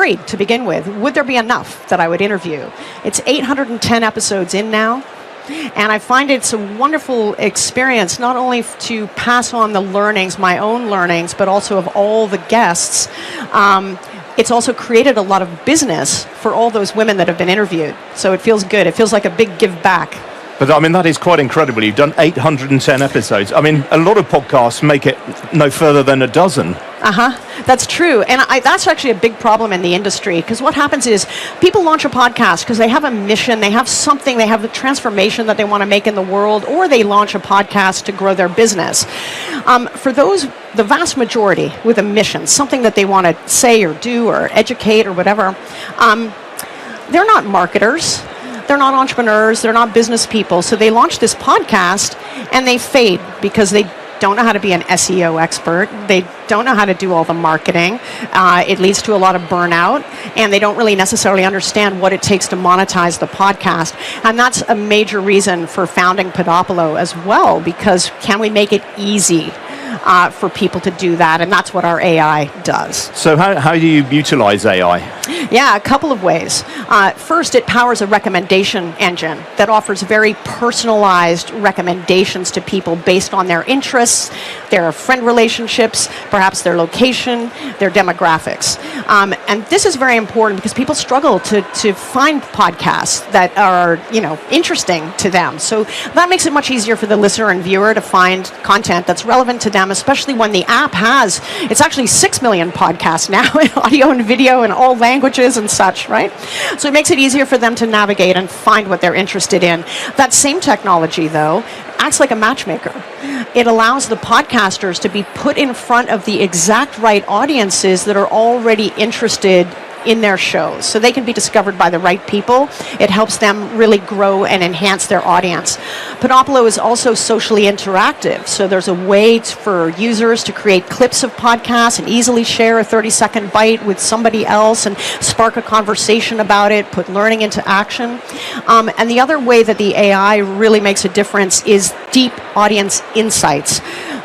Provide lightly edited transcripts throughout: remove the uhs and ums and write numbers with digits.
free to begin with. Would there be enough that I would interview? It's 810 episodes in now. And I find it's a wonderful experience, not only to pass on the learnings, my own learnings, but also of all the guests. It's also created a lot of business for all those women that have been interviewed. So it feels good. It feels like a big give back. But I mean, that is quite incredible. You've done 810 episodes. I mean, a lot of podcasts make it no further than a dozen. That's true. And that's actually a big problem in the industry, because what happens is people launch a podcast because they have a mission, they have something, they have the transformation that they want to make in the world, or they launch a podcast to grow their business. For those, the vast majority with a mission, something that they want to say or do or educate or whatever, they're not marketers. They're not entrepreneurs, they're not business people, so they launch this podcast and they fade because they don't know how to be an SEO expert, they don't know how to do all the marketing, it leads to a lot of burnout, and they don't really necessarily understand what it takes to monetize the podcast. And that's a major reason for founding Podopolo as well, because can we make it easy for people to do that? And that's what our AI does. So how do you utilize AI? Yeah, a couple of ways. First, it powers a recommendation engine that offers very personalized recommendations to people based on their interests, their friend relationships, perhaps their location, their demographics. And this is very important because people struggle to find podcasts that are, interesting to them. So that makes it much easier for the listener and viewer to find content that's relevant to them, especially when the app it's actually 6 million podcasts now in audio and video in all languages and such, right? So it makes it easier for them to navigate and find what they're interested in. That same technology, though, acts like a matchmaker. It allows the podcasters to be put in front of the exact right audiences that are already interested in their shows, so they can be discovered by the right people. It helps them really grow and enhance their audience. Podopolo is also socially interactive, so there's a way for users to create clips of podcasts and easily share a 30-second bite with somebody else and spark a conversation about it, put learning into action. And the other way that the AI really makes a difference is deep audience insights.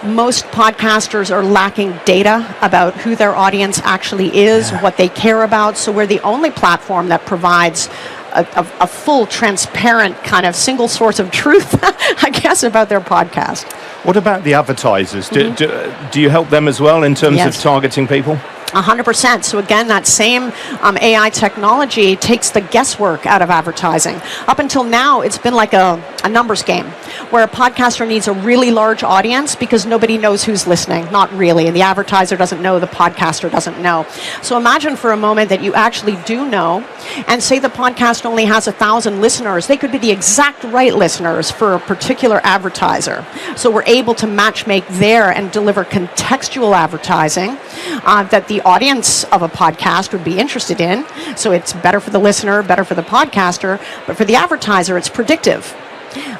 Most podcasters are lacking data about who their audience actually is, what they care about, so we're the only platform that provides a full, transparent kind of single source of truth, I guess, about their podcast. What about the advertisers? Do you help them as well in terms of targeting people? 100%. So again, that same AI technology takes the guesswork out of advertising. Up until now, it's been like a numbers game, where a podcaster needs a really large audience because nobody knows who's listening. Not really. And the advertiser doesn't know, the podcaster doesn't know. So imagine for a moment that you actually do know, and say the podcast only has 1,000 listeners. They could be the exact right listeners for a particular advertiser. So we're able to matchmake there and deliver contextual advertising that the audience of a podcast would be interested in. So it's better for the listener, better for the podcaster, but for the advertiser, it's predictive.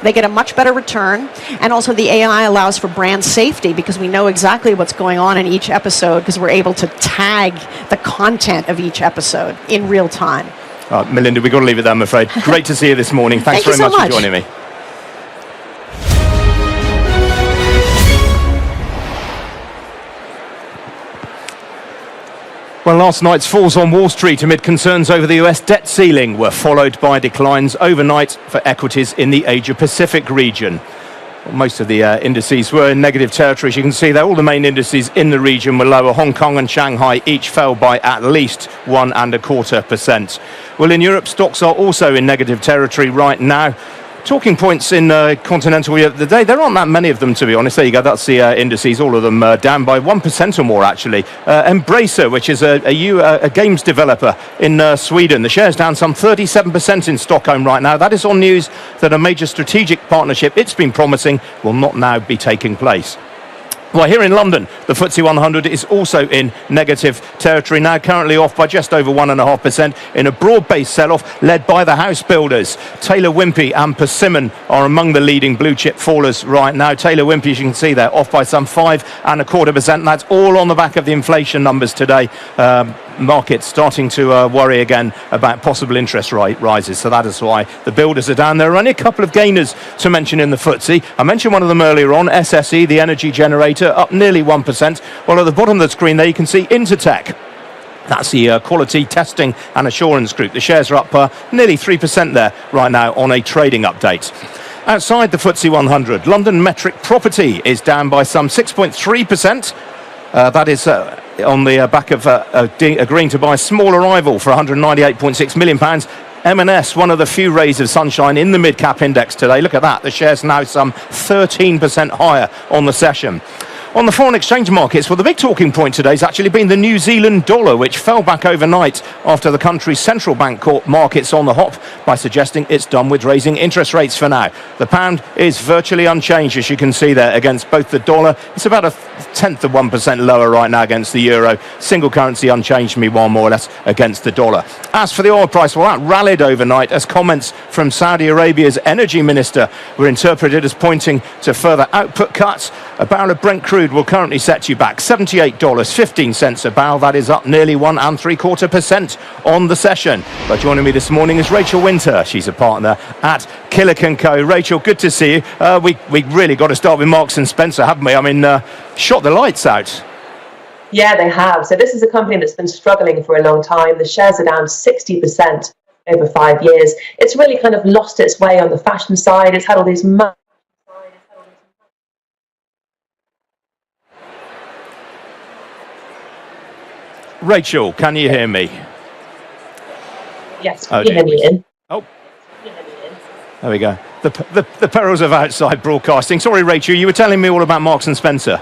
They get a much better return, and also the AI allows for brand safety because we know exactly what's going on in each episode because we're able to tag the content of each episode in real time. Melinda, we've got to leave it there, I'm afraid. Great to see you this morning. Thanks very much for joining me. Well, last night's falls on Wall Street amid concerns over the US debt ceiling were followed by declines overnight for equities in the Asia-Pacific region. Well, most of the indices were in negative territory. As you can see there, all the main indices in the region were lower. Hong Kong and Shanghai each fell by at least 1.25%. Well, in Europe, stocks are also in negative territory right now. Talking points in continental Europe today, there aren't that many of them, to be honest. There you go, that's the indices, all of them down by 1% or more, actually. Embracer, which is a games developer in Sweden, the share's down some 37% in Stockholm right now. That is on news that a major strategic partnership it's been promising will not now be taking place. Well, here in London, the FTSE 100 is also in negative territory now, currently off by just over 1.5% in a broad-based sell-off led by the house builders. Taylor Wimpey and Persimmon are among the leading blue-chip fallers right now. Taylor Wimpey, as you can see there, off by some 5.25%, and that's all on the back of the inflation numbers today. Markets starting to worry again about possible interest rate rises, so that is why the builders are down. There are only a couple of gainers to mention in the FTSE. I mentioned one of them earlier on, SSE, the energy generator, up nearly 1%. Well, at the bottom of the screen there you can see Intertek. That's the Quality Testing and Assurance Group. The shares are up nearly 3% there right now on a trading update. Outside the FTSE 100, London Metric Property is down by some 6.3%. That is on the back of agreeing to buy a small arrival for £198.6 million. M&S, one of the few rays of sunshine in the mid-cap index today. Look at that. The share's now some 13% higher on the session. On the foreign exchange markets, well, the big talking point today has actually been the New Zealand dollar, which fell back overnight after the country's central bank caught markets on the hop by suggesting it's done with raising interest rates for now. The pound is virtually unchanged, as you can see there, against both the dollar. It's about a tenth of 1% lower right now against the euro. Single currency unchanged, meanwhile, more or less against the dollar. As for the oil price, well, that rallied overnight as comments from Saudi Arabia's energy minister were interpreted as pointing to further output cuts. A barrel of Brent crude will currently set you back $78.15 a barrel. That is up nearly 1.75% on the session. But joining me this morning is Rachel Winter. She's a partner at Killick & Co. Rachel, good to see you. We really got to start with Marks & Spencer, haven't we? I mean, shot the lights out. Yeah, they have. So this is a company that's been struggling for a long time. The shares are down 60% over 5 years. It's really kind of lost its way on the fashion side. It's had all these Rachel, can you hear me? Yes, can you hear me in? Oh, there we go. The perils of outside broadcasting. Sorry, Rachel, you were telling me all about Marks & Spencer.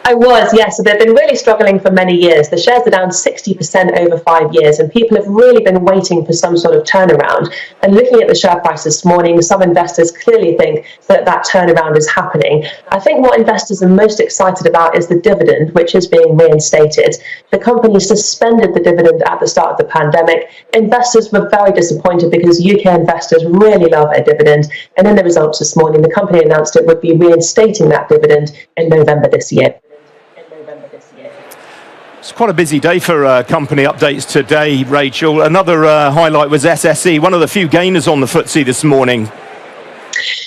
I was, yes. So they've been really struggling for many years. The shares are down 60% over 5 years, and people have really been waiting for some sort of turnaround. And looking at the share price this morning, some investors clearly think that that turnaround is happening. I think what investors are most excited about is the dividend, which is being reinstated. The company suspended the dividend at the start of the pandemic. Investors were very disappointed because UK investors really love a dividend. And in the results this morning, the company announced it would be reinstating that dividend in November this year. It's quite a busy day for company updates today, Rachel. Another highlight was SSE, one of the few gainers on the FTSE this morning.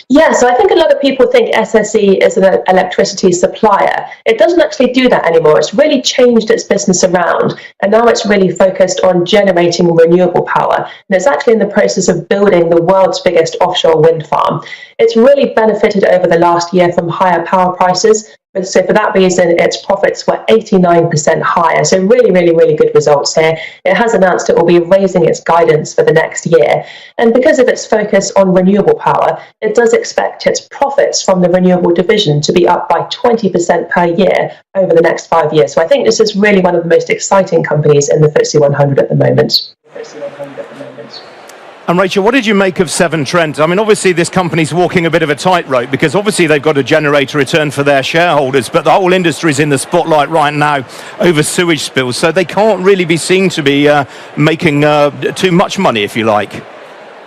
Yeah, so I think a lot of people think SSE is an electricity supplier. It doesn't actually do that anymore. It's really changed its business around, and now it's really focused on generating renewable power. And it's actually in the process of building the world's biggest offshore wind farm. It's really benefited over the last year from higher power prices. So for that reason, its profits were 89% higher. So really, really, really good results here. It has announced it will be raising its guidance for the next year. And because of its focus on renewable power, it does expect its profits from the renewable division to be up by 20% per year over the next 5 years. So I think this is really one of the most exciting companies in the FTSE 100 at the moment. And Rachel, what did you make of Severn Trent? I mean, obviously this company's walking a bit of a tightrope because obviously they've got to generate a return for their shareholders, but the whole industry's in the spotlight right now over sewage spills, so they can't really be seen to be making too much money, if you like.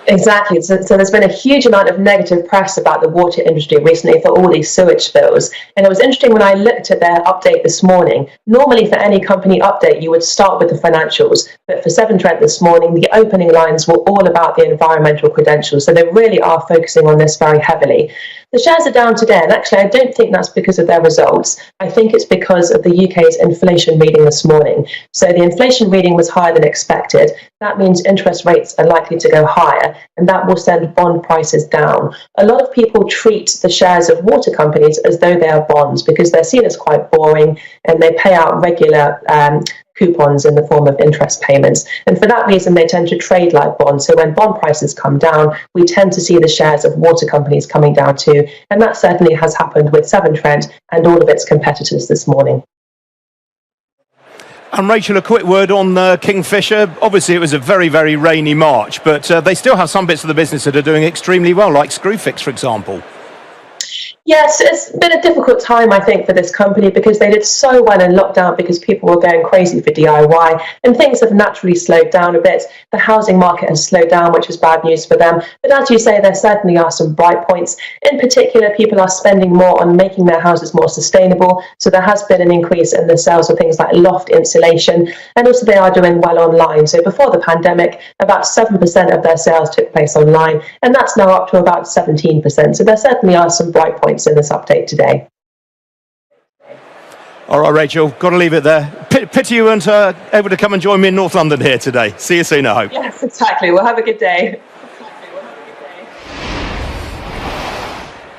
Exactly. So there's been a huge amount of negative press about the water industry recently for all these sewage spills. And it was interesting when I looked at their update this morning. Normally for any company update, you would start with the financials. But for Severn Trent this morning, the opening lines were all about the environmental credentials. So they really are focusing on this very heavily. The shares are down today, and actually I don't think that's because of their results. I think it's because of the UK's inflation reading this morning. So the inflation reading was higher than expected. That means interest rates are likely to go higher, and that will send bond prices down. A lot of people treat the shares of water companies as though they are bonds because they're seen as quite boring and they pay out regular coupons in the form of interest payments. And for that reason, they tend to trade like bonds. So when bond prices come down, we tend to see the shares of water companies coming down too. And that certainly has happened with Severn Trent and all of its competitors this morning. And Rachel, a quick word on Kingfisher. Obviously, it was a very, very rainy March, but they still have some bits of the business that are doing extremely well, like Screwfix, for example. Yes, it's been a difficult time, I think, for this company because they did so well in lockdown because people were going crazy for DIY and things have naturally slowed down a bit. The housing market has slowed down, which is bad news for them. But as you say, there certainly are some bright points. In particular, people are spending more on making their houses more sustainable. So there has been an increase in the sales of things like loft insulation. And also they are doing well online. So before the pandemic, about 7% of their sales took place online. And that's now up to about 17%. So there certainly are some bright points in this update today. All right, Rachel, got to leave it there. Pity you weren't able to come and join me in North London here today. See you soon, I hope. Yes, exactly. Well, have a good day.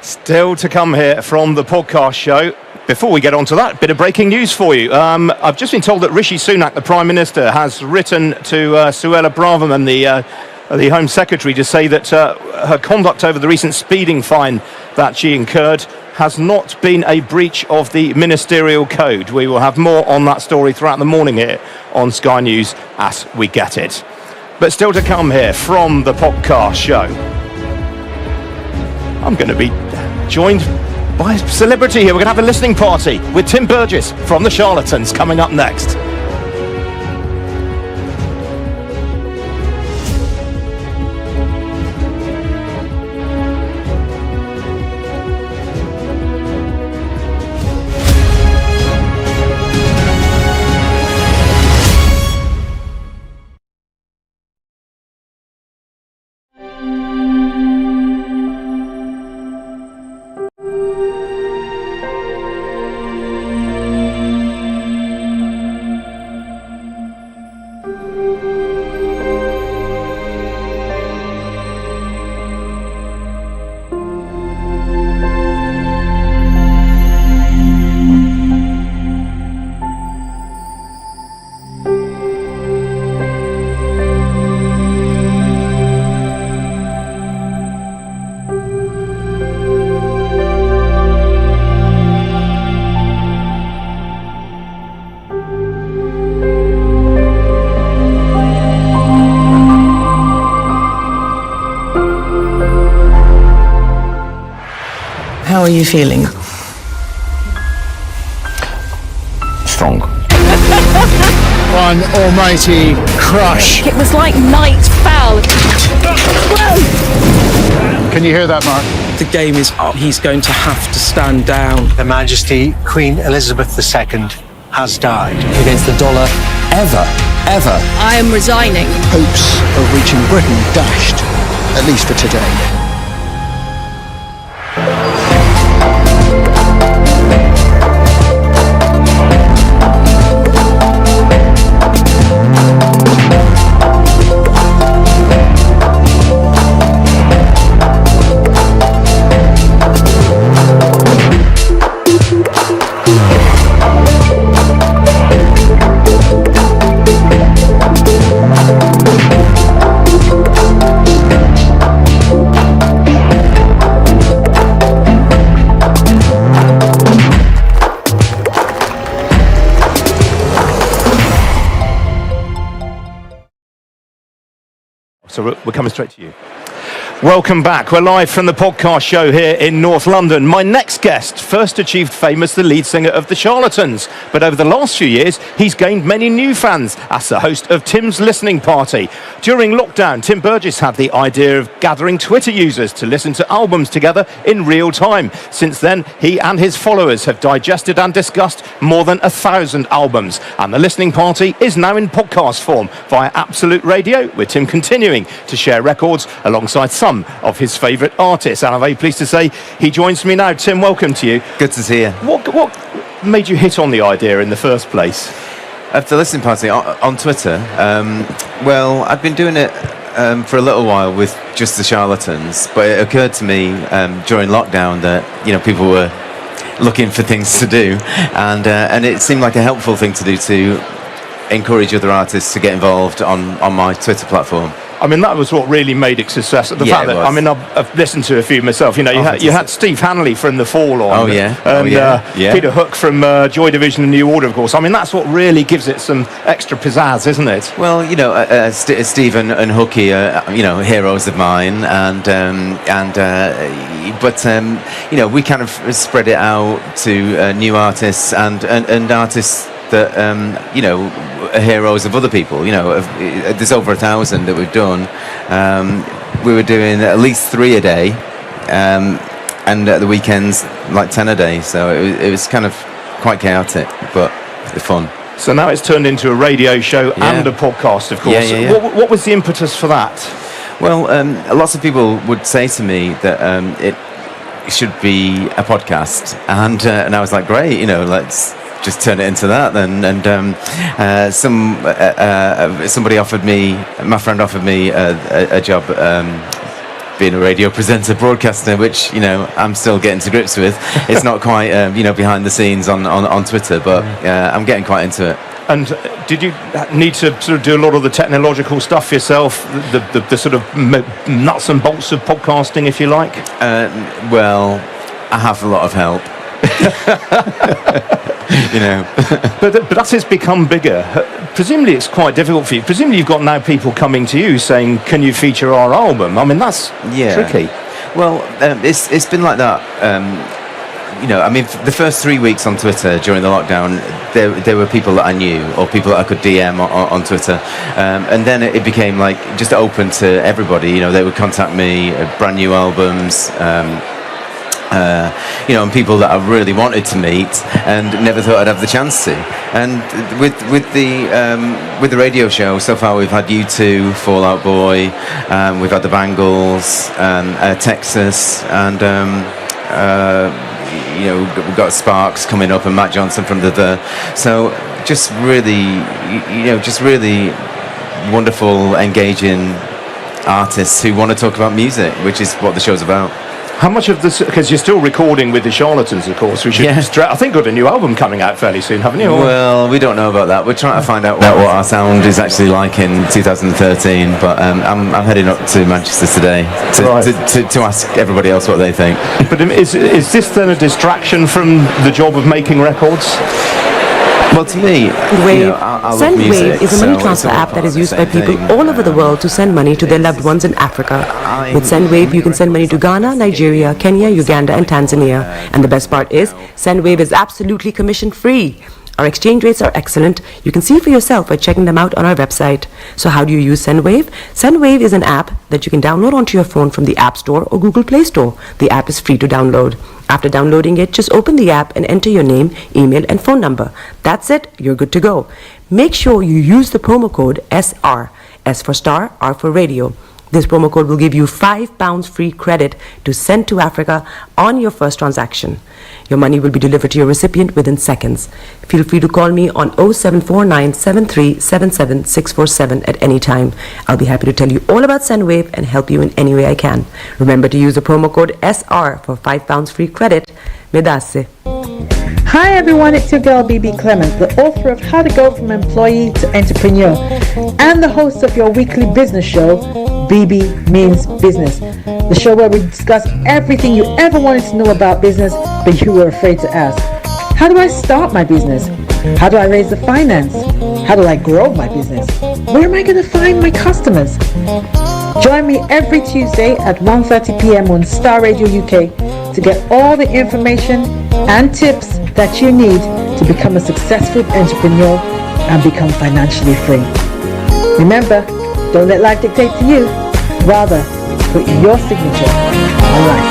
Still to come here from the podcast show. Before we get on to that, bit of breaking news for you. I've just been told that Rishi Sunak, the Prime Minister, has written to Suella Braverman, the Home Secretary, to say that her conduct over the recent speeding fine that she incurred has not been a breach of the ministerial code. We will have more on that story throughout the morning here on Sky News as we get it. But still to come here from the podcast show, I'm going to be joined by a celebrity here. We're going to have a listening party with Tim Burgess from The Charlatans coming up next. How are you feeling? Strong. One almighty crush. It was like night fell. Can you hear that, Mark? The game is up. He's going to have to stand down. Her Majesty Queen Elizabeth II has died. Against the dollar ever. I am resigning. Hopes of reaching Britain dashed, at least for today. So we're coming straight to you. Welcome back. We're live from the podcast show here in North London. My next guest first achieved fame as the lead singer of The Charlatans, but over the last few years, he's gained many new fans as the host of Tim's Listening Party. During lockdown, Tim Burgess had the idea of gathering Twitter users to listen to albums together in real time. Since then, he and his followers have digested and discussed more than 1,000 albums, and the Listening Party is now in podcast form via Absolute Radio, with Tim continuing to share records alongside some of his favourite artists, and I'm very pleased to say he joins me now. Tim, welcome to you. Good to see you. What made you hit on the idea in the first place? Of the listening party on Twitter, well, I've been doing it for a little while with just the Charlatans, but it occurred to me during lockdown that people were looking for things to do, and it seemed like a helpful thing to do to encourage other artists to get involved on my Twitter platform. I mean, that was what really made it success. The fact that, I mean, I've listened to a few myself. You had Steve Hanley from The Fall on. And Peter Hook from Joy Division and New Order, of course. I mean, that's what really gives it some extra pizzazz, isn't it? Well, Steve and Hooky are, heroes of mine, but we kind of spread it out to new artists and artists that are heroes of other people. There's over 1,000 that we've done. We were doing at least 3 a day, and at the weekends like 10 a day. So it was kind of quite chaotic, but fun. So now it's turned into a radio show and a podcast, of course. What was the impetus for that? Well, lots of people would say to me that it should be a podcast, and I was like, great, just turn it into that then. And somebody offered me, my friend offered me a job being a radio presenter, broadcaster, which, you know, I'm still getting to grips with. It's not quite, you know, behind the scenes on Twitter, but I'm getting quite into it. And did you need to sort of do a lot of the technological stuff yourself, the sort of nuts and bolts of podcasting, if you like? Well, I have a lot of help. You know. but as it's become bigger, presumably it's quite difficult for you. Presumably you've got now people coming to you saying, can you feature our album? I mean, that's tricky. Well, it's been like that. You know, I mean, the first 3 weeks on Twitter during the lockdown, there were people that I knew or people that I could DM on Twitter, and then it became like just open to everybody. You know, they would contact me, brand new albums. You know, and people that I really wanted to meet and never thought I'd have the chance to. And with the radio show, so far we've had U2, Fall Out Boy, we've had the Bangles, Texas, and you know, we've got Sparks coming up and Matt Johnson from The. So just really, you know, just really wonderful, engaging artists who want to talk about music, which is what the show's about. How much of this, because you're still recording with the Charlatans, of course, I think you've got a new album coming out fairly soon, haven't you? Well, we don't know about that. We're trying to find out what our sound is actually like in 2013, but I'm heading up to Manchester today to ask everybody else what they think. But is this then a distraction from the job of making records? Well, to me, SendWave is a money transfer app that is used by people all over the world to send money to their loved ones in Africa. With SendWave, you can send money to Ghana, Nigeria, Kenya, Uganda, and Tanzania. And the best part is, SendWave is absolutely commission-free. Our exchange rates are excellent. You can see for yourself by checking them out on our website. So how do you use SendWave? SendWave is an app that you can download onto your phone from the App Store or Google Play Store. The app is free to download. After downloading it, just open the app and enter your name, email, and phone number. That's it. You're good to go. Make sure you use the promo code SR. S for Starr, R for Radio. This promo code will give you £5 free credit to send to Africa on your first transaction. Your money will be delivered to your recipient within seconds. Feel free to call me on 0749 7377 647 at any time. I'll be happy to tell you all about SendWave and help you in any way I can. Remember to use the promo code SR for £5 free credit. Medasse. Hi everyone, it's your girl BB Clement, the author of How to Go From Employee to Entrepreneur and the host of your weekly business show, BB Means Business, the show where we discuss everything you ever wanted to know about business but you were afraid to ask. How do I start my business? How do I raise the finance? How do I grow my business? Where am I going to find my customers? Join me every Tuesday at 1:30 p.m. on Starr Radio UK to get all the information and tips that you need to become a successful entrepreneur and become financially free. Remember, don't let life dictate to you. Rather, put your signature on life.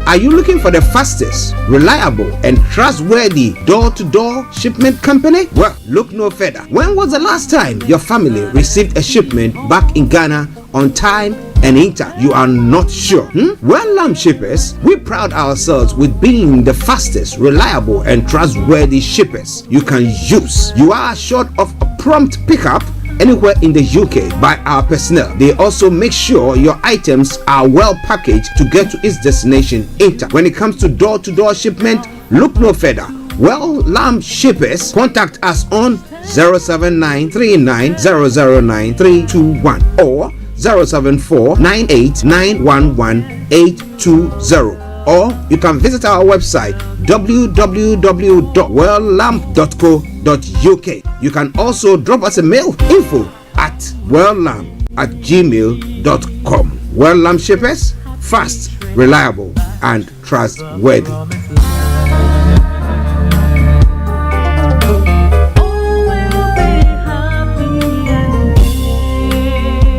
Are you looking for the fastest, reliable, and trustworthy door-to-door shipment company? Well, look no further. When was the last time your family received a shipment back in Ghana on time and in time? You are not sure? Well, Lamb Shippers, we pride ourselves with being the fastest, reliable, and trustworthy shippers you can use. You are assured of a prompt pickup anywhere in the UK by our personnel. They also make sure your items are well packaged to get to its destination in time. When it comes to door-to-door shipment, look no further. Well, Lamb Shippers, contact us on 07939009321 or 07498911820. Or you can visit our website www.welllamp.co.uk. You can also drop us a mail, info@welllamp@gmail.com. Well Lamp Shippers, fast, reliable, and trustworthy.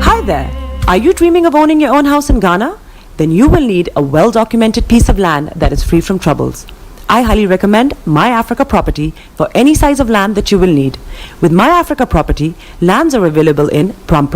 Hi there. Are you dreaming of owning your own house in Ghana? Then you will need a well-documented piece of land that is free from troubles. I highly recommend My Africa Property for any size of land that you will need. With My Africa Property, lands are available in Pram,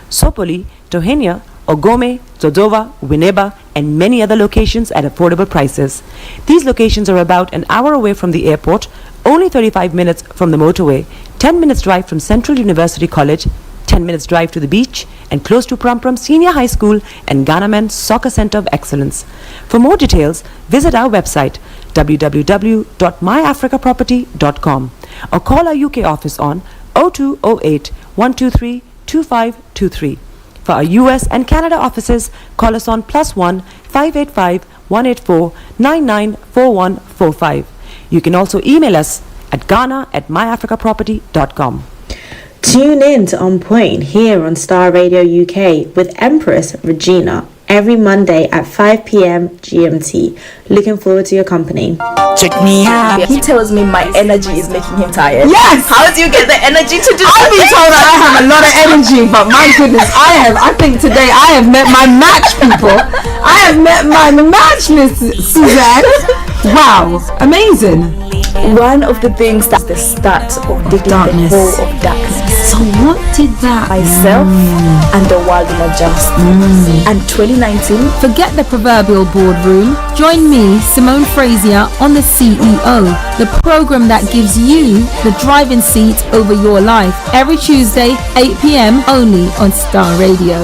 Sopoli, Tohenia, Ogome, Dodova, Winneba, and many other locations at affordable prices. These locations are about an hour away from the airport, only 35 minutes from the motorway, 10 minutes drive from Central University College, 10 minutes drive to the beach, and close to Pram Senior High School and Ghana Men's Soccer Center of Excellence. For more details, visit our website www.myafricaproperty.com or call our UK office on 0208 123 2523. For our US and Canada offices, call us on +1 585 184 994145. You can also email us at ghana@myafricaproperty.com. Tune in to On Point here on Starr Radio UK with Empress Regina every Monday at 5 p.m. GMT. Looking forward to your company. Check me out. He tells me my energy is making him tired. Yes! How do you get the energy to do I've been told that I have a lot of energy, but my goodness, I think today I have met my match, people. I have met my match, Miss Suzanne. Wow, amazing. One of the things that's the start of the darkness. The hole of darkness. So what did that? Myself and the world will adjust. And 2019. Forget the proverbial boardroom. Join me, Simone Frazier, on The CEO, the program that gives you the driving seat over your life. Every Tuesday, 8 p.m. only on Starr Radio.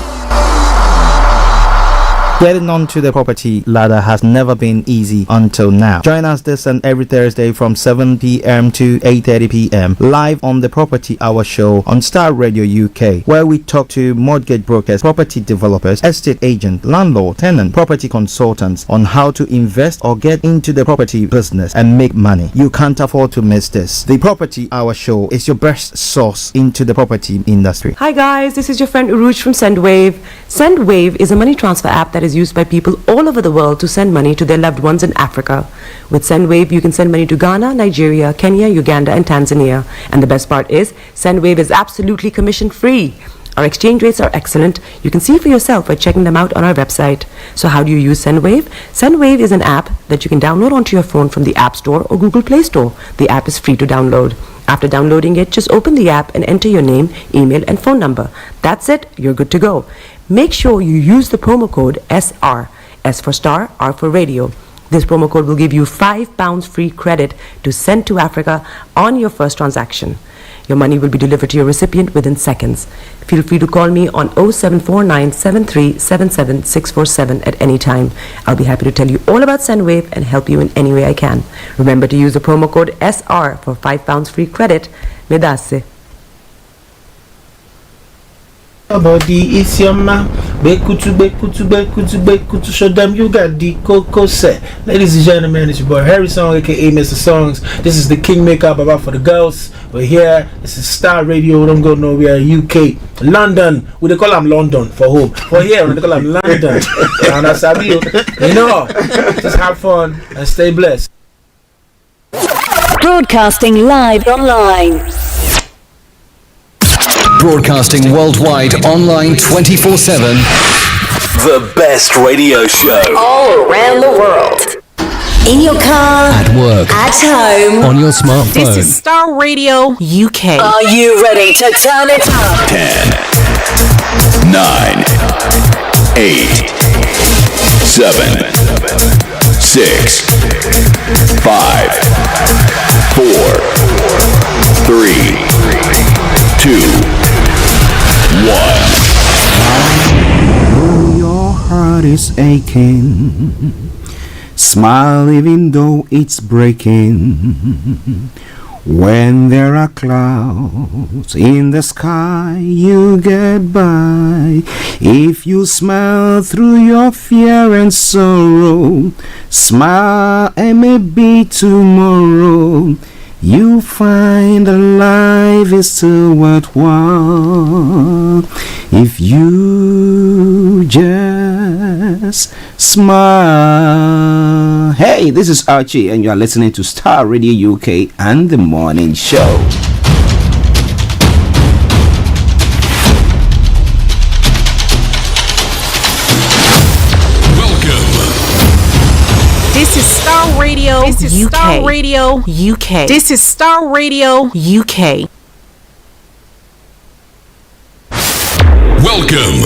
Getting onto the property ladder has never been easy until now. Join us this and every Thursday from 7 p.m. to 8:30 p.m. live on the Property Hour show on Starr Radio UK, where we talk to mortgage brokers, property developers, estate agents, landlord, tenant, property consultants on how to invest or get into the property business and make money. You can't afford to miss this. The Property Hour show is your best source into the property industry. Hi guys, this is your friend Uruj from SendWave. SendWave is a money transfer app that is used by people all over the world to send money to their loved ones in Africa. With SendWave, you can send money to Ghana, Nigeria, Kenya, Uganda, and Tanzania. And the best part is, SendWave is absolutely commission-free. Our exchange rates are excellent. You can see for yourself by checking them out on our website. So how do you use SendWave? SendWave is an app that you can download onto your phone from the App Store or Google Play Store. The app is free to download. After downloading it, just open the app and enter your name, email, and phone number. That's it. You're good to go. Make sure you use the promo code SR, S for Star, R for Radio. This promo code will give you £5 free credit to send to Africa on your first transaction. Your money will be delivered to your recipient within seconds. Feel free to call me on 0749 7377 647 at any time. I'll be happy to tell you all about SendWave and help you in any way I can. Remember to use the promo code SR for £5 free credit. Medasse. Body is your man. Bekutu, show them you got the cocoa set. Ladies and gentlemen, it's your boy Harry Song, aka Mr. Songs. This is the Kingmaker Baba for the girls. We're here. This is Starr Radio. Don't go nowhere. UK, London. We they call them London for home. For here, we they call them London. And that's how you know. Just have fun and stay blessed. Broadcasting live online. Broadcasting worldwide, online 24/7. The best radio show. All around the world. In your car. At work. At home. On your smartphone. This is Starr Radio UK. Are you ready to turn it up? 10, 9, 8, 7, 6, 5, 4, 3, 2, 1. Though your heart is aching, smile even though it's breaking. When there are clouds in the sky, you get by. If you smile through your fear and sorrow, smile and maybe tomorrow you find that life is still worthwhile if you just smile. Hey, this is Archie and you are listening to Starr Radio UK and The Morning Show. This is Starr Radio. This is UK. Starr Radio UK. This is Starr Radio UK. Welcome.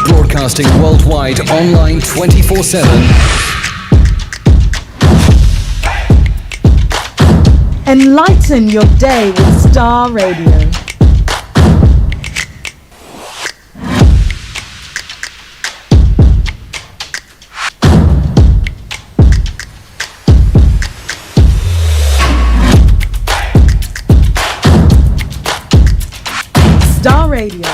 Broadcasting worldwide, online 24/7. Enlighten your day with Starr Radio. Starr Radio.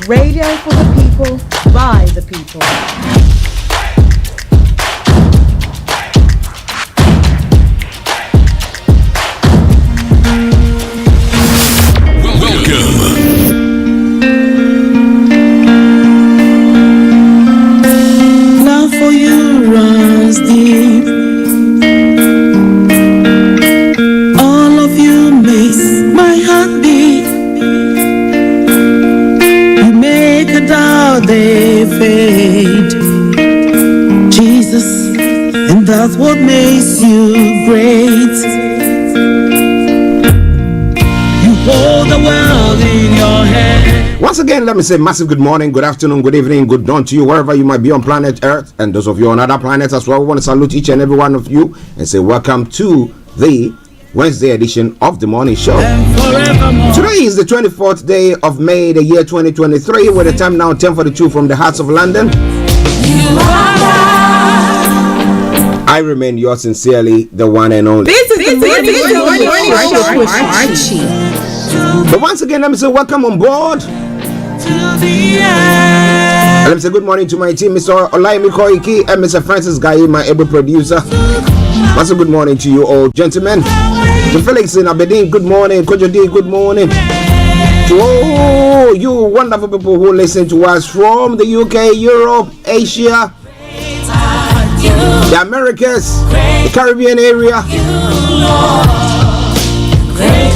Radio for the people, by the people. Love for you runs deep. All of you makes my heart beat. You make a doubt they fade. Jesus, and that's what makes you great. You hold the world in your hand. Once again, let me say massive good morning, good afternoon, good evening, good dawn to you, wherever you might be on planet Earth, and those of you on other planets as well. We want to salute each and every one of you and say welcome to the Wednesday edition of the morning show. Today is the 24th day of May, the year 2023, with the time now 10:42 from the hearts of London. I remain yours sincerely, the one and only. This is the morning show with Archie. But once again, let me say welcome on board. And let me say good morning to my team, Mr. Olayomi, Koiki, and Mr. Francis Gaye, my able producer. Once a good morning to you all, gentlemen. To Felix in Aberdeen, good morning. Kojo D, good morning. To all you wonderful people who listen to us from the UK, Europe, Asia, the Americas, the Caribbean area,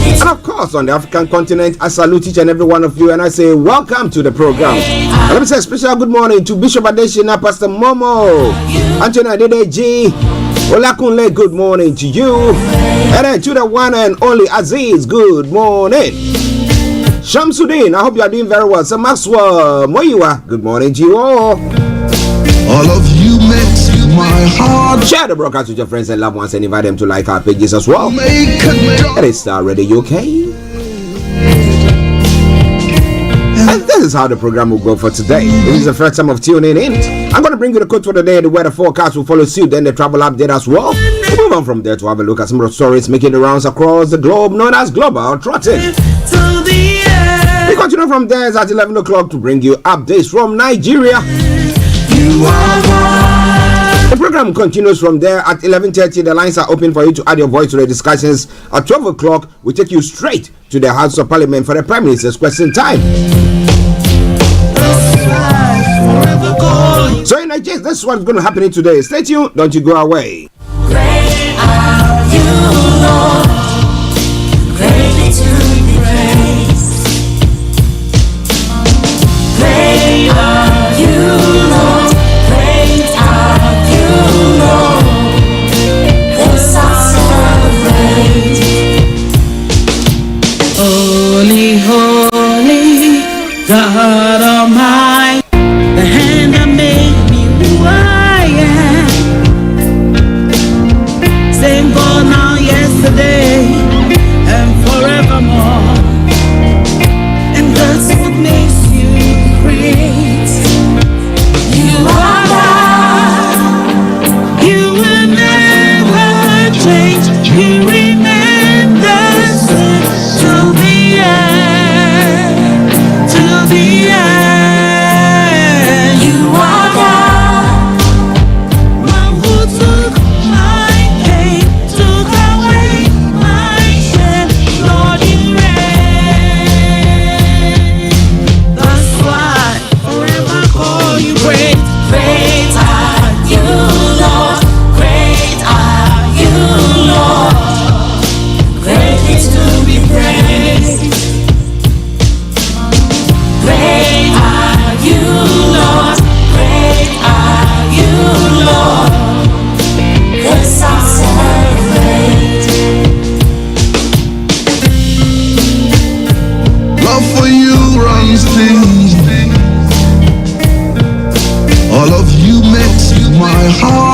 and of course on the African continent. I salute each and every one of you and I say welcome to the program. And let me say a special good morning to Bishop Adeshina, Pastor Momo, Anthony Adedeji, Olakunle, good morning to you. And then to the one and only Aziz, good morning. Shamsuddin, I hope you are doing very well. So Maxwell Moyiwa, good morning to you all. All of you makes my heart. Share the broadcast with your friends and loved ones and invite them to like our pages as well. That is Starr Radio UK. And this is how the program will go for today. If this is the first time of tuning in, I'm going to bring you the code for the day. The weather forecast will follow suit, then the travel update as well. We'll move on from there to have a look at some of the stories making the rounds across the globe, known as Global Trotting. We continue from there at 11 o'clock to bring you updates from Nigeria. The program continues from there at 11:30. The lines are open for you to add your voice to the discussions. At 12 o'clock, we take you straight to the House of Parliament for the Prime Minister's question time. So in Nigeria, this is what's going to happen today. Stay tuned, don't you go away. Great are you, Lord, greatly to be praised. Great are you, Lord, great are you, Lord, this I celebrate. Holy, holy, God Almighty, the hand that made me who I am. Same God now, yesterday, and forevermore. And that's what makes you great.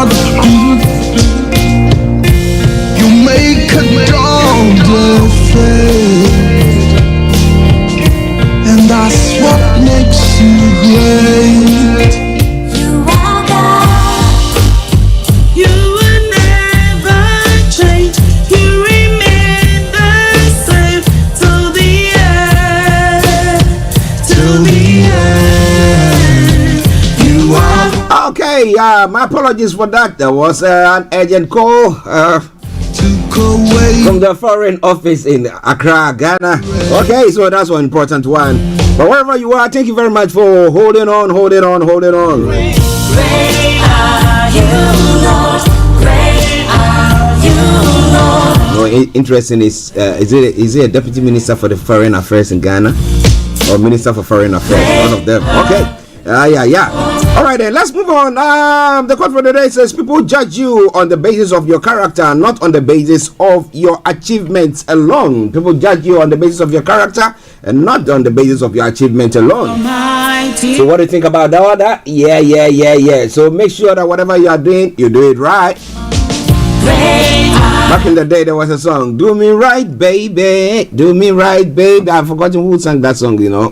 heartbeat. You make a dawn fade, and that's what makes you great. You are God. You will never change. You remain the same till the end. Till the end. You are. Okay, my apologies for that. There was an urgent call from the Foreign Office in Accra, Ghana. Okay, so that's one important one. But wherever you are, thank you very much for holding on. Great are you, Lord. Great are you, Lord. No, interesting is it a deputy minister for the foreign affairs in Ghana or minister for foreign affairs? One of them. Okay. Yeah. All right, then let's move on. The quote for the day says, "People judge you on the basis of your character, not on the basis of your achievements alone." People judge you on the basis of your character and not on the basis of your achievement alone. So, what do you think about that? Yeah. So, make sure that whatever you are doing, you do it right. Back in the day, there was a song, "Do Me Right, Baby, Do Me Right, Baby." I've forgotten who sang that song, you know.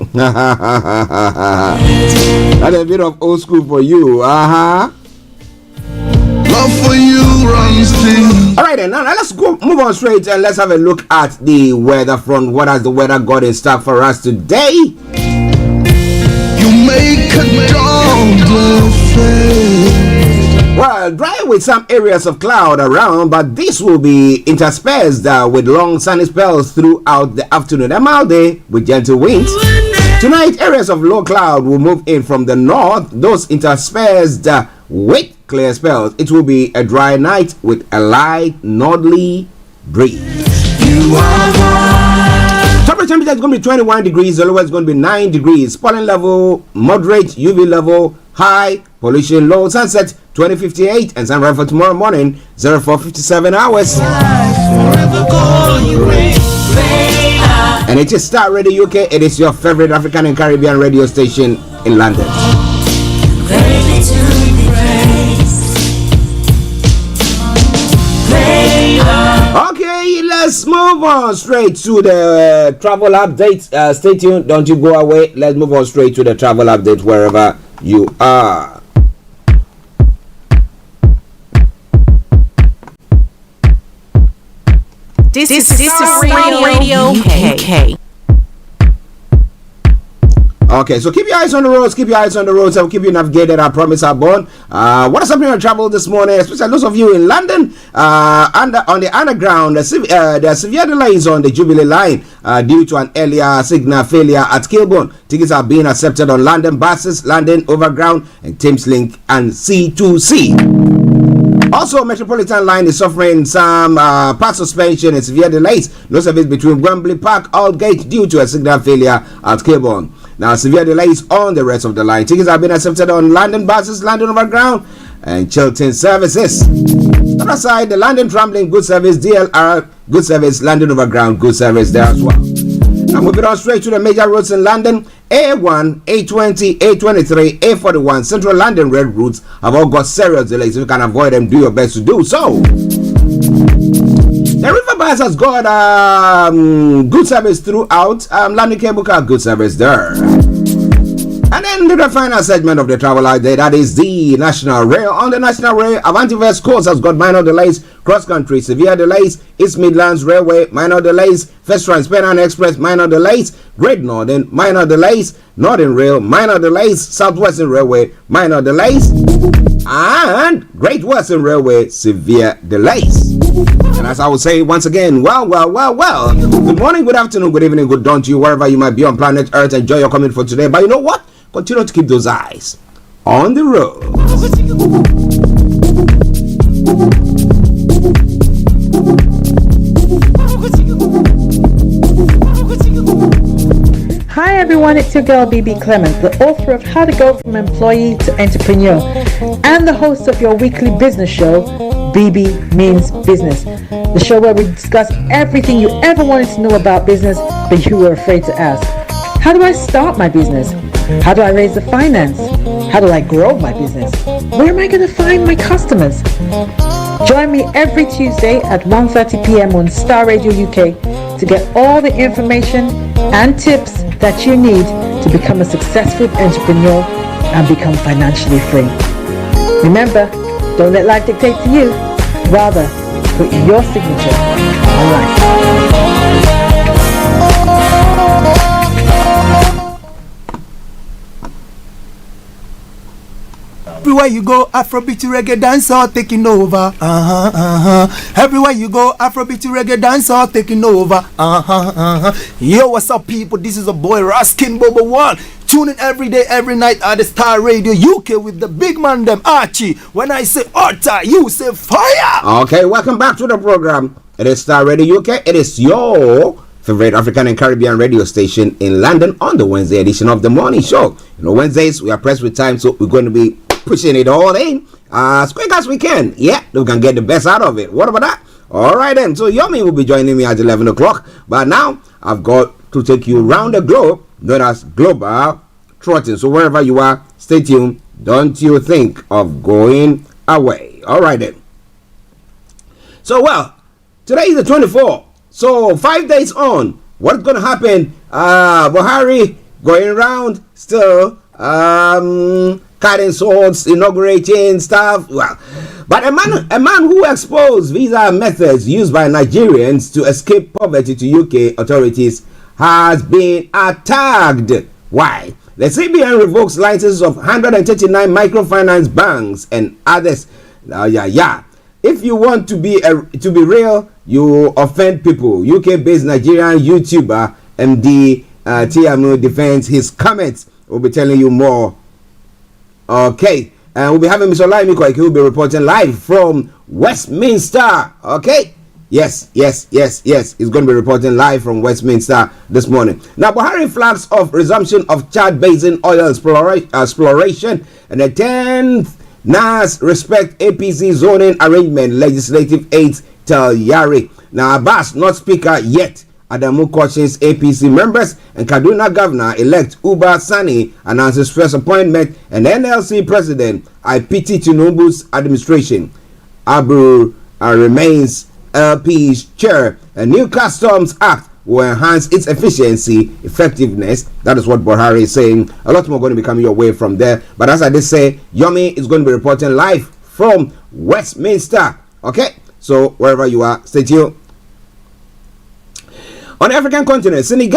That's a bit of old school for you. Love for you runs deep. All right, then now let's move on straight and let's have a look at the weather front. What has the weather got in stock for us today? You make a dawn fade. Well, dry with some areas of cloud around, but this will be interspersed with long sunny spells throughout the afternoon. A mild day with gentle winds. Tonight, areas of low cloud will move in from the north, those interspersed with clear spells. It will be a dry night with a light northerly breeze. Top temperature is going to be 21 degrees, the lowest is going to be 9 degrees. Pollen level, moderate, UV level, high, pollution low. Sunset 20:58 and sunrise for tomorrow morning 04:57 hours. And it is Starr Radio UK. It is your favorite African and Caribbean radio station in London. Okay, let's move on straight to the travel update. Stay tuned, don't you go away. Let's move on straight to the travel update wherever you are. This is Starr Radio UK. Okay, so keep your eyes on the roads. I will keep you navigated. I promise, I born. What is happening on travel this morning? Especially those of you in London, on the underground, there are severe delays on the Jubilee line due to an earlier signal failure at Kilburn. Tickets are being accepted on London buses, London Overground, and Thameslink and C2C. Also, Metropolitan line is suffering some part suspension and severe delays. No service between Wembley Park, Aldgate due to a signal failure at Kilburn. Now, severe delays on the rest of the line. Tickets have been accepted on London buses, London Overground, and Chiltern services. On the other side, the London Tramlink good service, DLR good service, London Overground good service there as well. Now, moving on straight to the major roads in London. A1, A20, A23, A41, Central London Red routes have all got serious delays. If you can avoid them, do your best to do so. The River Bus has got good service throughout. London Cable Car, good service there. And then the final segment of the travel out there, that is the National Rail. On the National Rail, Avanti West Coast has got minor delays. Cross Country, severe delays. East Midlands Railway, minor delays. First Trans-Pennine Express, minor delays. Great Northern, minor delays. Northern Rail, minor delays. Southwestern Railway, minor delays. And Great Western Railway, severe delays. And as I will say once again, well. Good morning, good afternoon, good evening, good dawn to you, wherever you might be on planet Earth. Enjoy your comment for today. But you know what? Continue to keep those eyes on the road. Hi everyone, it's your girl BB Clement, the author of How to Go From Employee to Entrepreneur and the host of your weekly business show, BB Means Business, the show where we discuss everything you ever wanted to know about business but you were afraid to ask. How do I start my business? How do I raise the finance? How do I grow my business? Where am I going to find my customers? Join me every Tuesday at 1:30 p.m. on Starr Radio UK to get all the information and tips that you need to become a successful entrepreneur and become financially free. Remember, don't let life dictate to you. Rather, put your signature on life. Everywhere you go, Afrobeat reggae dancehall taking over. Everywhere you go, Afrobeat reggae dancehall taking over. Yo, what's up, people? This is a boy Raskin Bobo One. Tune in every day, every night at the Starr Radio UK with the big man them Archie. When I say Orta, you say fire. Okay, welcome back to the program. It is Starr Radio UK. It is your favorite African and Caribbean radio station in London on the Wednesday edition of the morning show. You know, Wednesdays we are pressed with time, so we're going to be pushing it all in as quick as we can. Yeah, we can get the best out of it. What about that? All right then. So Yomi will be joining me at 11 o'clock. But now I've got to take you around the globe, known as Global Trotting. So wherever you are, stay tuned. Don't you think of going away. All right then. So well, today is the 24th. So 5 days on. What's going to happen? Buhari going around still. Cutting swords, inaugurating stuff. Well, but a man who exposed visa methods used by Nigerians to escape poverty to UK authorities has been attacked. Why? The CBN revokes licenses of 139 microfinance banks and others. If you want to be real, you offend people. UK-based Nigerian YouTuber MD Tiamu defends his comments. We'll be telling you more. Okay, and we'll be having Mr. Olayomi Koiki, who will be reporting live from Westminster. Okay, yes, he's going to be reporting live from Westminster this morning. Now, Buhari flags off resumption of Chad Basin oil exploration and the 10th NAS respect APC zoning arrangement legislative aids tell Yari. Now, Abbas not speaker yet. Adamu cautions APC members, and Kaduna Governor-elect Uba Sani announces first appointment, and NLC President I pity Tinubu's administration. Abu remains LP's chair. A new Customs Act will enhance its efficiency, effectiveness. That is what Buhari is saying. A lot more going to be coming your way from there. But as I did say, Yomi is going to be reporting live from Westminster. Okay, so wherever you are, stay tuned. On the African continent, Senegalese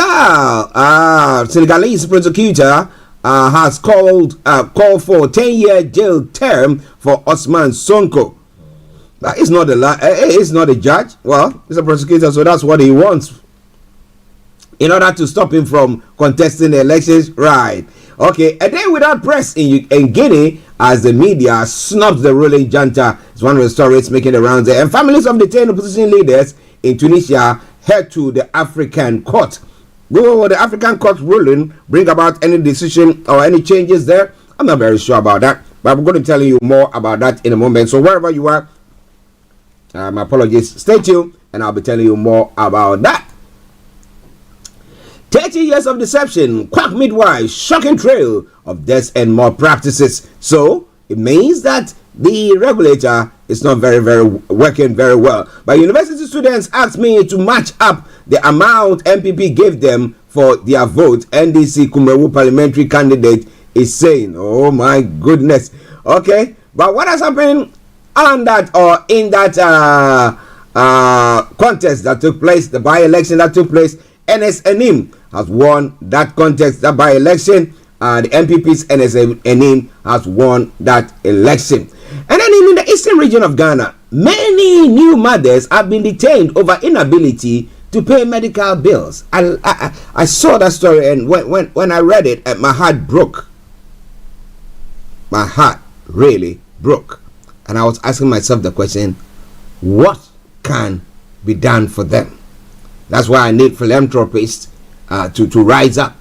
prosecutor has called for a 10-year jail term for Osman Sonko. That is not a judge. Well, he's a prosecutor, so that's what he wants. In order to stop him from contesting the elections, right? Okay, a day without press in Guinea as the media snubs the ruling junta. It's one of the stories making the rounds there. And families of detained opposition leaders in Tunisia head to the African court. Will the African court ruling bring about any decision or any changes there? I'm not very sure about that, but I'm going to tell you more about that in a moment. So wherever you are, my apologies, stay tuned and I'll be telling you more about that. 30 years of deception, quack midwives, shocking trail of deaths and more practices. So it means that the regulator is not working very well. But university students asked me to match up the amount MPP gave them for their vote. NDC Kumewu parliamentary candidate is saying, oh my goodness. Okay, but what has happened on that or in that contest that took place, the by-election that took place? NSNIM has won that contest, that by-election. The MPP's NSNIM has won that election. And then in the eastern region of Ghana, many new mothers have been detained over inability to pay medical bills. I saw that story, and when I read it, my heart broke. My heart really broke. And I was asking myself the question, what can be done for them? That's why I need philanthropists to rise up.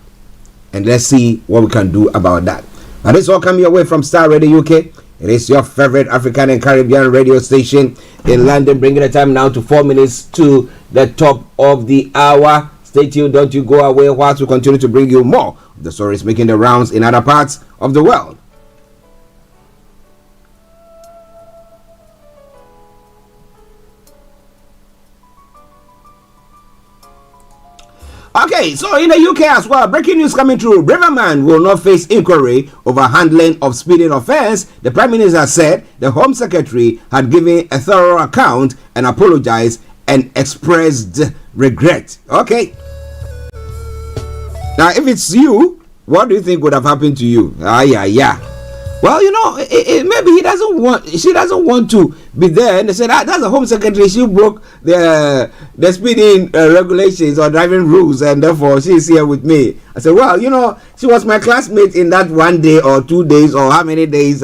And let's see what we can do about that. Now, this all coming your way from Starr Radio UK. It is your favorite African and Caribbean radio station in London, bringing the time now to 4 minutes to the top of the hour. Stay tuned, don't you go away whilst we continue to bring you more of the stories making the rounds in other parts of the world. Okay, so in the UK as well, breaking news coming through. Braverman will not face inquiry over handling of speeding offence. The Prime Minister said the Home Secretary had given a thorough account and apologized and expressed regret. Okay. Now, if it's you, what do you think would have happened to you? Yeah. Well, maybe she doesn't want to be there. And they said, that's the Home Secretary. She broke the speeding regulations or driving rules, and therefore she's here with me. I said, well, she was my classmate in that 1 day or 2 days or how many days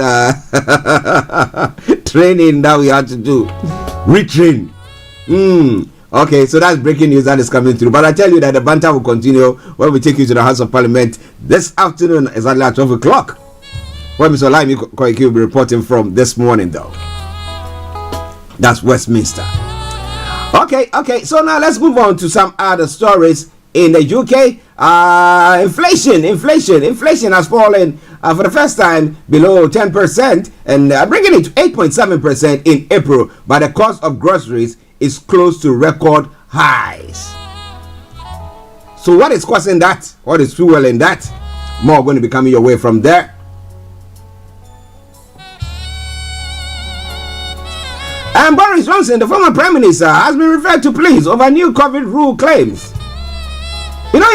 training that we had to do. Retrain. Okay, so that's breaking news that is coming through. But I tell you that the banter will continue when we take you to the House of Parliament this afternoon, exactly at 12 o'clock. Where Mr. Olayomi Koiki will be reporting from this morning, though. That's Westminster. Okay. So now let's move on to some other stories in the UK. Inflation has fallen for the first time below 10%, and bringing it to 8.7% in April. But the cost of groceries is close to record highs. So what is causing that? What is fueling that? More going to be coming your way from there. And Boris Johnson, the former Prime Minister, has been referred to police over new COVID rule claims.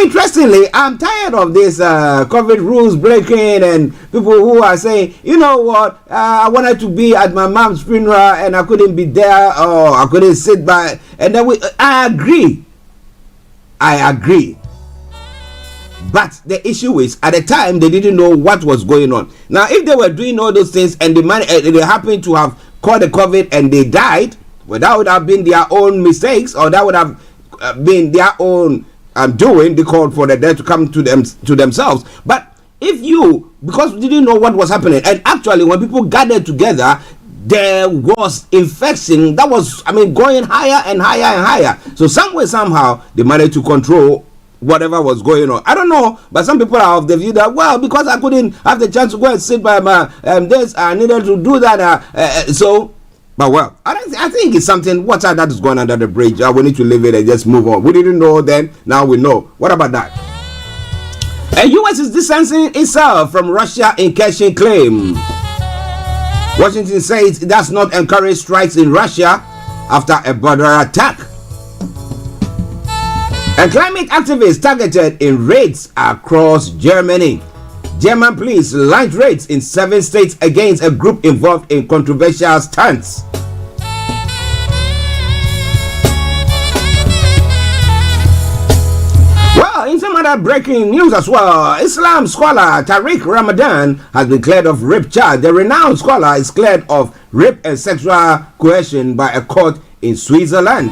Interestingly, I'm tired of this COVID rules breaking and people who are saying, you know what, I wanted to be at my mom's funeral and I couldn't be there, or I couldn't sit by. And then I agree. But the issue is, at the time, they didn't know what was going on. Now, if they were doing all those things and they happened to have caught the COVID and they died, well, that would have been their own mistakes, or that would have been their own doing. They called for the dead to come to themselves. But if because we didn't know what was happening, and actually when people gathered together, there was infection that was, going higher and higher and higher. So somehow they managed to control whatever was going on. I don't know, but some people are of the view that, well, because I couldn't have the chance to go and sit by my this, I needed to do that. But well, I think it's something, water that is going under the bridge. We need to leave it and just move on. We didn't know then, now we know. What about that? The U.S. is distancing itself from Russia incursion claim. Washington says it does not encourage strikes in Russia after a border attack. And climate activists targeted in raids across Germany. German police launched raids in 7 states against a group involved in controversial stunts. Well, in some other breaking news as well, Islam scholar Tariq Ramadan has been cleared of rape charge. The renowned scholar is cleared of rape and sexual coercion by a court in Switzerland.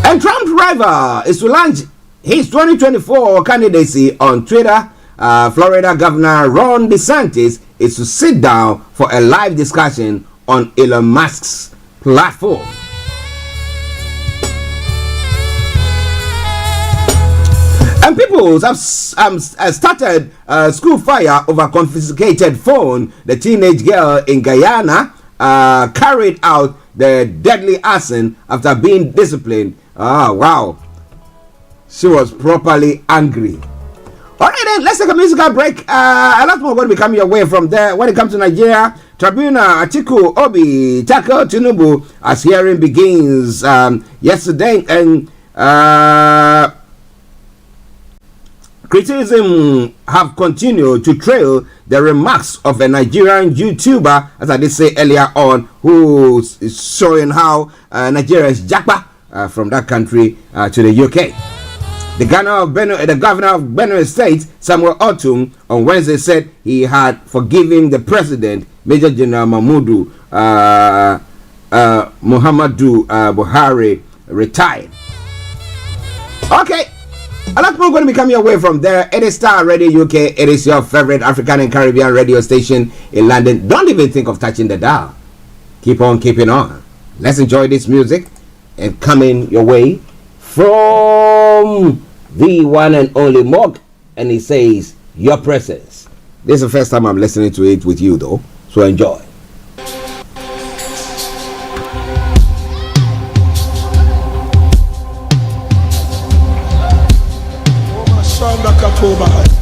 And Trump's rival is to launch his 2024 candidacy on Twitter. Florida Governor Ron DeSantis is to sit down for a live discussion on Elon Musk's platform. And people have started school fire over confiscated phone. The teenage girl in Guyana carried out the deadly arson after being disciplined. Wow. She was properly angry. Alright then, let's take a musical break. A lot more going to be coming your way from there. When it comes to Nigeria, Tribunal Atiku Obi tackled Tinubu as hearing begins yesterday, and criticism have continued to trail the remarks of a Nigerian YouTuber, as I did say earlier on, who is showing how Nigeria is jackpot from that country to the UK. The governor of Benue State, Samuel Otum, on Wednesday said he had forgiven the president, Major General Muhammadu Buhari, retired. Okay, a lot more going to be coming your way from there. It is Starr Radio UK. It is your favorite African and Caribbean radio station in London. Don't even think of touching the dial. Keep on keeping on. Let's enjoy this music and coming your way from the one and only Mog, and he says your presence. This is the first time I'm listening to it with you though, so enjoy. Sandra Katoba.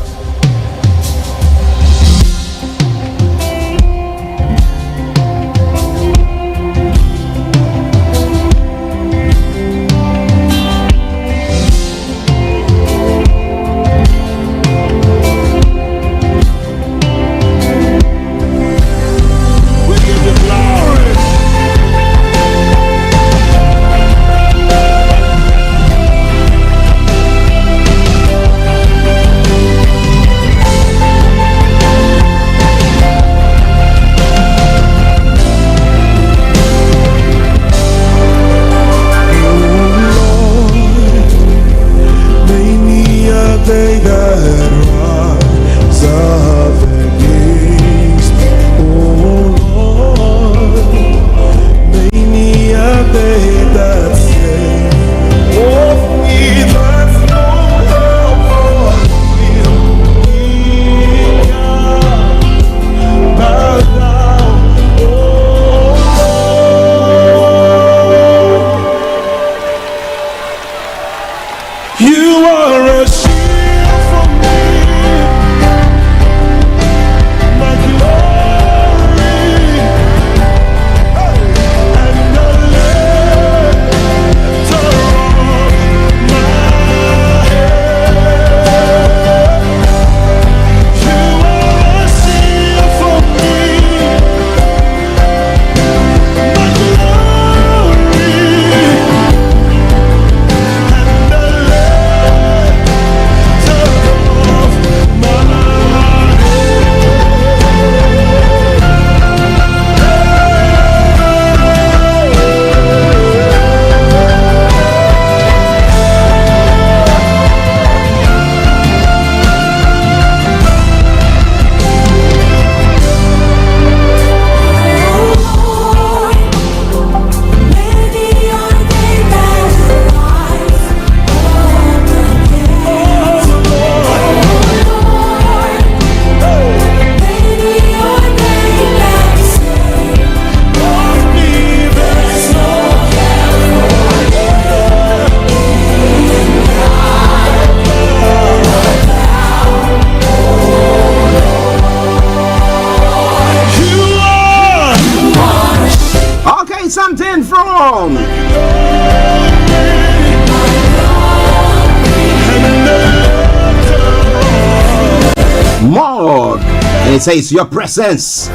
It says your presence.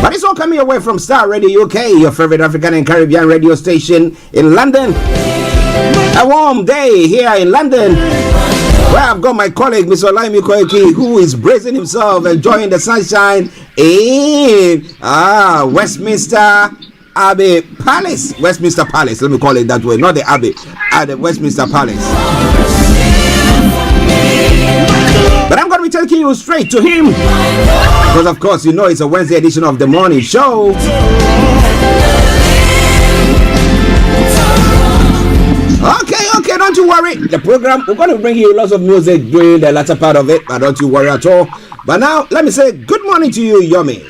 But it's all coming away from Starr Radio UK, your favorite African and Caribbean radio station in London. A warm day here in London, where I've got my colleague Mr. Olayomi Koiki, who is bracing himself, enjoying the sunshine in Westminster Abbey Palace. Westminster Palace, let me call it that way, not the Abbey, the Westminster Palace. But I'm going to be taking you straight to him, because of course you know it's a Wednesday edition of the morning show. Okay, don't you worry. The program, we're going to bring you lots of music during the latter part of it, but don't you worry at all. But now, let me say good morning to you, Yomi.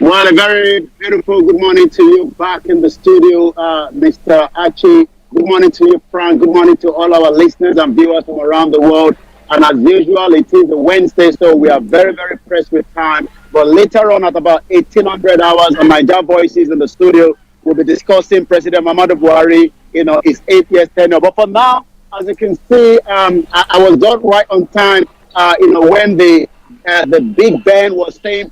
Well, a very beautiful good morning to you back in the studio, Mr. Archie. Good morning to you, Frank. Good morning to all our listeners and viewers from around the world. And as usual, it is a Wednesday, so we are very, very pressed with time. But later on, at about 1800 hours on Niger Voices in the studio, we'll be discussing President Muhammadu Buhari, his 8 years tenure. But for now, as you can see, I was done right on time, when the Big Ben was saying,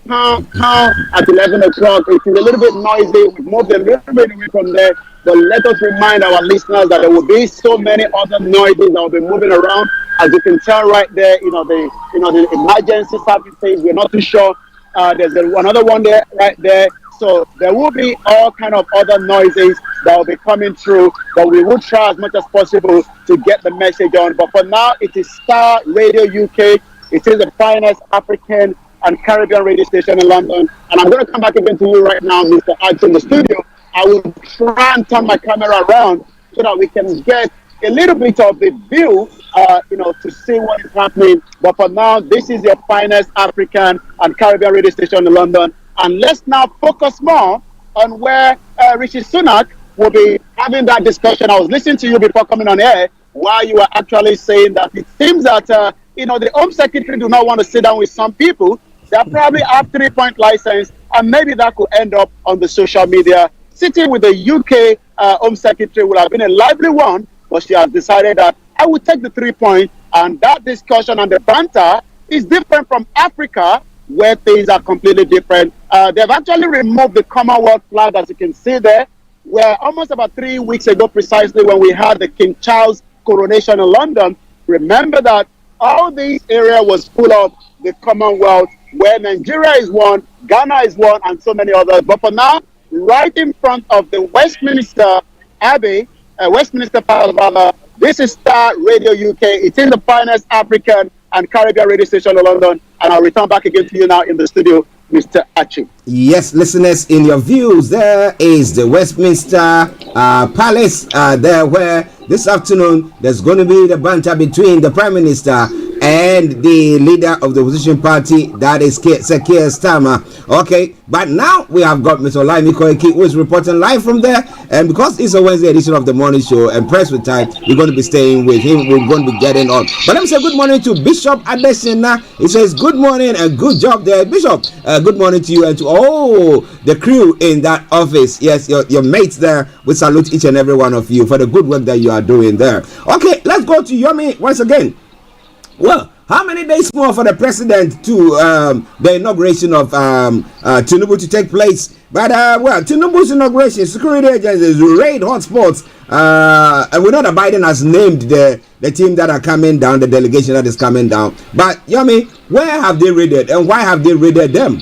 at 11 o'clock. It is a little bit noisy. We've moved a little bit away from there. But let us remind our listeners that there will be so many other noises that will be moving around. As you can tell right there, the emergency services, we're not too sure. There's another one there, right there. So there will be all kind of other noises that will be coming through, but we will try as much as possible to get the message on. But for now, it is Starr Radio UK. It is the finest African and Caribbean radio station in London. And I'm going to come back again to you right now, Mr. Archie, in the studio. I will try and turn my camera around so that we can get a little bit of the view, to see what is happening. But for now, this is your finest African and Caribbean radio station in London. And let's now focus more on where Rishi Sunak will be having that discussion. I was listening to you before coming on air while you were actually saying that it seems that the Home Secretary do not want to sit down with some people that probably have 3-point license, and maybe that could end up on the social media. Sitting with the UK Home Secretary would have been a lively one, but she has decided that I will take the 3-point, and that discussion and the banter is different from Africa, where things are completely different. They've actually removed the Commonwealth flag, as you can see there, where almost about 3 weeks ago, precisely when we had the King Charles coronation in London, remember that all this area was full of the Commonwealth, where Nigeria is one, Ghana is one, and so many others. But for now, right in front of the Westminster Abbey, Westminster Palace, rather, this is Starr Radio UK. It is the finest African and Caribbean radio station in London. And I'll return back again to you now in the studio, Mr. Archie. Yes, listeners, in your views, there is the Westminster Palace, there where this afternoon there's going to be the banter between the Prime Minister and the leader of the opposition party, that is Sir Keir Starmer. Okay, but now we have got Mr. Olayomi Koiki, who is reporting live from there. And because it's a Wednesday edition of the morning show and press with time, we're going to be staying with him. We're going to be getting on. But let me say good morning to Bishop Adesina. He says good morning and good job there, Bishop. Good morning to you and to all the crew in that office. Yes, your mates there. We salute each and every one of you for the good work that you are doing there. Okay, let's go to Yomi once again. Well, how many days more for the president to the inauguration of Tinubu to take place? But Tinubu's inauguration, security agencies raid hotspots, and we know that Biden has named the team that are coming down, the delegation that is coming down. But Yomi, where have they raided, and why have they raided them?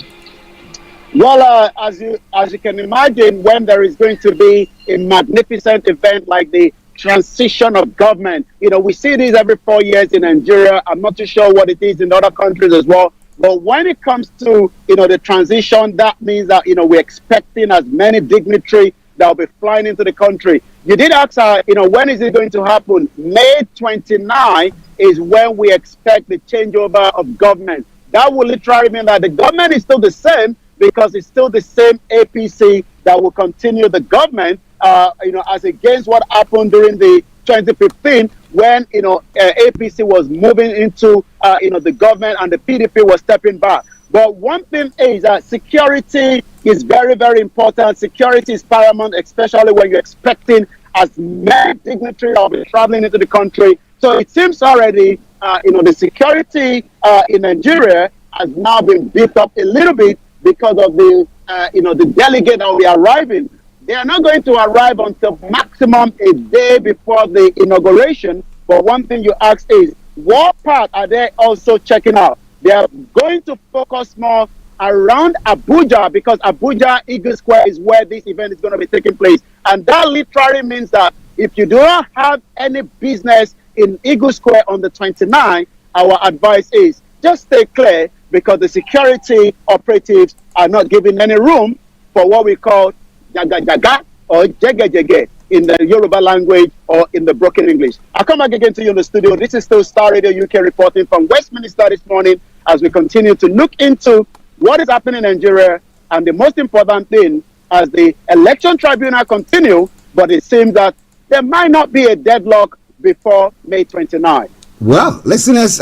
Well, as you can imagine, when there is going to be a magnificent event like the transition of government, we see this every 4 years in Nigeria. I'm not too sure what it is in other countries as well. But when it comes to, the transition, that means that, we're expecting as many dignitaries that will be flying into the country. You did ask, when is it going to happen? May 29 is when we expect the changeover of government. That will literally mean that the government is still the same, because it's still the same APC that will continue the government, as against what happened during the 2015 when, APC was moving into, the government and the PDP was stepping back. But one thing is that security is very, very important. Security is paramount, especially when you're expecting as many dignitaries that will be traveling into the country. So it seems already, the security in Nigeria has now been beefed up a little bit, because of the delegate that will be arriving. They are not going to arrive until maximum a day before the inauguration. But one thing you ask is, what part are they also checking out? They are going to focus more around Abuja, because Abuja Eagle Square is where this event is going to be taking place. And that literally means that if you do not have any business in Eagle Square on the 29th, our advice is just stay clear, because the security operatives are not giving any room for what we call jaga jaga or jege jege in the Yoruba language or in the broken English. I'll come back again to you in the studio. This is still Starr Radio UK reporting from Westminster this morning, as we continue to look into what is happening in Nigeria, and the most important thing, as the election tribunal continue, but it seems that there might not be a deadlock before May 29. Well, listeners,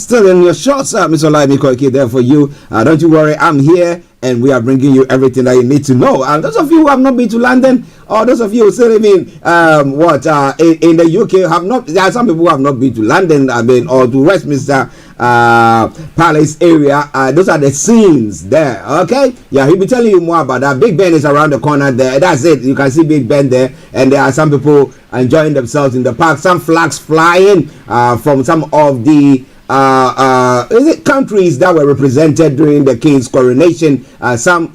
still in your shorts, Mr. Olayomi Koiki, there for you. Don't you worry, I'm here, and we are bringing you everything that you need to know. And those of you who have not been to London, or those of you who still live in in the UK, have not. There are some people who have not been to London, or to Westminster Palace area. Those are the scenes there. Okay, yeah, he'll be telling you more about that. Big Ben is around the corner there. That's it. You can see Big Ben there, and there are some people enjoying themselves in the park. Some flags flying from some of the countries that were represented during the King's coronation. Some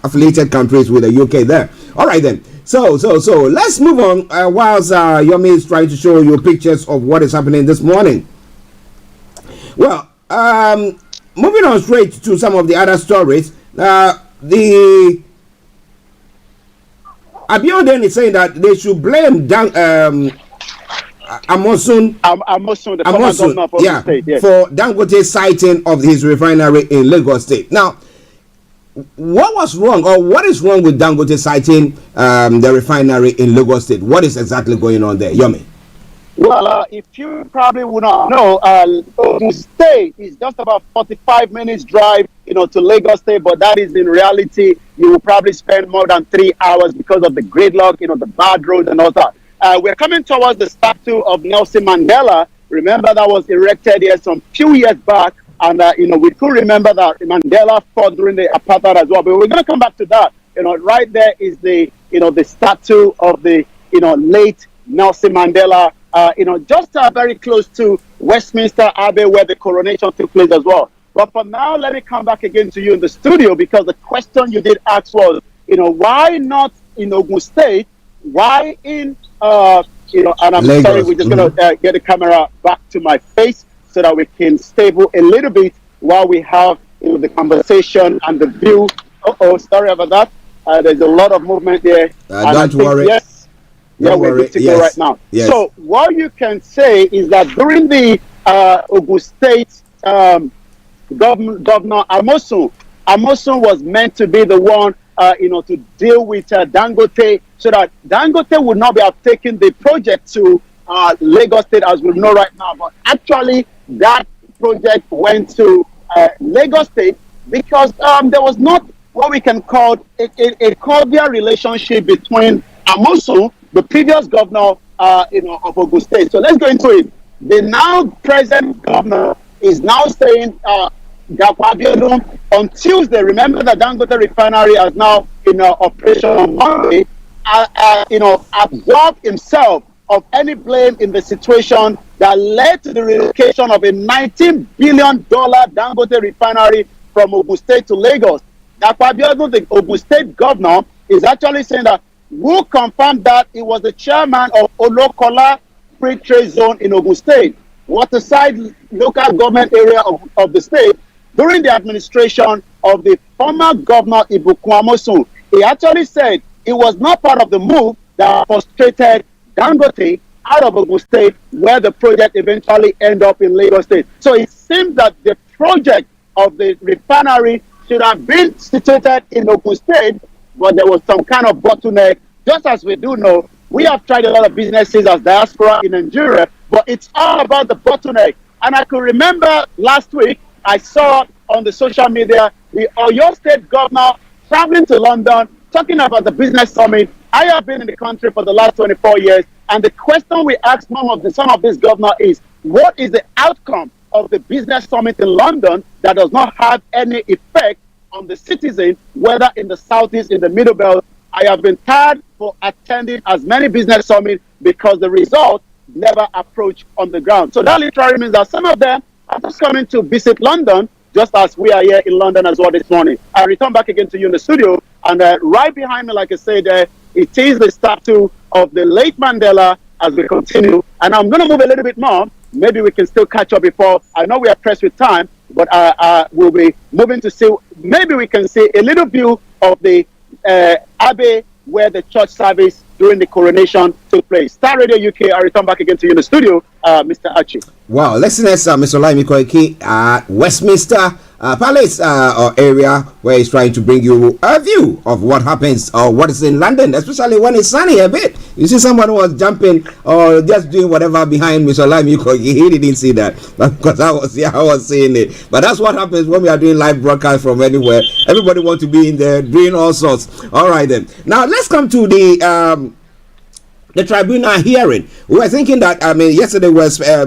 affiliated countries with the UK there. All right then. So let's move on. Whilst Yomi is trying to show you pictures of what is happening this morning. Well, moving on straight to some of the other stories. The Abiodun is saying that they should blame Amosun, the former governor of the state, yes, for Dangote's sighting of his refinery in Lagos State. Now, what was wrong, or what is wrong with Dangote citing the refinery in Lagos State? What is exactly going on there, Yomi? Well, if you probably would not know, Ogun State is just about 45 minutes drive, to Lagos State, but that is in reality, you will probably spend more than 3 hours because of the gridlock, the bad roads and all that. We're coming towards the statue of Nelson Mandela. Remember that was erected here some few years back, and we could remember that Mandela fought during the apartheid as well. But we're going to come back to that. Right there is the the statue of the late Nelson Mandela. Just very close to Westminster Abbey, where the coronation took place as well. But for now, let me come back again to you in the studio, because the question you did ask was, why not in Ogun State? Why in and I'm Lagos. Sorry, we're just gonna get the camera back to my face so that we can stable a little bit while we have the conversation and the view. Sorry about that. There's a lot of movement there. Don't worry. Yes. Don't we're worry. good to go right now. Yes. So what you can say is that during the Ogun State Governor Amosun was meant to be the one to deal with Dangote, so that Dangote would not be taking the project to Lagos State as we know right now. But actually, that project went to Lagos State because there was not what we can call a cordial relationship between Amosun, the previous governor, of Ogun State. So let's go into it. The now present governor is now saying on Tuesday. Remember that Dangote refinery is now in operation on Monday. Absolved himself of any blame in the situation that led to the relocation of a $19 billion Dangote refinery from Ogun State to Lagos. The Ogun State governor is actually saying that who confirmed that it was the chairman of Olokola Free Trade Zone in Ogun State, waterside local government area of the state, during the administration of the former governor Ibukun Amosun. He actually said it was not part of the move that frustrated Dangote out of Ogun State, where the project eventually ended up in Lagos State. So it seems that the project of the refinery should have been situated in Ogun State, but there was some kind of bottleneck. Just as we do know, we have tried a lot of businesses as diaspora in Nigeria, but it's all about the bottleneck. And I could remember last week, I saw on the social media the Oyo State governor traveling to London, talking about the business summit. I have been in the country for the last 24 years, and the question we ask some of these governors is, what is the outcome of the business summit in London that does not have any effect on the citizen, whether in the southeast, in the middle belt? I have been tired for attending as many business summits because the result never approach on the ground. So that literally means that some of them are just coming to visit London, just as we are here in London as well this morning. I return back again to you in the studio, and right behind me, like I said, it is the statue of the late Mandela as we continue. And I'm going to move a little bit more. Maybe we can still catch up before. I know we are pressed with time, but we'll be moving to see, maybe we can see a little view of the Abbey where the church service during the coronation took place. Starr Radio UK, I return back again to you in the studio, Mr. Archie. Wow, listeners, Mr. Olayomi Koiki at Westminster Palace area, where he's trying to bring you a view of what happens or what is in London, especially when it's sunny a bit. You see someone who was jumping or just doing whatever behind Mr. Olayomi Koiki. He didn't see that because I was seeing it. But that's what happens when we are doing live broadcast from anywhere. Everybody wants to be in there doing all sorts. All right then. Now let's come to the tribunal hearing. We were thinking that, yesterday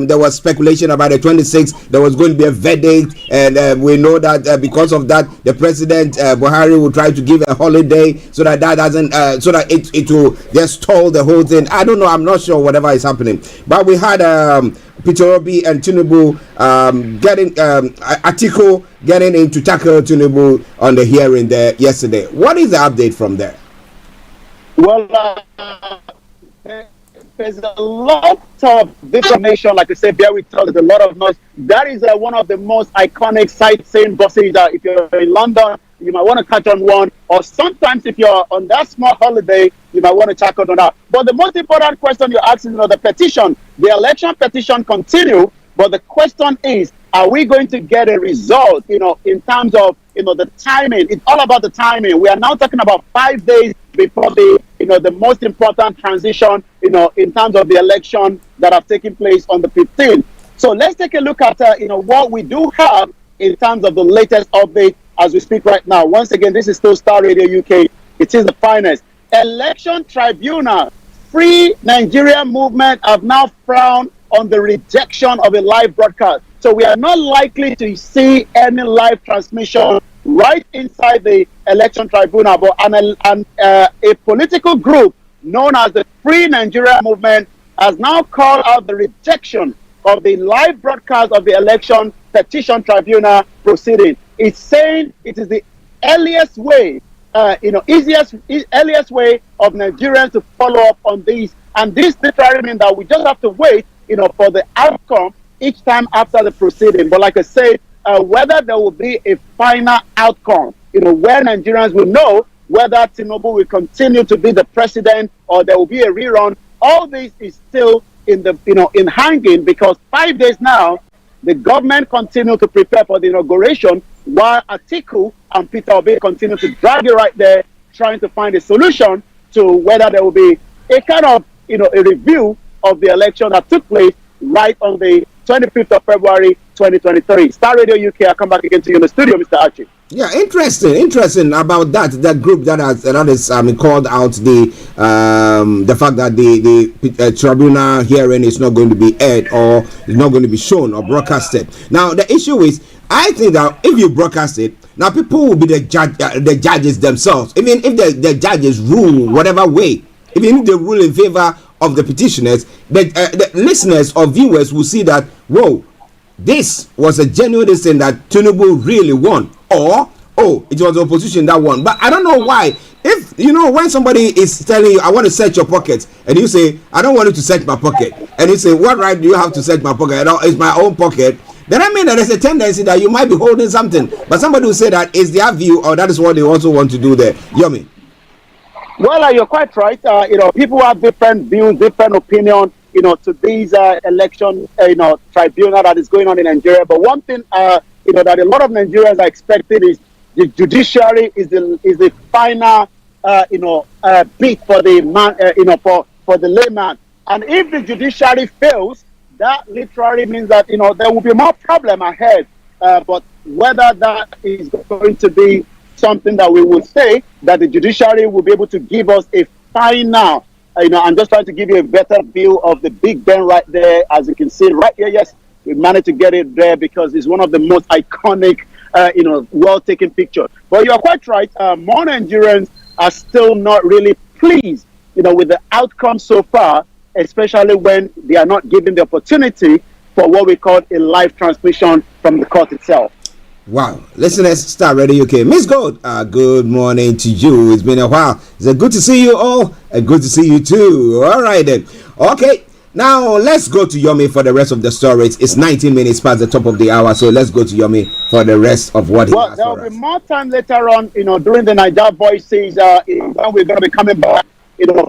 there was speculation about the 26th, there was going to be a verdict, and we know that because of that, the president, Buhari, will try to give a holiday so that doesn't, so that it will just stall the whole thing. I don't know, I'm not sure whatever is happening. But we had Peter Obi and Tinubu getting Atiku getting in to tackle Tinubu on the hearing there yesterday. What is the update from there? Well, there's a lot of information, like I said, bear with us, there's a lot of noise. That is one of the most iconic sightseeing buses that if you're in London, you might want to catch on one, or sometimes if you're on that small holiday, you might want to check on that. But the most important question you're asking, the petition, the election petition continue, but the question is are we going to get a result, in terms of, the timing? It's all about the timing. We are now talking about 5 days before the most important transition, in terms of the election that have taken place on the 15th. So let's take a look at, what we do have in terms of the latest update as we speak right now. Once again, this is still Star Radio UK. It is the finest. Election Tribunal, Free Nigeria movement have now frowned on the rejection of a live broadcast. So we are not likely to see any live transmission right inside the Election Tribunal, but a political group known as the Free Nigeria movement has now called out the rejection of the live broadcast of the Election Petition Tribunal proceeding. It's saying it is the earliest way, earliest way of Nigerians to follow up on these. And this literally means that we just have to wait, for the outcome each time after the proceeding. But like I said, whether there will be a final outcome, where Nigerians will know whether Tinubu will continue to be the president or there will be a rerun, all this is still in hanging, because 5 days now, the government continue to prepare for the inauguration, while Atiku and Peter Obi continue to drag it right there, trying to find a solution to whether there will be a kind of, a review of the election that took place right on the 25th of February 2023. Star Radio UK, I'll come back again to you in the studio, Mr. Archie. Yeah, interesting about that group that is called out the fact that the tribunal hearing is not going to be aired or is not going to be shown or broadcasted. Now the issue is, I think that if you broadcast it, now people will be the judges themselves. Even if the judges rule whatever way, even if they rule in favor of the petitioners, the listeners or viewers will see that, whoa, this was a genuine thing that Tinubu really won, or it was the opposition that won. But I don't know why. If when somebody is telling you, I want to search your pockets, and you say, I don't want you to search my pocket, and you say, what right do you have to search my pocket? It's my own pocket. Then I mean that there's a tendency that you might be holding something, but somebody will say that is their view, or that is what they also want to do there. Yomi. Well, you're quite right. People have different views, different opinions, to these election, tribunal that is going on in Nigeria. But one thing, that a lot of Nigerians are expecting is the judiciary is the final, beat for the man, for the layman. And if the judiciary fails, that literally means that there will be more problem ahead. But whether that is going to be something that we will say that the judiciary will be able to give us a final, I'm just trying to give you a better view of the Big Ben right there, as you can see right here. Yes, we managed to get it there because it's one of the most iconic, well-taken pictures. But you are quite right. More Nigerians are still not really pleased, with the outcome so far, especially when they are not given the opportunity for what we call a live transmission from the court itself. Wow, listeners, Star Radio UK. Miss Gold, good morning to you. It's been a while. It's good to see you all, and good to see you too. All right then. Okay, now let's go to Yomi for the rest of the stories. It's 19 minutes past the top of the hour, so let's go to Yomi for the rest of what he has for us. Well, there will be more time later on, during the Niger Voices, when we're going to be coming back,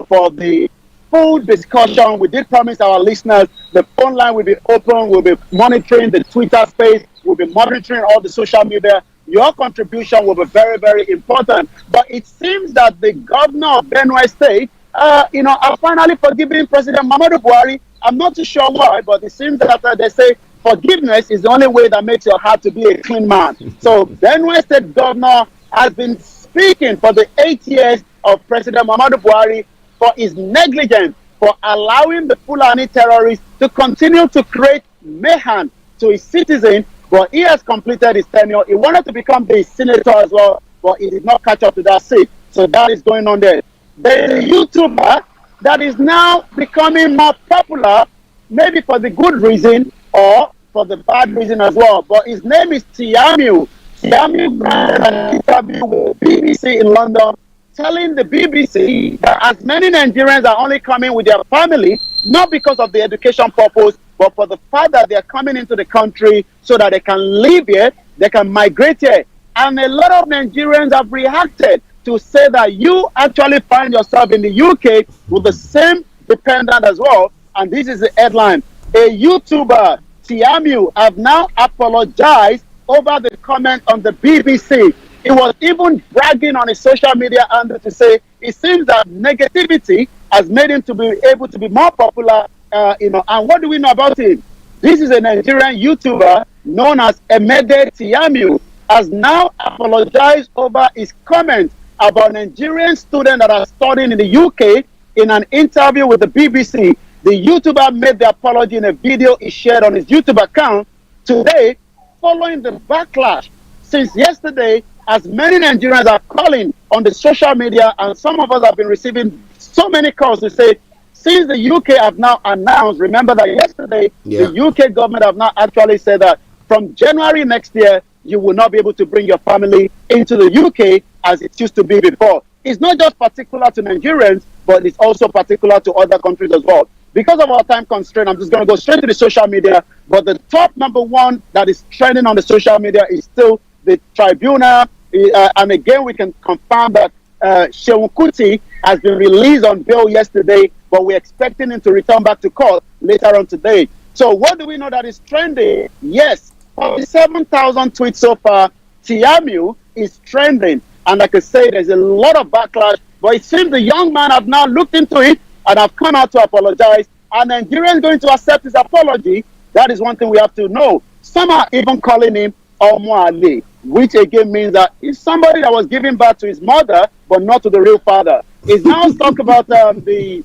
for the full discussion. We did promise our listeners the phone line will be open. We'll be monitoring the Twitter space. We'll be monitoring all the social media. Your contribution will be very, very important. But it seems that the governor of Benue State, are finally forgiving President Muhammadu Buhari. I'm not too sure why, but it seems that they say forgiveness is the only way that makes your heart to be a clean man. So Benue State governor has been speaking for the 8 years of President Muhammadu Buhari for his negligence for allowing the Fulani terrorists to continue to create mayhem to his citizens. But he has completed his tenure. He wanted to become the senator as well, but he did not catch up to that seat. So that is going on there. There is a YouTuber that is now becoming more popular, maybe for the good reason or for the bad reason as well. But his name is Tiamiu. Tiamiu ran an interview with BBC in London, telling the BBC that as many Nigerians are only coming with their family, not because of the education purpose, but for the fact that they are coming into the country so that they can live here, they can migrate here. And a lot of Nigerians have reacted to say that you actually find yourself in the UK with the same dependent as well. And this is the headline. A YouTuber Tiamiu have now apologized over the comment on the BBC. He was even bragging on his social media handle to say it seems that negativity has made him to be able to be more popular. And what do we know about him? This is a Nigerian YouTuber known as Emede Tiamiu, has now apologized over his comment about Nigerian students that are studying in the UK. In an interview with the BBC, the YouTuber made the apology in a video he shared on his YouTube account today, following the backlash since yesterday, as many Nigerians are calling on the social media, and some of us have been receiving so many calls to say, since the UK have now announced, remember that yesterday, the UK government have now actually said that from January next year, you will not be able to bring your family into the UK as it used to be before. It's not just particular to Nigerians, but it's also particular to other countries as well. Because of our time constraint, I'm just going to go straight to the social media. But the top number one that is trending on the social media is still the tribunal. And again, we can confirm that Seun Kuti has been released on bail yesterday, but we're expecting him to return back to court later on today. So what do we know that is trending? Yes, 47,000 tweets so far. Tiamiu is trending. And like I say, there's a lot of backlash. But it seems the young man have now looked into it and have come out to apologize. And Nigerians going to accept his apology. That is one thing we have to know. Some are even calling him Omoale, which again means that he's somebody that was giving birth to his mother, but not to the real father. He's now talk about the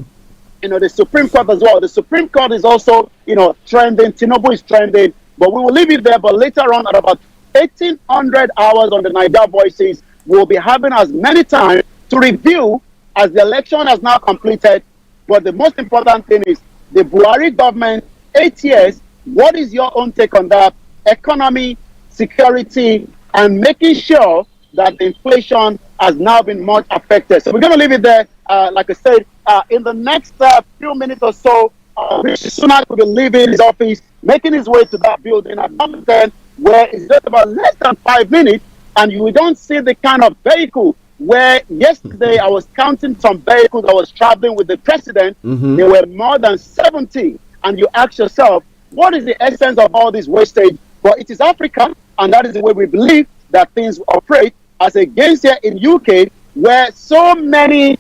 Supreme Court as well. The Supreme Court is also, trending. Tinubu is trending. But we will leave it there. But later on, at about 1,800 hours on the Naija Voices, we'll be having as many times to review as the election has now completed. But the most important thing is the Buhari government, 8 years. What is your own take on that? Economy, security, and making sure that the inflation has now been much affected. So we're going to leave it there. Like I said, in the next few minutes or so, Rishi Sunak will be leaving his office, making his way to that building at number 10, where it's just about less than 5 minutes, and you don't see the kind of vehicle where yesterday I was counting some vehicles I was traveling with the president. There were more than 70, and you ask yourself, what is the essence of all this wastage? But it is Africa, and that is the way we believe that things operate, as against here in UK, where so many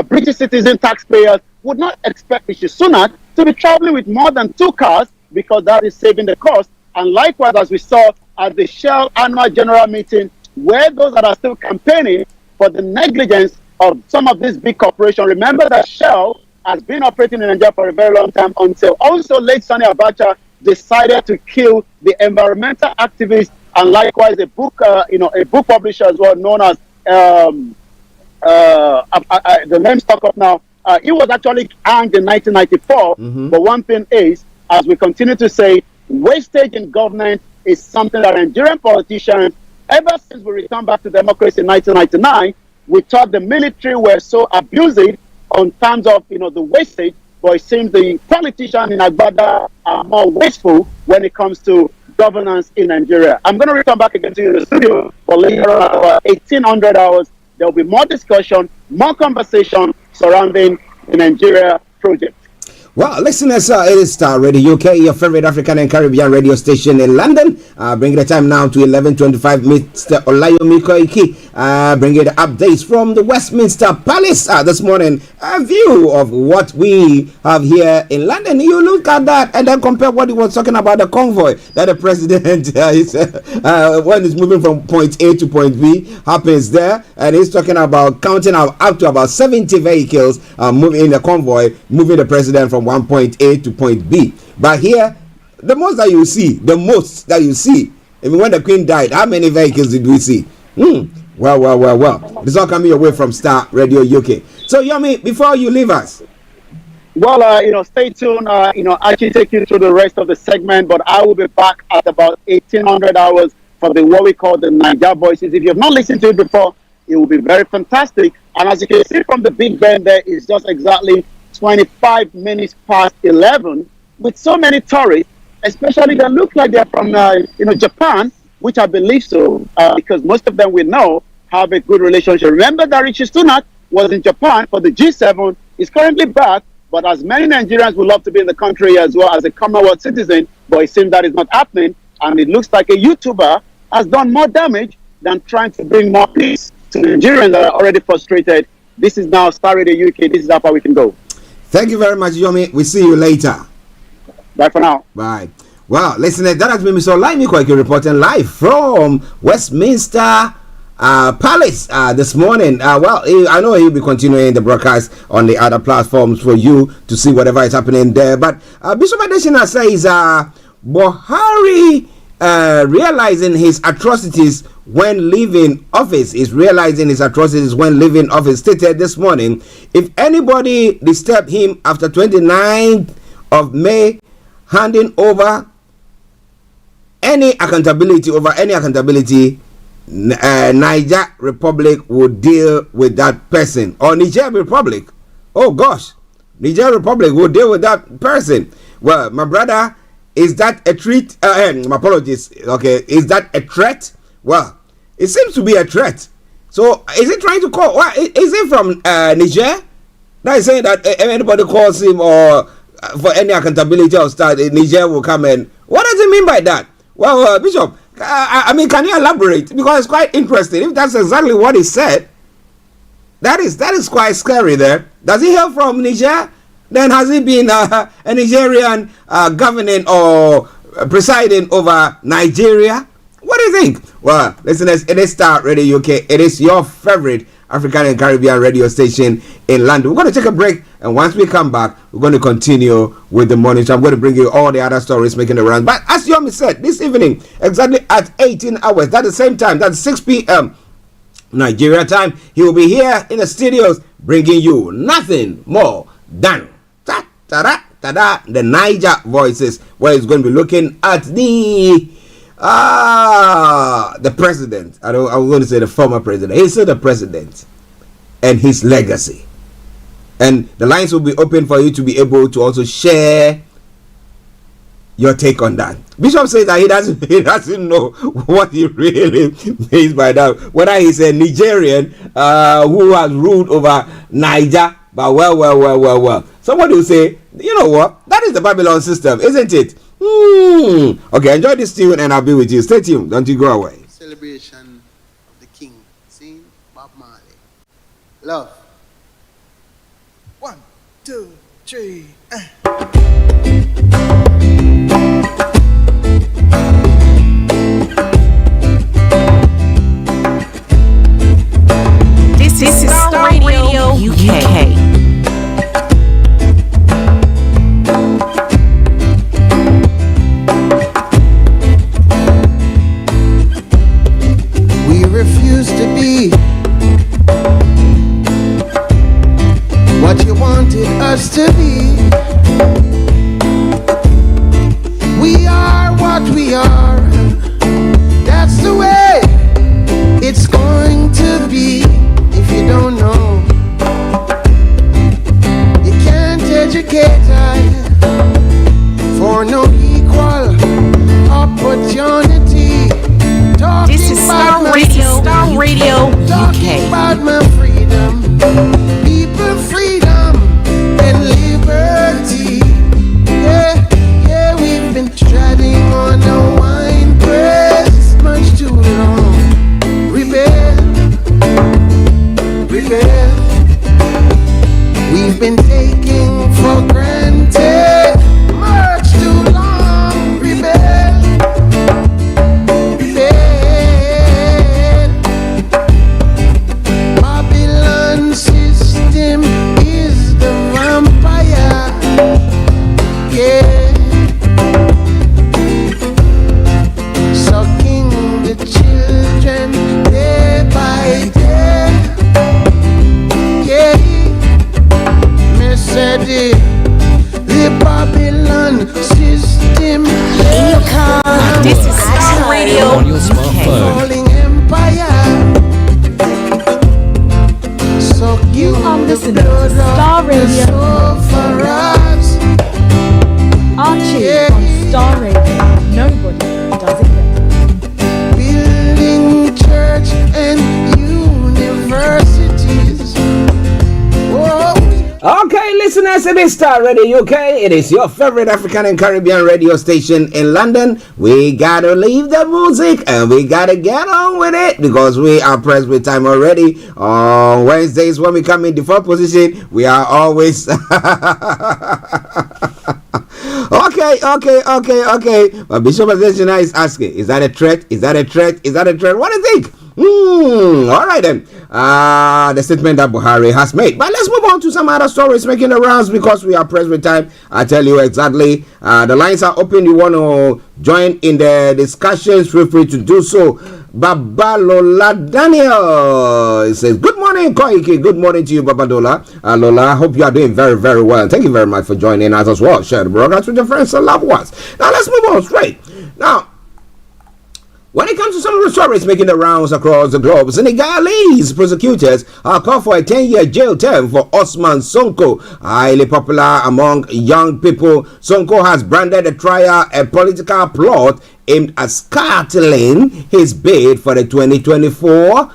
British citizen taxpayers would not expect Rishi Sunak to be traveling with more than 2 cars, because that is saving the cost. And likewise, as we saw at the Shell annual general meeting, where those that are still campaigning for the negligence of some of these big corporations. Remember that Shell has been operating in Nigeria for a very long time, until also late Sani Abacha decided to kill the environmental activist, and likewise a book publisher as well, known as the name stuck up now. He was actually hanged in 1994. But one thing is, as we continue to say, wastage in government is something that Nigerian politicians, ever since we returned back to democracy in 1999, we thought the military were so abusive on terms of the wastage, but it seems the politicians in Agbada are more wasteful when it comes to governance in Nigeria. I'm going to return back again to you in the studio for later on at about 1,800 hours. There will be more discussion, more conversation surrounding the Nigeria project. Well, listeners, it is Starr Radio UK, your favorite African and Caribbean radio station in London. Bringing the time now to 11:25. Mr. Olayomi Koiki, bringing the updates from the Westminster Palace this morning. A view of what we have here in London. You look at that and then compare what he was talking about, the convoy that the president is when he's moving from point A to point B happens there, and he's talking about counting up to about 70 vehicles moving in the convoy, moving the president from one point A to point B. But here, the most that you see, even when the Queen died, how many vehicles did we see? Well. This all coming your way from Starr Radio UK. So, Yomi, before you leave us. Well, stay tuned. Archie take you through the rest of the segment, but I will be back at about 1,800 hours for what we call the Naija Voices. If you have not listened to it before, it will be very fantastic. And as you can see from the Big Ben, there is just exactly 25 minutes past 11, with so many tourists, especially that look like they're from Japan, which I believe so, because most of them we know have a good relationship. Remember that Rishi Sunak was in Japan for the G7, is currently back, But as many Nigerians would love to be in the country as well as a Commonwealth citizen, but it seems that is not happening. And it looks like a YouTuber has done more damage than trying to bring more peace to Nigerians that are already frustrated. This is now Starr Radio UK. This is how far we can go. Thank you very much, Yomi. We'll see you later. Bye for now. Bye. Well, listeners, that has been Mr. Olayomi Koiki reporting live from Westminster Palace this morning. I know he'll be continuing the broadcast on the other platforms for you to see whatever is happening there. But Bishop Adesina says Buhari realizing his atrocities when leaving office stated this morning, if anybody disturbed him after 29th of May, handing over any accountability, Niger Republic will deal with that person. Or Niger Republic. Oh gosh. Niger Republic will deal with that person. Well, my brother, is that a threat? My apologies. Okay, is that a threat? Well, it seems to be a threat. So, is it trying to call? What is it from Niger? That is saying that anybody calls him or for any accountability or stuff, Niger will come in. What does it mean by that? Well, Bishop, I mean, can you elaborate? Because it's quite interesting. If that's exactly what he said, that is quite scary there. Does he hail from Niger? Then has he been a Nigerian governing or presiding over Nigeria? What do you think? Well, listeners, it is Starr Radio UK. It is your favorite African and Caribbean radio station in London. We're going to take a break, and once we come back, we're going to continue with the morning. So I'm going to bring you all the other stories making the rounds. But as Yomi said, this evening, exactly at 18 hours, that's the same time, that's 6 p.m. Nigeria time, he will be here in the studios bringing you nothing more than the Niger Voices, where he's going to be looking at the president. I'm going to say the former president. He's still the president and his legacy. And the lines will be open for you to be able to also share your take on that. Bishop says that he doesn't know what he really means by that. Whether he's a Nigerian who has ruled over Niger, but well. Somebody will say, you know what? That is the Babylon system, isn't it? Okay, enjoy this tune and I'll be with you. Stay tuned. Don't you go away. Celebration of the King. Sing Bob Marley. Love. 1, 2, 3. This is Starr Radio UK. Refuse to be what you wanted us to be. We are what we are. That's the way it's going to be. If you don't know, you can't educate for no equal opportunity. This is Starr Radio Talking about my freedom, people freedom and liberty. Yeah, we've been treading on the wine. listeners, it is Starr Radio UK. It is your favorite African and Caribbean radio station in London. We gotta leave the music and we gotta get on with it because we are pressed with time already. On Wednesdays when we come in default position, we are always Okay. But Bishop Azeshina is asking, is that a threat? Is that a threat? Is that a threat? What do you think? All right then. The statement that Buhari has made. But let's move on to some other stories making the rounds because we are pressed with time. I tell you exactly. The lines are open. You want to join in the discussions? Feel free to do so. Babalola Daniel says, good morning, Koiki. Good morning to you, Babalola. Lola, I hope you are doing very, very well. Thank you very much for joining us as well. Share the broadcast with your friends and loved ones. Now, let's move on straight. Now, when it comes to some of the stories making the rounds across the globe, Senegalese prosecutors are called for a 10-year jail term for Osman Sonko, highly popular among young people. Sonko has branded the trial a political plot aimed at scuttling his bid for the 2024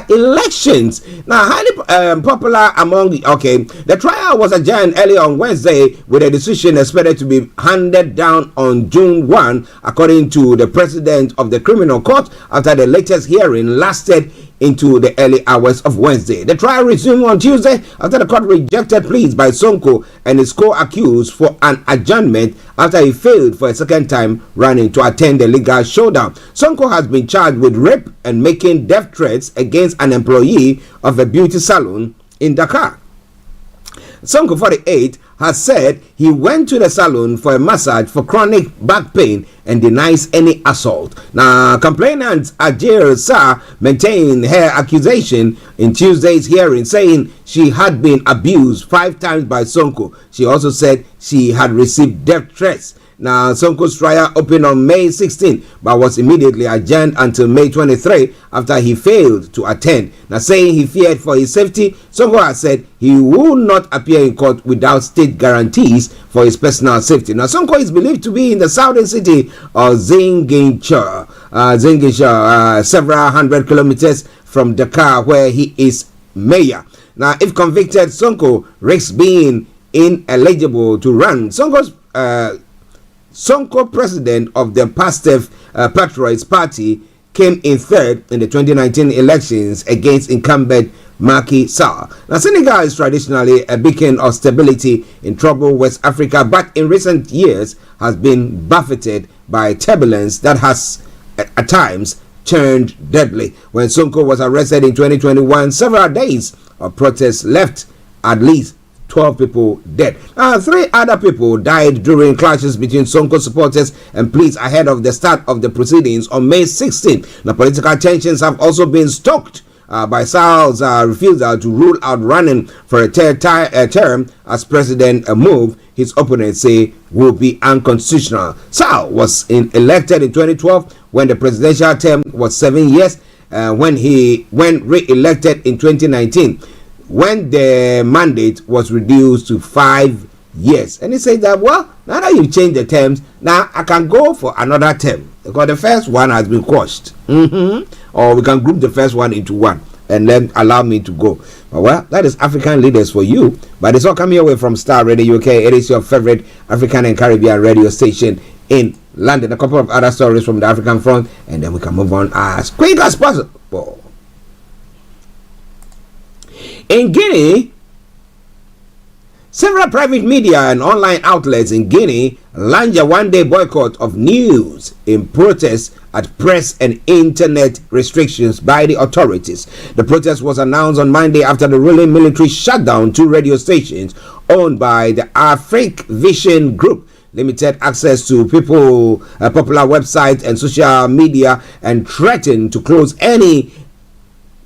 elections. Now, highly popular among the trial was adjourned early on Wednesday with a decision expected to be handed down on June 1, according to the president of the criminal court, after the latest hearing lasted into the early hours of Wednesday. The trial resumed on Tuesday after the court rejected pleas by Sonko and his co-accused for an adjournment after he failed for a second time running to attend the legal showdown. Sonko has been charged with rape and making death threats against an employee of a beauty salon in Dakar. Sonko, 48, has said he went to the salon for a massage for chronic back pain and denies any assault. Now, complainant Ajir Sarr maintained her accusation in Tuesday's hearing, saying she had been abused 5 times by Sonko. She also said she had received death threats. Now, Sonko's trial opened on May 16, but was immediately adjourned until May 23 after he failed to attend. Now, saying he feared for his safety, Sonko has said he will not appear in court without state guarantees for his personal safety. Now, Sonko is believed to be in the southern city of Ziguinchor, several hundred kilometers from Dakar, where he is mayor. Now, if convicted, Sonko risks being ineligible to run. Sonko, president of the Pastef Patriots Party, came in third in the 2019 elections against incumbent Macky Sall. Now, Senegal is traditionally a beacon of stability in troubled West Africa, but in recent years has been buffeted by turbulence that has at times turned deadly. When Sonko was arrested in 2021, several days of protests left at least 12 people dead. 3 other people died during clashes between Sonko supporters and police ahead of the start of the proceedings on May 16. The political tensions have also been stoked by Sall's refusal to rule out running for a third term as president, a move his opponents say will be unconstitutional. Sall was elected in 2012 when the presidential term was 7 years, when re-elected in 2019. When the mandate was reduced to 5 years. And he said that, well, now that you've changed the terms, now I can go for another term because the first one has been quashed. Or we can group the first one into one and then allow me to go. But well, that is African leaders for you. But it's all coming away from Starr Radio UK. It is your favorite African and Caribbean radio station in London. A couple of other stories from the African front, and then we can move on as quick as possible. In Guinea, several private media and online outlets in Guinea launched a one-day boycott of news in protest at press and internet restrictions by the authorities. The protest was announced on Monday after the ruling military shut down 2 radio stations owned by the Afrique Vision Group, limited access to popular websites and social media, and threatened to close any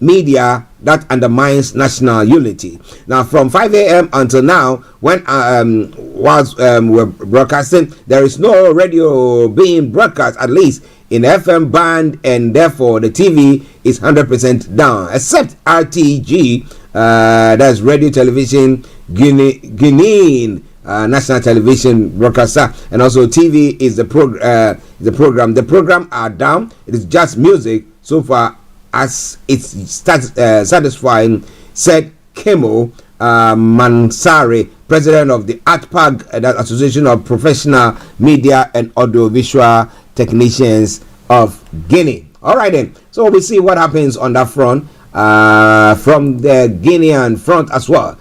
media that undermines national unity. Now, from 5 a.m. until now, when we're broadcasting, there is no radio being broadcast, at least in FM band, and therefore the TV is 100% down, except RTG, that's Radio Television Guinean National Television broadcaster, and also TV is the program. The program are down. It is just music so far as it's satisfying, said Kemo, Mansari, president of the ATPAG, that Association of Professional Media and Audiovisual Technicians of Guinea. All right then, so we see what happens on that front, from the Guinean front as well.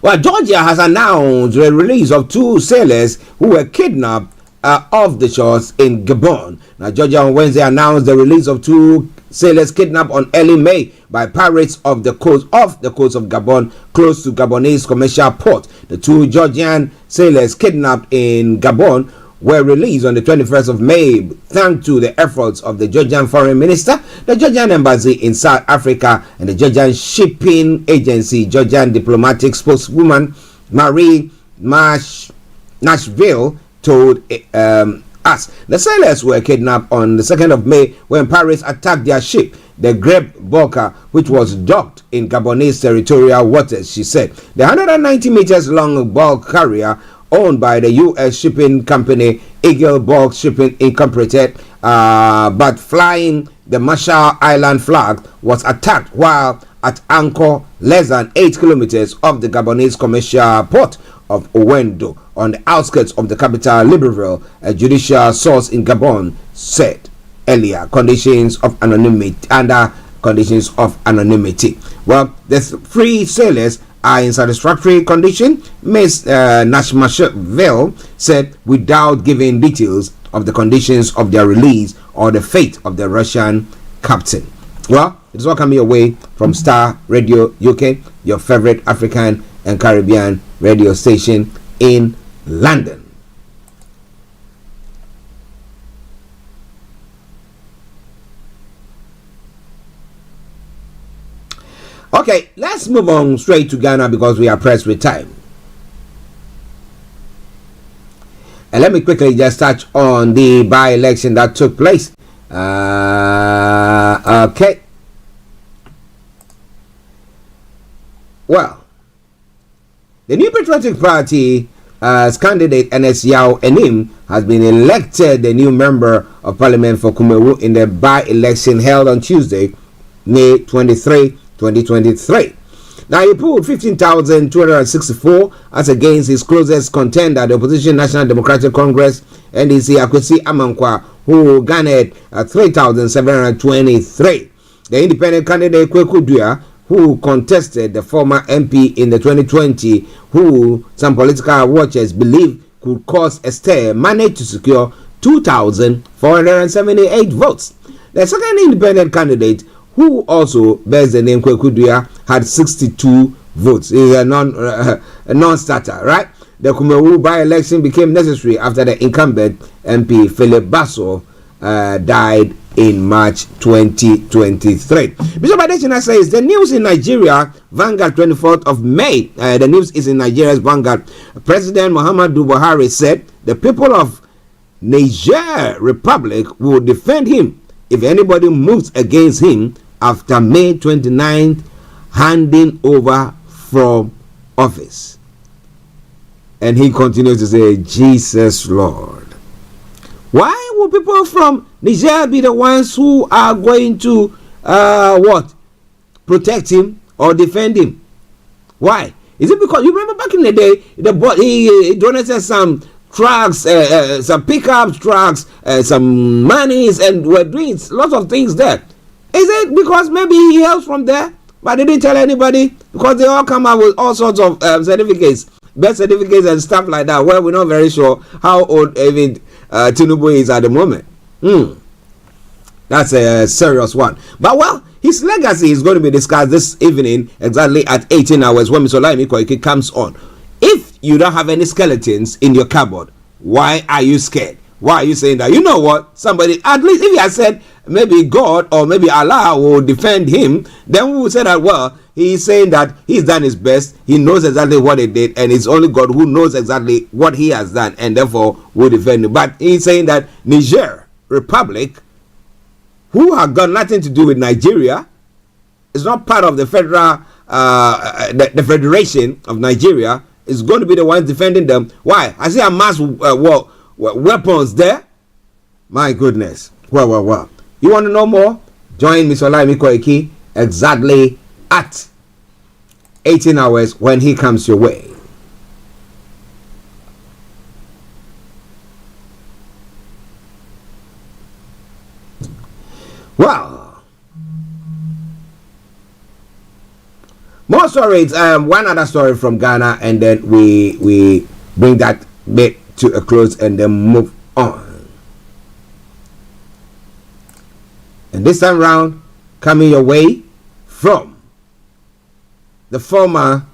Well, Georgia has announced the release of 2 sailors who were kidnapped off the shores in Gabon. Now, Georgia on Wednesday announced the release of 2 sailors kidnapped on early May by pirates off the coast of Gabon, close to Gabonese commercial port. The 2 Georgian sailors kidnapped in Gabon were released on the 21st of May thanks to the efforts of the Georgian Foreign Minister, the Georgian Embassy in South Africa, and the Georgian Shipping Agency. Georgian diplomatic spokeswoman Marie Nashville told us the sailors were kidnapped on the 2nd of May when pirates attacked their ship, the Greb Boka, which was docked in Gabonese territorial waters. She said the 190 meters long bulk carrier owned by the U.S. shipping company Eagle Bulk Shipping Incorporated, but flying the Marshall Island flag, was attacked while at anchor less than 8 kilometers off the Gabonese commercial port of Owendo on the outskirts of the capital Libreville. A judicial source in Gabon said earlier under conditions of anonymity. Well, the 3 sailors are in satisfactory condition, Ms. Nashville said, without giving details of the conditions of their release or the fate of the Russian captain. Well, it's all coming your way from Star Radio UK, your favorite African and Caribbean radio station in London. Okay, let's move on straight to Ghana because we are pressed with time. And let me quickly just touch on the by-election that took place. Okay. Well, the New Patriotic Party's candidate Ernest Yao Enim has been elected the new member of parliament for Kumewu in the by-election held on Tuesday, May 23, 2023. Now, he pulled 15,264 as against his closest contender, the opposition National Democratic Congress NDC Akwesi Amankwa, who garnered 3,723. The independent candidate Kweku Dua, who contested the former MP in the 2020, who some political watchers believe could cause a stir, managed to secure 2,478 votes. The second independent candidate, who also bears the name Kweku Dua, had 62 votes. He is a non-starter, right? The Kumewu by-election became necessary after the incumbent MP Philip Basso died in March 2023. Bishop Adesina says the news in Nigeria, Vanguard, 24th of May. The news is in Nigeria's Vanguard. President Muhammadu Buhari said the people of Niger Republic will defend him if anybody moves against him after May 29th handing over from office. And he continues to say, Jesus Lord. Why will people from Niger be the ones who are going to protect him or defend him? Why? Is it because you remember back in the day he donated some trucks, some pickup trucks, some monies, and we're doing lots of things there? Is it because maybe he helps from there, but they didn't tell anybody? Because they all come out with all sorts of certificates, birth certificates and stuff like that. Well, we're not very sure how old even Tinubu is at the moment. That's a serious one. But well, his legacy is going to be discussed this evening exactly at 18 hours when Mr. Olayomi Koiki comes on. If you don't have any skeletons in your cupboard, why are you scared? Why are you saying that? You know what? Somebody, at least if he had said maybe God or maybe Allah will defend him, then we would say that, well, he's saying that he's done his best. He knows exactly what he did, and it's only God who knows exactly what he has done, and therefore will defend him. But he's saying that Niger Republic, who have got nothing to do with Nigeria, is not part of the federal, the Federation of Nigeria, is going to be the ones defending them. Why? I see a mass weapons there. My goodness. Well. You want to know more? Join Mr. Olayomi Koiki exactly at 18 hours when he comes your way. Well, more stories. One other story from Ghana, and then we bring that bit to a close and then move on. And this time round, coming your way from the former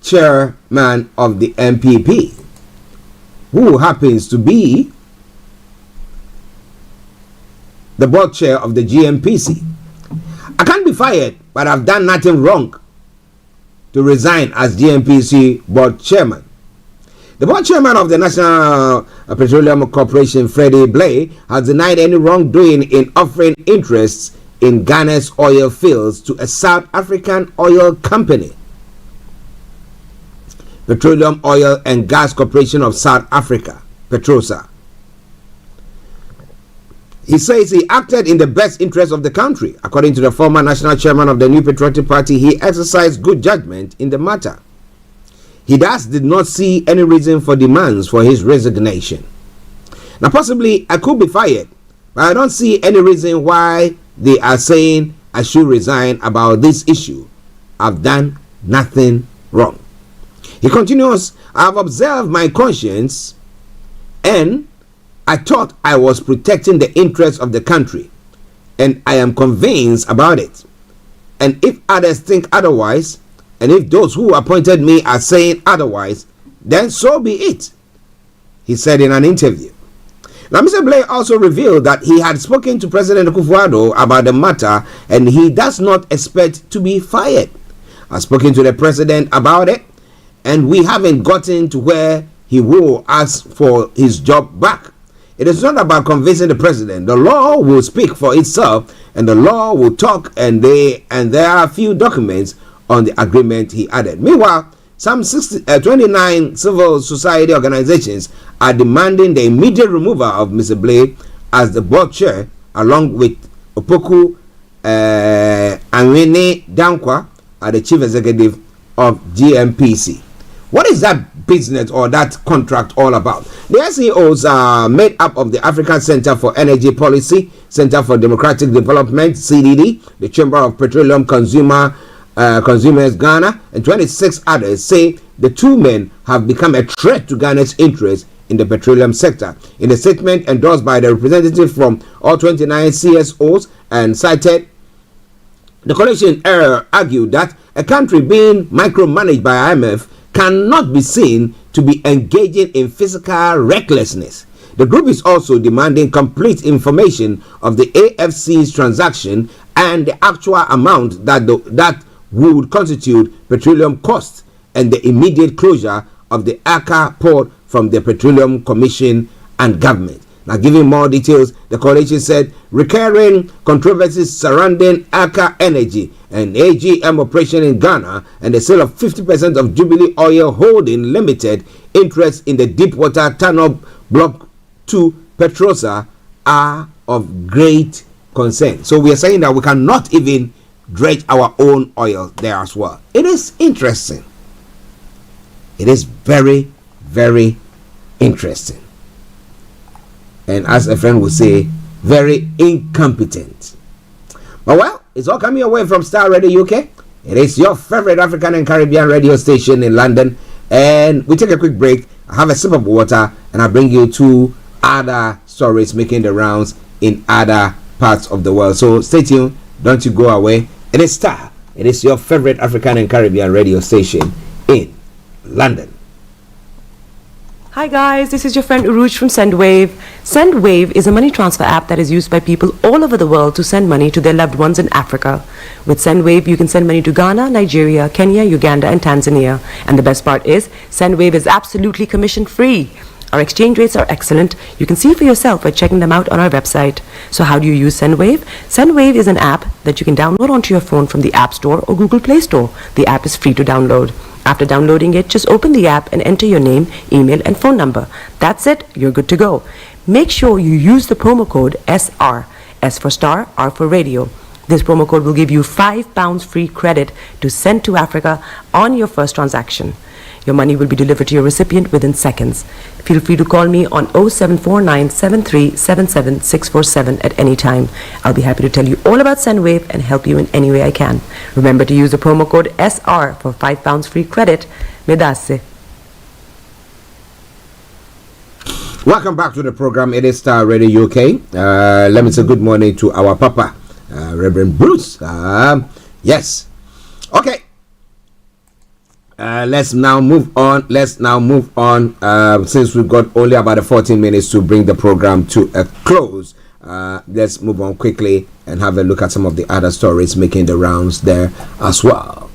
chairman of the MPP, who happens to be the board chair of the GMPC. I can't be fired, but I've done nothing wrong to resign as GMPC board chairman. The board chairman of the National Petroleum Corporation, Freddie Blay, has denied any wrongdoing in offering interests in Ghana's oil fields to a South African oil company, Petroleum Oil and Gas Corporation of South Africa, Petrosa. He says he acted in the best interest of the country. According to the former national chairman of the New Patriotic Party, he exercised good judgment in the matter. He thus did not see any reason for demands for his resignation. Now, possibly I could be fired, but I don't see any reason why they are saying I should resign about this issue. I've done nothing wrong. He continues, I've observed my conscience and I thought I was protecting the interests of the country, and I am convinced about it. And if others think otherwise, and if those who appointed me are saying otherwise, then so be it, he said in an interview. Now, Mr. Blay also revealed that he had spoken to President Akufo-Addo about the matter, and he does not expect to be fired. I've spoken to the president about it, and we haven't gotten to where he will ask for his job back. It is not about convincing the president. The law will speak for itself, and the law will talk, and there are a few documents on the agreement, he added. Meanwhile, some 29 civil society organizations are demanding the immediate removal of Mr. Blay as the board chair, along with Opoku Anwene Dankwa, the chief executive of GMPC. What is that business or that contract all about? The SEOs are made up of the African Center for Energy Policy, Center for Democratic Development, CDD, the Chamber of Petroleum Consumers Ghana, and 26 others say the two men have become a threat to Ghana's interests in the petroleum sector. In a statement endorsed by the representative from all 29 CSOs and cited, the coalition argued that a country being micromanaged by IMF cannot be seen to be engaging in fiscal recklessness. The group is also demanding complete information of the AFC's transaction and the actual amount that would constitute petroleum costs and the immediate closure of the Accra port from the Petroleum Commission and government. Now, giving more details, the coalition said recurring controversies surrounding Accra Energy and AGM operation in Ghana and the sale of 50% of Jubilee Oil Holding Limited interest in the Deepwater Tunnel Block 2 Petrosa are of great concern. So we are saying that we cannot even dredge our own oil there as well. It is interesting. It is very, very interesting. And as a friend would say, very incompetent. But well, it's all coming away from Starr Radio UK. It is your favorite African and Caribbean radio station in London. And we take a quick break. I have a sip of water and I bring you two other stories making the rounds in other parts of the world. So stay tuned. Don't you go away. It is Starr. It is your favorite African and Caribbean radio station in London. Hi guys, this is your friend Uruj from SendWave. SendWave is a money transfer app that is used by people all over the world to send money to their loved ones in Africa. With SendWave, you can send money to Ghana, Nigeria, Kenya, Uganda, and Tanzania. And the best part is, SendWave is absolutely commission free. Our exchange rates are excellent. You can see for yourself by checking them out on our website. So how do you use SendWave? SendWave is an app that you can download onto your phone from the App Store or Google Play Store. The app is free to download. After downloading it, just open the app and enter your name, email, and phone number. That's it. You're good to go. Make sure you use the promo code SR, S for Star, R for Radio. This promo code will give you £5 free credit to send to Africa on your first transaction. Your money will be delivered to your recipient within seconds. Feel free to call me on 0749 7377 647 at any time. I'll be happy to tell you all about SendWave and help you in any way I can. Remember to use the promo code SR for £5 free credit. Medasse. Welcome back to the program. It is Star Radio UK. Let me say good morning to our Papa, Reverend Bruce. Yes. Okay. Let's now move on. Since we've got only about 14 minutes to bring the program to a close, let's move on quickly and have a look at some of the other stories making the rounds there as well.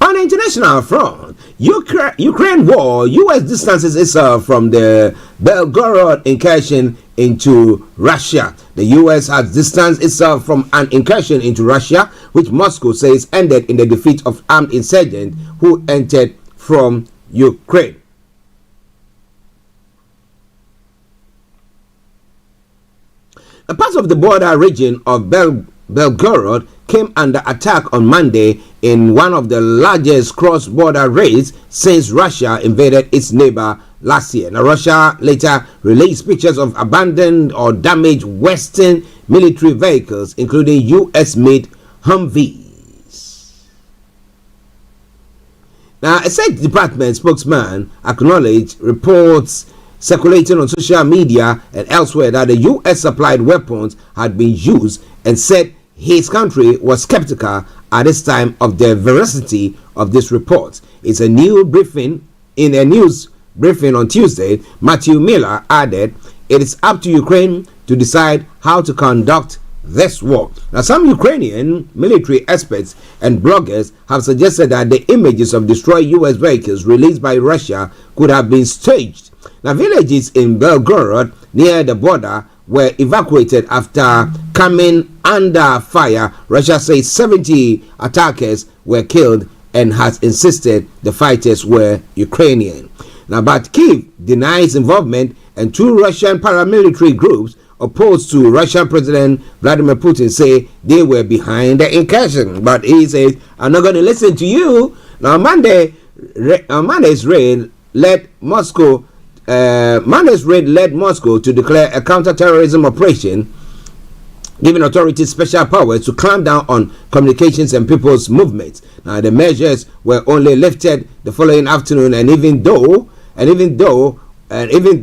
On the international front, Ukraine war, U.S. distances itself from the Belgorod incursion into Russia. The U.S. has distanced itself from an incursion into Russia, which Moscow says ended in the defeat of armed insurgents who entered from Ukraine. A part of the border region of Belgorod came under attack on Monday in one of the largest cross-border raids since Russia invaded its neighbor last year. Now, Russia later released pictures of abandoned or damaged Western military vehicles, including U.S.-made Humvees. Now, a State Department spokesman acknowledged reports circulating on social media and elsewhere that the U.S.-supplied weapons had been used, and said his country was skeptical at this time of the veracity of this report. In a news briefing on Tuesday, Matthew Miller added, "It is up to Ukraine to decide how to conduct this war." Now, some Ukrainian military experts and bloggers have suggested that the images of destroyed U.S. vehicles released by Russia could have been staged. Now, villages in Belgorod near the border were evacuated after coming under fire. Russia says 70 attackers were killed and has insisted the fighters were Ukrainian. Now, but Kyiv denies involvement, and two Russian paramilitary groups opposed to Russian President Vladimir Putin say they were behind the incursion. But he says, "I'm not going to listen to you." Now, Monday's raid led Moscow to declare a counter-terrorism operation, giving authorities special powers to clamp down on communications and people's movements. Now, the measures were only lifted the following afternoon, and even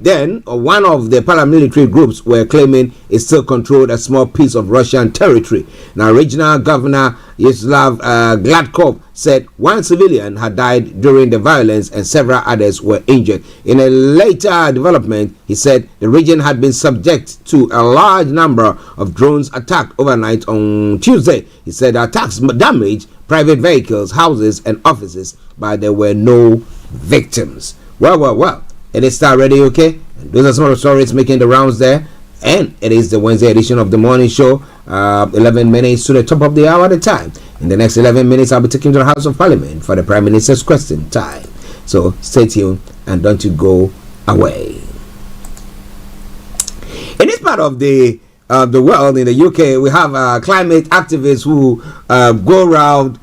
then, one of the paramilitary groups were claiming it still controlled a small piece of Russian territory. Now, regional governor Yaroslav Gladkov said one civilian had died during the violence and several others were injured. In a later development, he said the region had been subject to a large number of drones attacked overnight on Tuesday. He said the attacks damaged private vehicles, houses, and offices, but there were no victims. Well. It is Star Radio, okay? Those are some of the stories making the rounds there. And it is the Wednesday edition of the morning show. 11 minutes to the top of the hour at a time. In the next 11 minutes, I'll be taking to the House of Parliament for the Prime Minister's question time. So stay tuned and don't you go away. In this part of the world, in the UK, we have climate activists who go around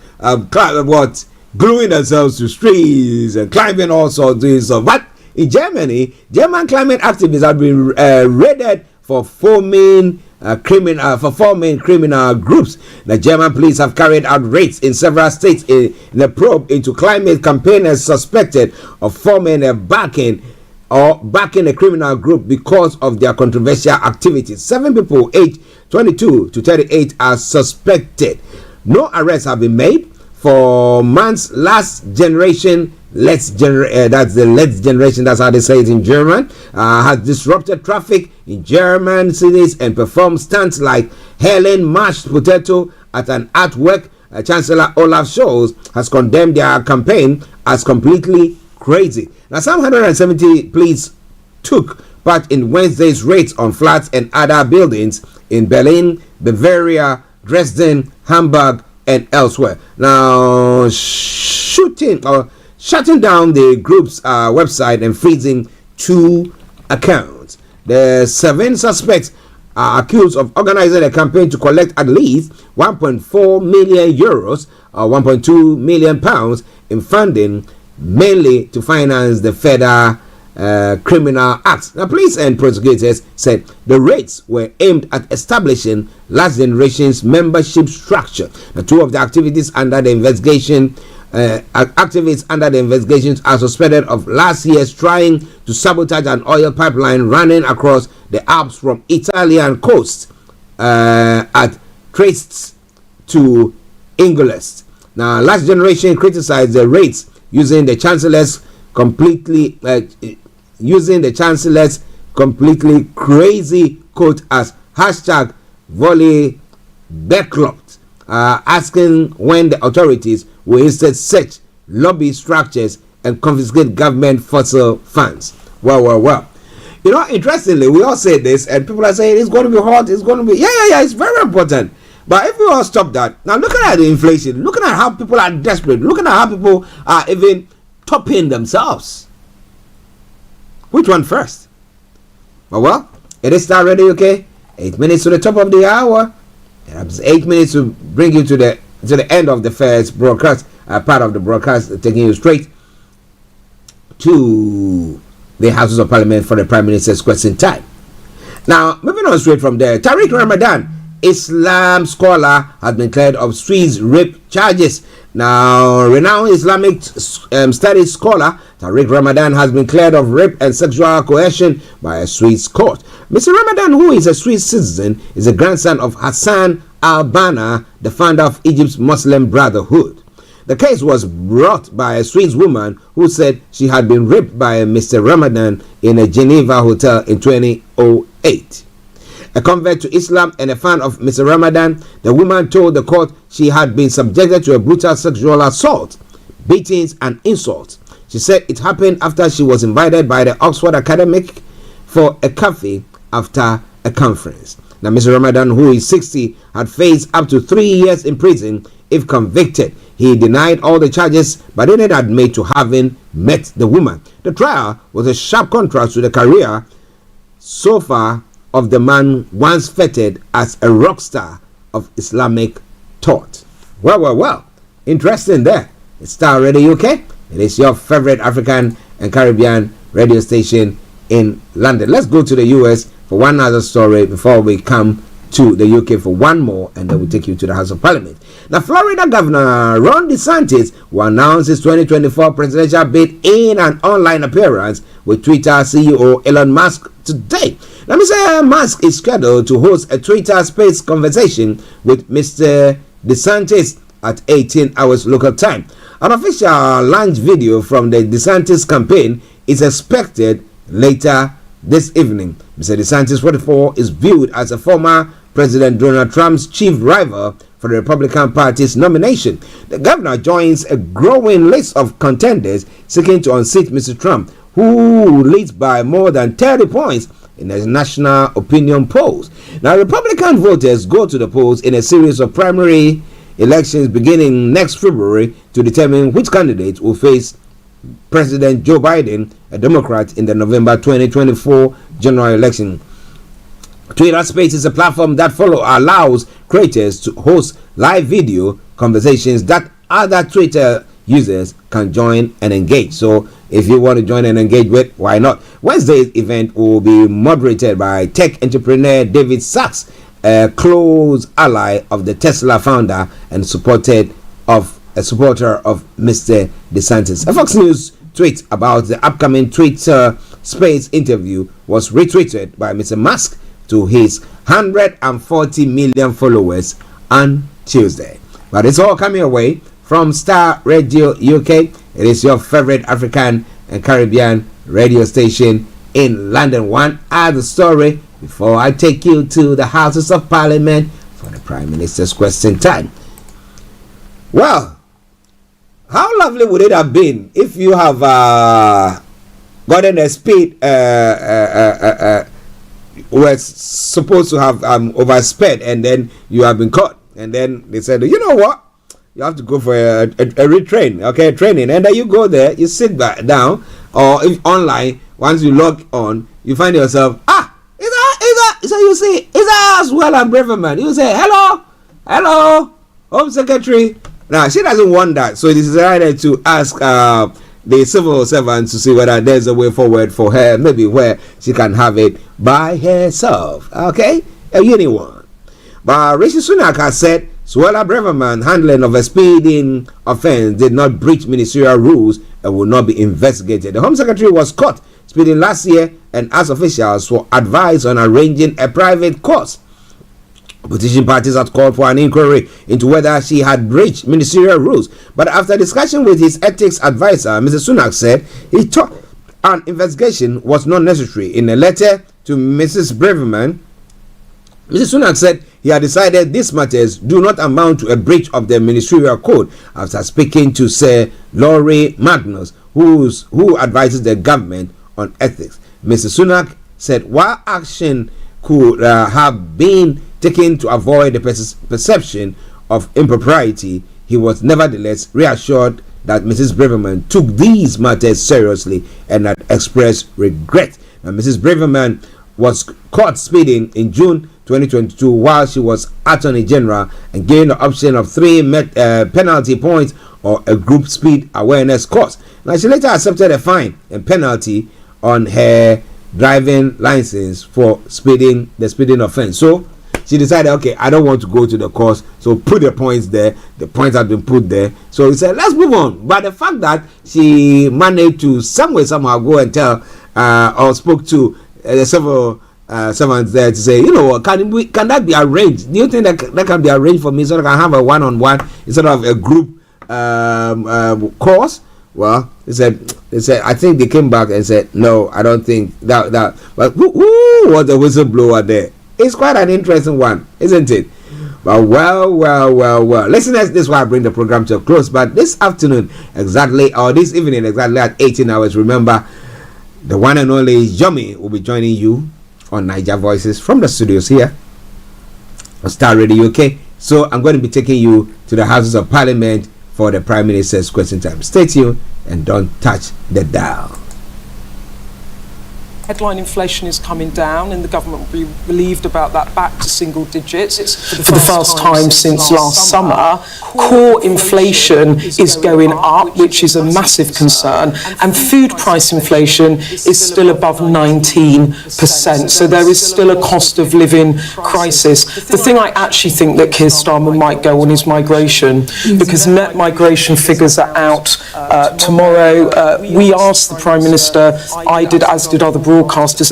gluing themselves to trees and climbing all sorts of things. But in Germany, German climate activists have been raided for four main criminal groups. The German police have carried out raids in several states in a probe into climate campaigners suspected of forming a backing a criminal group because of their controversial activities. 7 people aged 22 to 38 are suspected. No arrests have been made. For months, Let's Generation, that's how they say it in German, has disrupted traffic in German cities and performed stunts like hurling mashed potato at an artwork. Chancellor Olaf Scholz has condemned their campaign as completely crazy. Now, some 170 police took part in Wednesday's raids on flats and other buildings in Berlin, Bavaria, Dresden, Hamburg, and elsewhere. Now, shutting down the group's website and freezing 2 accounts. The 7 suspects are accused of organizing a campaign to collect at least 1.4 million euros or 1.2 million pounds in funding, mainly to finance the federal criminal acts. Now, police and prosecutors said the raids were aimed at establishing Last Generation's membership structure. Now, two of the activities under the investigation activists under the investigations are suspected of last year's trying to sabotage an oil pipeline running across the Alps from Italian coast at traced to Ingolest. Now, Last Generation criticized the raids using the chancellor's completely crazy quote as hashtag volley backlogged, asking when the authorities will instead search lobby structures and confiscate government fossil funds. Well. You know, interestingly, we all say this, and people are saying it's going to be hot, it's going to be... Yeah, it's very important. But if we all stop that, now looking at the inflation, looking at how people are desperate, looking at how people are even topping themselves. Which one first? Well, it is Starr Radio, okay? 8 minutes to the top of the hour. It happens 8 minutes to bring you to the end of the first broadcast, part of the broadcast, taking you straight to the Houses of Parliament for the Prime Minister's question time. Now, moving on straight from there, Tariq Ramadan, Islam scholar, has been cleared of Swiss rape charges. Now, renowned Islamic studies scholar Tariq Ramadan has been cleared of rape and sexual coercion by a Swiss court. Mr. Ramadan, who is a Swiss citizen, is a grandson of Hassan al-Banna, the founder of Egypt's Muslim Brotherhood. The case was brought by a Swiss woman who said she had been raped by Mr. Ramadan in a Geneva hotel in 2008. A convert to Islam and a fan of Mr. Ramadan, the woman told the court she had been subjected to a brutal sexual assault, beatings and insults. She said it happened after she was invited by the Oxford academic for a coffee after a conference. Now, Mr. Ramadan, who is 60, had faced up to 3 years in prison if convicted. He denied all the charges but didn't admit to having met the woman. The trial was a sharp contrast to the career so far of the man once feted as a rock star of Islamic thought. Well. Interesting there. It's Starr Radio UK. It is your favorite African and Caribbean radio station in London. Let's go to the US for one other story before we come to the UK for one more, and then we'll take you to the House of Parliament. Now, Florida Governor Ron DeSantis will announce his 2024 presidential bid in an online appearance with Twitter CEO Elon Musk today. Now, Mr. Musk is scheduled to host a Twitter Space conversation with Mr. DeSantis at 18 hours local time. An official launch video from the DeSantis campaign is expected later this evening. Mr. DeSantis, 44, is viewed as a former President Donald Trump's chief rival for the Republican Party's nomination. The governor joins a growing list of contenders seeking to unseat Mr. Trump, who leads by more than 30 points in the national opinion polls. Now, Republican voters go to the polls in a series of primary elections beginning next February to determine which candidate will face President Joe Biden, a Democrat, in the November 2024 general election. Twitter Space is a platform that allows creators to host live video conversations that other Twitter users can join and engage. So if you want to join and engage with, why not? Wednesday's event will be moderated by tech entrepreneur David Sachs, a close ally of the Tesla founder and a supporter of Mr. DeSantis. A Fox News tweet about the upcoming Twitter Space interview was retweeted by Mr. Musk to his 140 million followers on Tuesday. But it's all coming away from Starr Radio UK. It is your favorite African and Caribbean radio station in London. One other story before I take you to the Houses of Parliament for the Prime Minister's question time. Well, how lovely would it have been if you have gotten a speed was supposed to have oversped, and then you have been caught, and then they said, you know what, you have to go for a retrain, okay, training, and then you go there, you sit back down, or if online, once you log on, you find yourself, is that So you see, it's as well and Braverman. You say, hello, Home Secretary. Now, she doesn't want that. So it is decided to ask the civil servants to see whether there's a way forward for her, maybe where she can have it by herself. Okay? Anyone. But Rishi Sunak has said Suella Braverman's handling of a speeding offense did not breach ministerial rules and will not be investigated. The Home Secretary was caught speeding last year and asked officials for advice on arranging a private course. Opposition parties had called for an inquiry into whether she had breached ministerial rules. But after discussion with his ethics advisor, Mr. Sunak said he thought an investigation was not necessary. In a letter to Mrs. Braverman, Mr. Sunak said he had decided these matters do not amount to a breach of the ministerial code after speaking to Sir Laurie Magnus, who advises the government on ethics. Mr. Sunak said while action could have been taken to avoid the perception of impropriety, he was nevertheless reassured that Mrs. Braverman took these matters seriously and had expressed regret. Now, Mrs. Braverman was caught speeding in June 2022 while she was Attorney General and gained the option of 3 penalty points or a group speed awareness course. Now, she later accepted a fine and penalty on her driving license for the speeding offense. So she decided, okay, I don't want to go to the course, so put the points there. The points have been put there. So he said, let's move on. But the fact that she managed to somehow go and tell or spoke to several servants there to say, you know what, can that be arranged? Do you think that can be arranged for me so that I can have a one-on-one instead of a group course? Well, they said, I think they came back and said, no, I don't think that. But who was the whistleblower there? It's quite an interesting one, isn't it? But well. Listeners, this is why I bring the program to a close. But this afternoon, this evening, exactly at 18 hours, remember, the one and only Yomi will be joining you on Niger Voices from the studios here on Starr Radio UK. So I'm going to be taking you to the Houses of Parliament for the Prime Minister's question time. Stay tuned and don't touch the dial. Headline inflation is coming down and the government will be relieved about that, back to single digits. It's for the first time since last summer. Core inflation is going up, which is a massive concern, and food price inflation is still above 19%. So there is still a cost of living crisis. The thing I actually think that Keir Starmer might go on is migration, because net migration figures are out tomorrow. We asked the Prime Minister, I did, as did other broadcasters,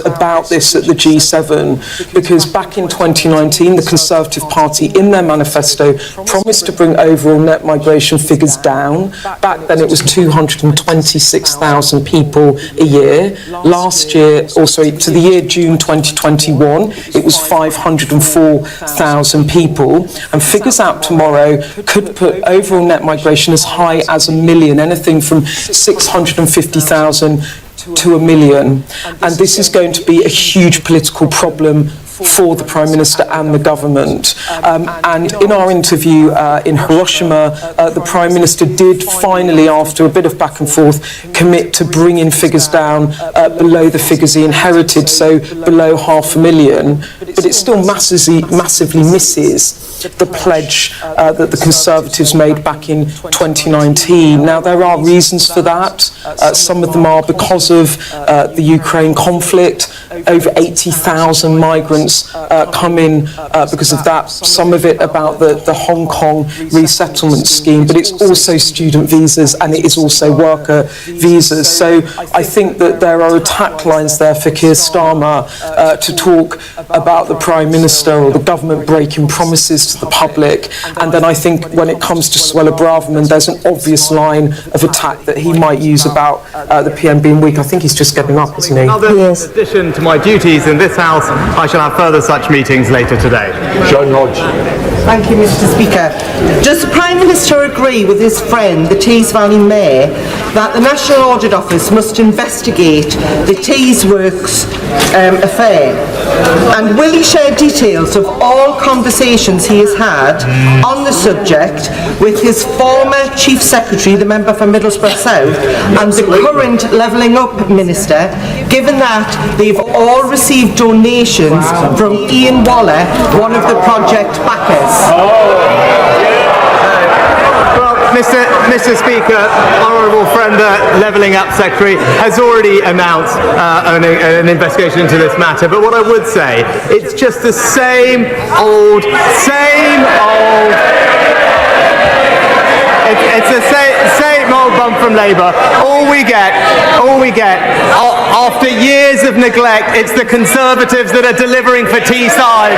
about this at the G7, because back in 2019 the Conservative Party in their manifesto promised to bring overall net migration figures down. Back then it was 226,000 people a year. Last year, to the year June 2021, it was 504,000 people, and figures out tomorrow could put overall net migration as high as 1 million, anything from 650,000 to 1 million, and this is going to be a huge political problem for the Prime Minister and the government. And in our interview in Hiroshima, the Prime Minister did finally, after a bit of back and forth, commit to bringing figures down below the figures he inherited, so below 500,000, but it still massively misses the pledge that the Conservatives made back in 2019. Now, there are reasons for that. Some of them are because of the Ukraine conflict. Over 80,000 migrants come in because of that. Some of it about the Hong Kong resettlement scheme, but it's also student visas and it is also worker visas. So I think that there are attack lines there for Keir Starmer to talk about the Prime Minister or the government breaking promises to the public. And then I think when it comes to Suella Braverman, there's an obvious line of attack that he might use about the PM being weak. I think he's just getting up, isn't he? Yes. In addition to my duties in this House, I shall have further such meetings later today. John Hodge. Thank you, Mr. Speaker. Does the Prime Minister agree with his friend, the Tees Valley Mayor, that the National Audit Office must investigate the Tees Works affair? And will he share details of all conversations he he has had on the subject with his former Chief Secretary, the member for Middlesbrough South, and the current Levelling Up Minister, given that they've all received donations from Ian Waller, one of the project backers. Mr. Speaker, Honourable friend, Levelling Up Secretary, has already announced an investigation into this matter. But what I would say, it's just the same old. It's the same old bump from Labour. All we get, after years of neglect, it's the Conservatives that are delivering for Teesside.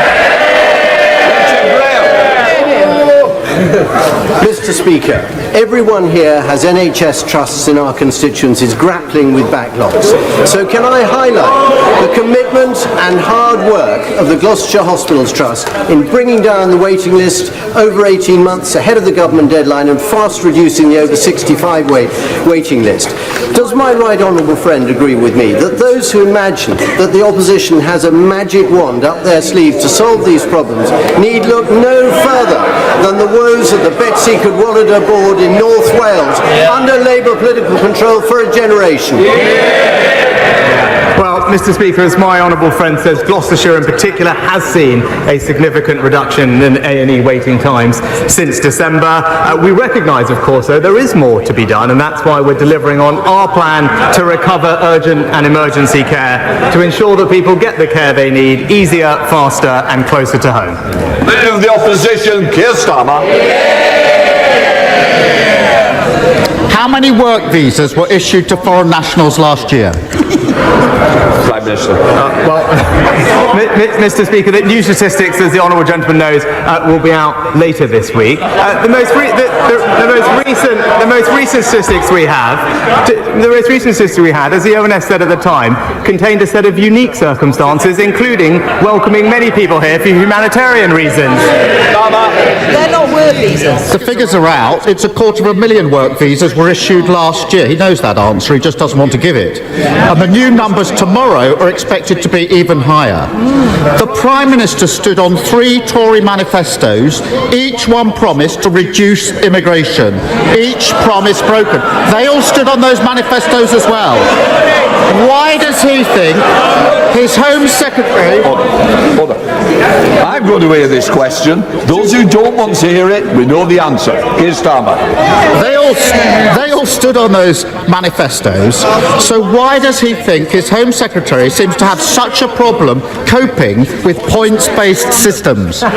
Mr. Speaker, everyone here has NHS trusts in our constituencies grappling with backlogs. So can I highlight the commitment and hard work of the Gloucestershire Hospitals Trust in bringing down the waiting list over 18 months ahead of the government deadline and fast reducing the over 65 waiting list. Does my right honourable friend agree with me that those who imagine that the opposition has a magic wand up their sleeve to solve these problems need look no further than the woes of the Betsy Cadwallader board in North Wales under Labour political control for a generation? Well, Mr. Speaker, as my honourable friend says, Gloucestershire in particular has seen a significant reduction in A&E waiting times since December. We recognise, of course, though, there is more to be done, and that's why we're delivering on our plan to recover urgent and emergency care, to ensure that people get the care they need easier, faster and closer to home. Leader of the Opposition, Keir Starmer. How many work visas were issued to foreign nationals last year? Prime Minister. Mr. Speaker, the new statistics, as the honourable gentleman knows, will be out later this week. The most recent statistics we had, as the ONS said at the time, contained a set of unique circumstances, including welcoming many people here for humanitarian reasons. They're not work visas. The figures are out. It's 250,000 work visas were issued last year. He knows that answer. He just doesn't want to give it. And the new numbers tomorrow are expected to be even higher. The Prime Minister stood on 3 Tory manifestos. Each one promised to reduce immigration. Each promise broken. They all stood on those manifestos as well. Why does he think his Home Secretary... Hold on. I'm going to hear this question. Those who don't want to hear it, we know the answer. Keir Starmer. They all stood on those manifestos. So why does he think his Home Secretary seems to have such a problem coping with points-based systems? Well,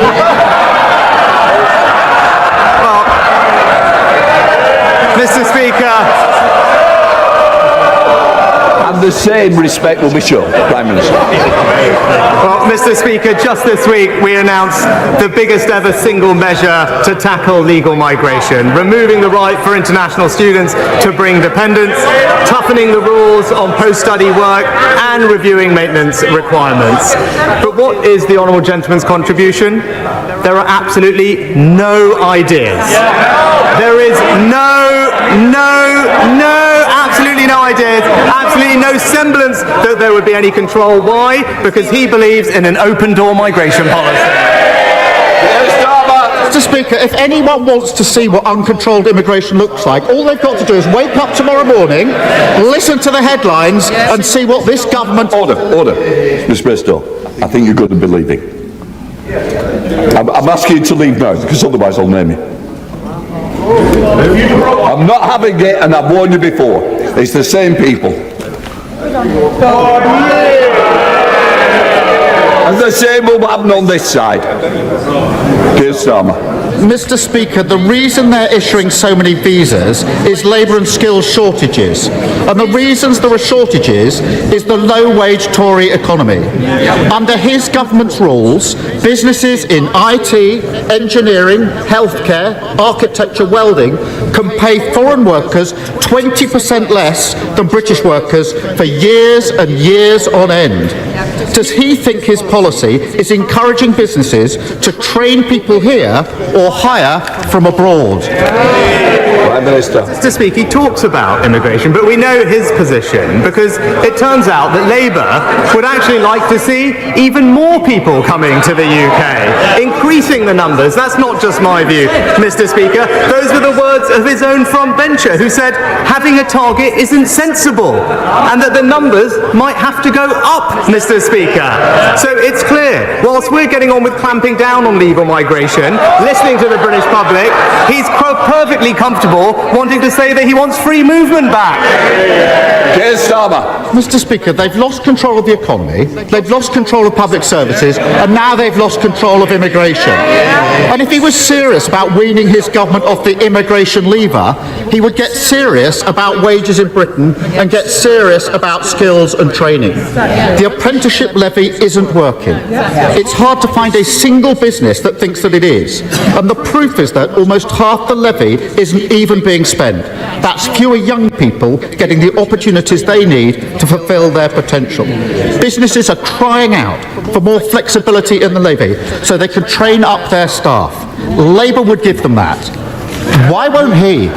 Mr. Speaker... And the same respect will be shown, Prime Minister. Well, Mr. Speaker, just this week we announced the biggest ever single measure to tackle legal migration, removing the right for international students to bring dependents, toughening the rules on post-study work and reviewing maintenance requirements. But what is the honourable gentleman's contribution? There are absolutely no ideas. There is absolutely no ideas, absolutely no semblance that there would be any control. Why? Because he believes in an open-door migration policy. Mr. Speaker, if anyone wants to see what uncontrolled immigration looks like, all they've got to do is wake up tomorrow morning, listen to the headlines and see what this government... Order. Mr. Bristow, I think you're going to be leaving. I'm asking you to leave now, because otherwise I'll name you. I'm not having it, and I've warned you before. It's the same people. And the same will happen on this side. Keir Starmer. Mr. Speaker, the reason they're issuing so many visas is labour and skills shortages. And the reasons there are shortages is the low-wage Tory economy. Under his government's rules, businesses in IT, engineering, healthcare, architecture, welding can pay foreign workers 20% less than British workers for years and years on end. Does he think his policy is encouraging businesses to train people here or hire from abroad? Prime Minister. Mr. Speaker, he talks about immigration, but we know his position because it turns out that Labour would actually like to see even more people coming to the UK, increasing the numbers. That's not just my view, Mr. Speaker. Those were the words of his own frontbencher who said having a target isn't sensible and that the numbers might have to go up, Mr. Speaker. So it's clear, whilst we're getting on with clamping down on legal migration, listening to the British public, he's perfectly comfortable wanting to say that he wants free movement back. Mr. Speaker, they've lost control of the economy, they've lost control of public services, and now they've lost control of immigration. And if he was serious about weaning his government off the immigration lever, he would get serious about wages in Britain and get serious about skills and training. The apprenticeship levy isn't working. It's hard to find a single business that thinks that it is. And the proof is that almost half the levy isn't even being spent. That's fewer young people getting the opportunities they need to fulfil their potential. Businesses are crying out for more flexibility in the levy so they can train up their staff. Labour would give them that. Why won't he?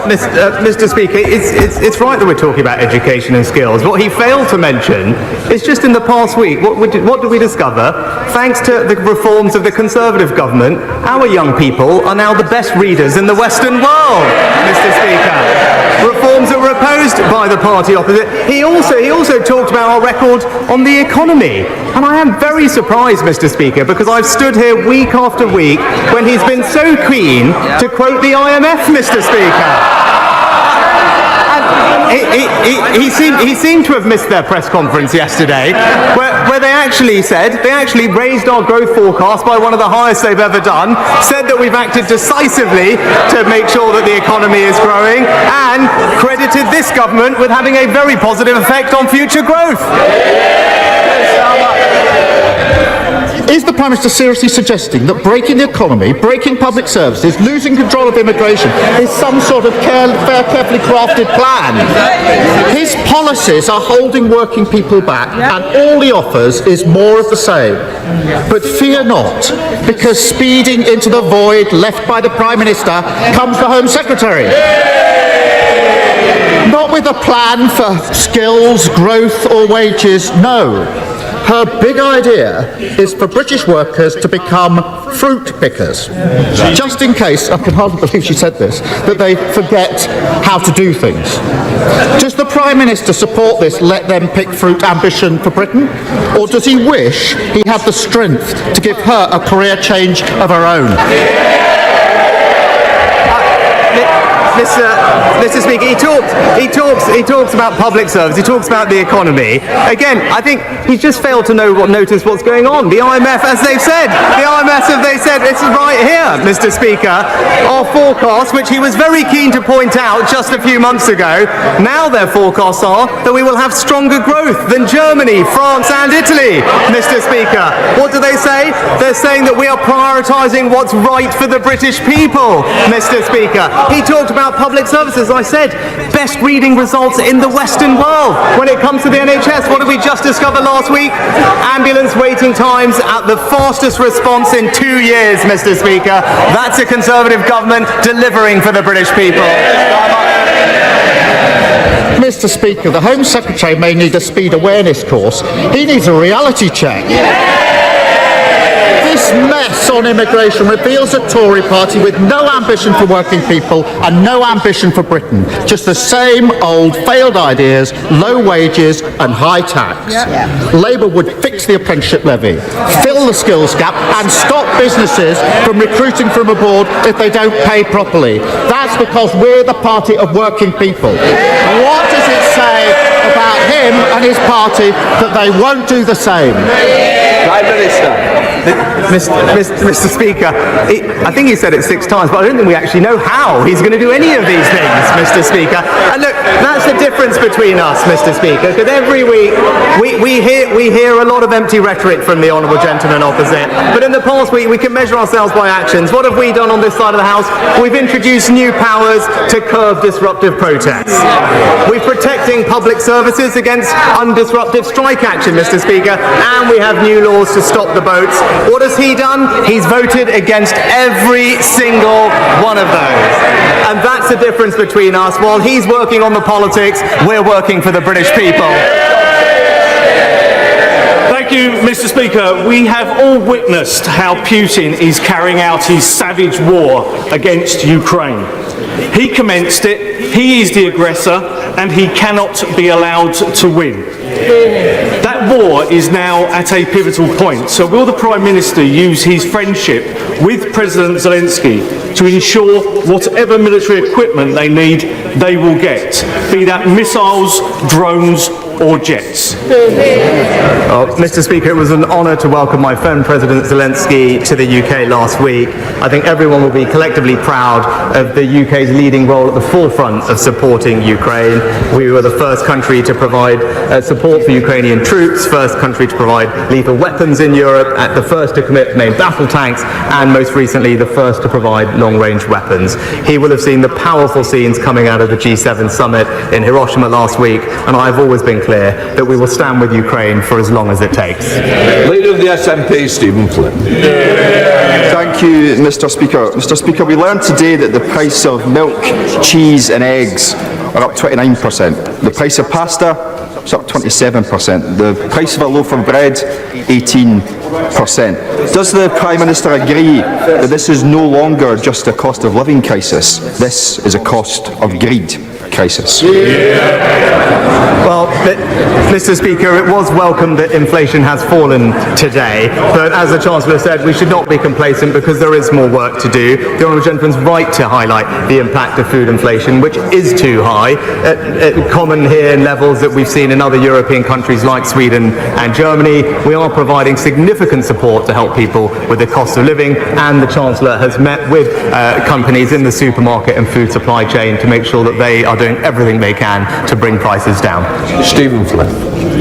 Mr. Speaker, it's right that we're talking about education and skills. What he failed to mention is just in the past week, what did we discover? Thanks to the reforms of the Conservative government, our young people are now the best readers in the Western world, Mr. Speaker. Reforms that were opposed by the party opposite. He also talked about our record on the economy. And I am very surprised, Mr. Speaker, because I've stood here week after week when he's been so keen to quote the IMF, Mr. Speaker. He seemed to have missed their press conference yesterday, where they actually raised our growth forecast by one of the highest they've ever done, said that we've acted decisively to make sure that the economy is growing, and credited this government with having a very positive effect on future growth. Is the Prime Minister seriously suggesting that breaking the economy, breaking public services, losing control of immigration is some sort of carefully crafted plan? His policies are holding working people back, and all he offers is more of the same. But fear not, because speeding into the void left by the Prime Minister comes the Home Secretary. Not with a plan for skills, growth or wages, no. Her big idea is for British workers to become fruit pickers. Just in case, I can hardly believe she said this, that they forget how to do things. Does the Prime Minister support this let them pick fruit ambition for Britain? Or does he wish he had the strength to give her a career change of her own? Mr. Speaker, he talks about public service, he talks about the economy. Again, I think he's just failed to notice what's going on. The IMF, as they've said, it's right here, Mr. Speaker, our forecasts, which he was very keen to point out just a few months ago, now their forecasts are that we will have stronger growth than Germany, France and Italy, Mr. Speaker. What do they say? They're saying that we are prioritising what's right for the British people, Mr. Speaker. He talked about public services, I said, best reading results in the Western world. When it comes to the NHS, what did we just discover last week? Ambulance waiting times at the fastest response in 2 years, Mr. Speaker. That's a Conservative government delivering for the British people. Mr. Speaker, the Home Secretary may need a speed awareness course. He needs a reality check. This mess on immigration reveals a Tory party with no ambition for working people and no ambition for Britain. Just the same old failed ideas, low wages and high tax. Labour would fix the apprenticeship levy, fill the skills gap and stop businesses from recruiting from abroad if they don't pay properly. That's because we're the party of working people. What does it say about him and his party that they won't do the same? Prime Minister. Mr. Speaker, I think he said it 6 times, but I don't think we actually know how he's going to do any of these things, Mr. Speaker. And look, that's the difference between us, Mr. Speaker, because every week we hear a lot of empty rhetoric from the honourable gentleman opposite, but in the past week we can measure ourselves by actions. What have we done on this side of the House? We've introduced new powers to curb disruptive protests. We're protecting public services against undisruptive strike action, Mr. Speaker, and we have new laws to stop the boats What has he done? He's voted against every single one of those. And that's the difference between us. While he's working on the politics, we're working for the British people. Thank you, Mr. Speaker. We have all witnessed how Putin is carrying out his savage war against Ukraine. He commenced it, he is the aggressor, and he cannot be allowed to win. That war is now at a pivotal point, so will the Prime Minister use his friendship with President Zelensky to ensure whatever military equipment they need, they will get, be that missiles, drones, or jets? Mr. Speaker, it was an honour to welcome my friend President Zelensky to the UK last week. I think everyone will be collectively proud of the UK's leading role at the forefront of supporting Ukraine. We were the first country to provide support for Ukrainian troops, first country to provide lethal weapons in Europe, the first to commit main battle tanks, and most recently the first to provide long-range weapons. He will have seen the powerful scenes coming out of the G7 summit in Hiroshima last week, and I've always been clear that we will stand with Ukraine for as long as it takes. Leader of the SNP, Stephen Flynn. Thank you, Mr. Speaker. Mr. Speaker, we learned today that the price of milk, cheese and eggs are up 29%. The price of pasta is up 27%. The price of a loaf of bread, 18%. Does the Prime Minister agree that this is no longer just a cost of living crisis? This is a cost of greed crisis. Well, Mr. Speaker, it was welcome that inflation has fallen today, but as the Chancellor said, we should not be complacent because there is more work to do. The Honourable Gentleman's right to highlight the impact of food inflation, which is too high, common here in levels that we've seen in other European countries like Sweden and Germany. We are providing significant support to help people with the cost of living, and the Chancellor has met with companies in the supermarket and food supply chain to make sure that they are doing everything they can to bring prices down. Stephen Flynn.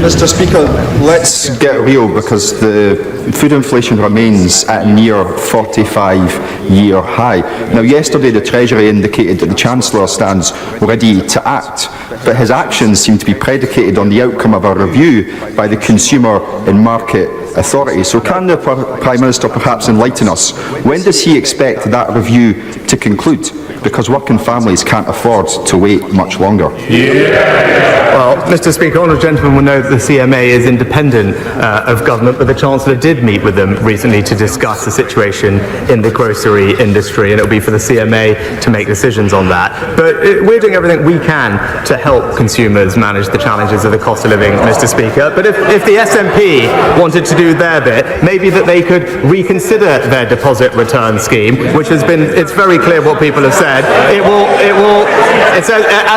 Mr. Speaker, let's get real because the food inflation remains at near 45-year high. Now, yesterday the Treasury indicated that the Chancellor stands ready to act, but his actions seem to be predicated on the outcome of a review by the Consumer and Market Authority. So can the Prime Minister perhaps enlighten us? When does he expect that review to conclude? Because working families can't afford to wait much longer. Well, Mr. Speaker, honourable gentlemen will know that the CMA is independent of government, but the Chancellor did meet with them recently to discuss the situation in the grocery industry, and it will be for the CMA to make decisions on that. But we're doing everything we can to help consumers manage the challenges of the cost of living, Mr. Speaker. But if the SNP wanted to do their bit, maybe that they could reconsider their deposit return scheme, which has been, it's very clear what people have said.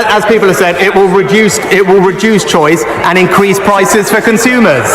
As people have said, it will reduce choice and increase prices for consumers.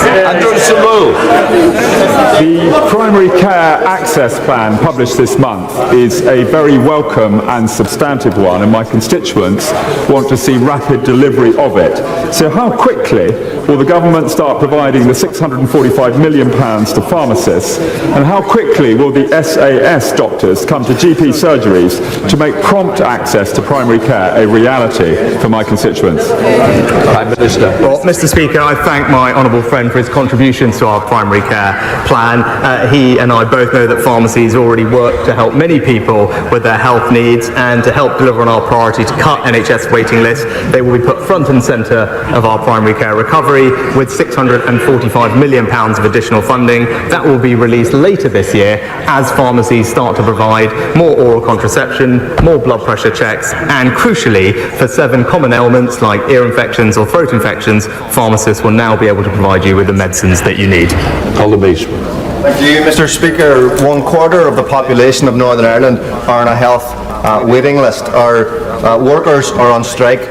The primary care access plan published this month is a very welcome and substantive one, and my constituents want to see rapid delivery of it. So how quickly will the government start providing the £645 million to pharmacists, and how quickly will the SAS doctors come to GP surgeries to make prompt access to primary care a reality for my constituents? Prime Minister. Well, Mr. Speaker, I thank my honourable friend for his contributions to our primary care plan. He and I both know that pharmacies already work to help many people with their health needs, and to help deliver on our priority to cut NHS waiting lists. They will be put front and centre of our primary care recovery with £645 million of additional funding. That will be released later this year as pharmacies start to provide more oral contraception, more blood pressure checks, and crucially, for 7 common ailments like ear infections or throat infections, pharmacists will now be able to provide you with the medicines that you need. Thank you, Mr. Speaker. 1/4 of the population of Northern Ireland are on a health waiting list. Our workers are on strike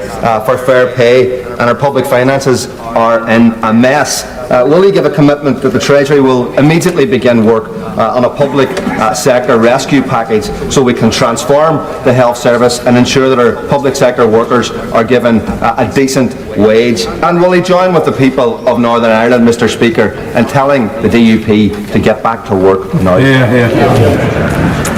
for fair pay, and our public finances are in a mess. Will he give a commitment that the Treasury will immediately begin work on a public sector rescue package so we can transform the health service and ensure that our public sector workers are given a decent wage? And will he join with the people of Northern Ireland, Mr. Speaker, in telling the DUP to get back to work now?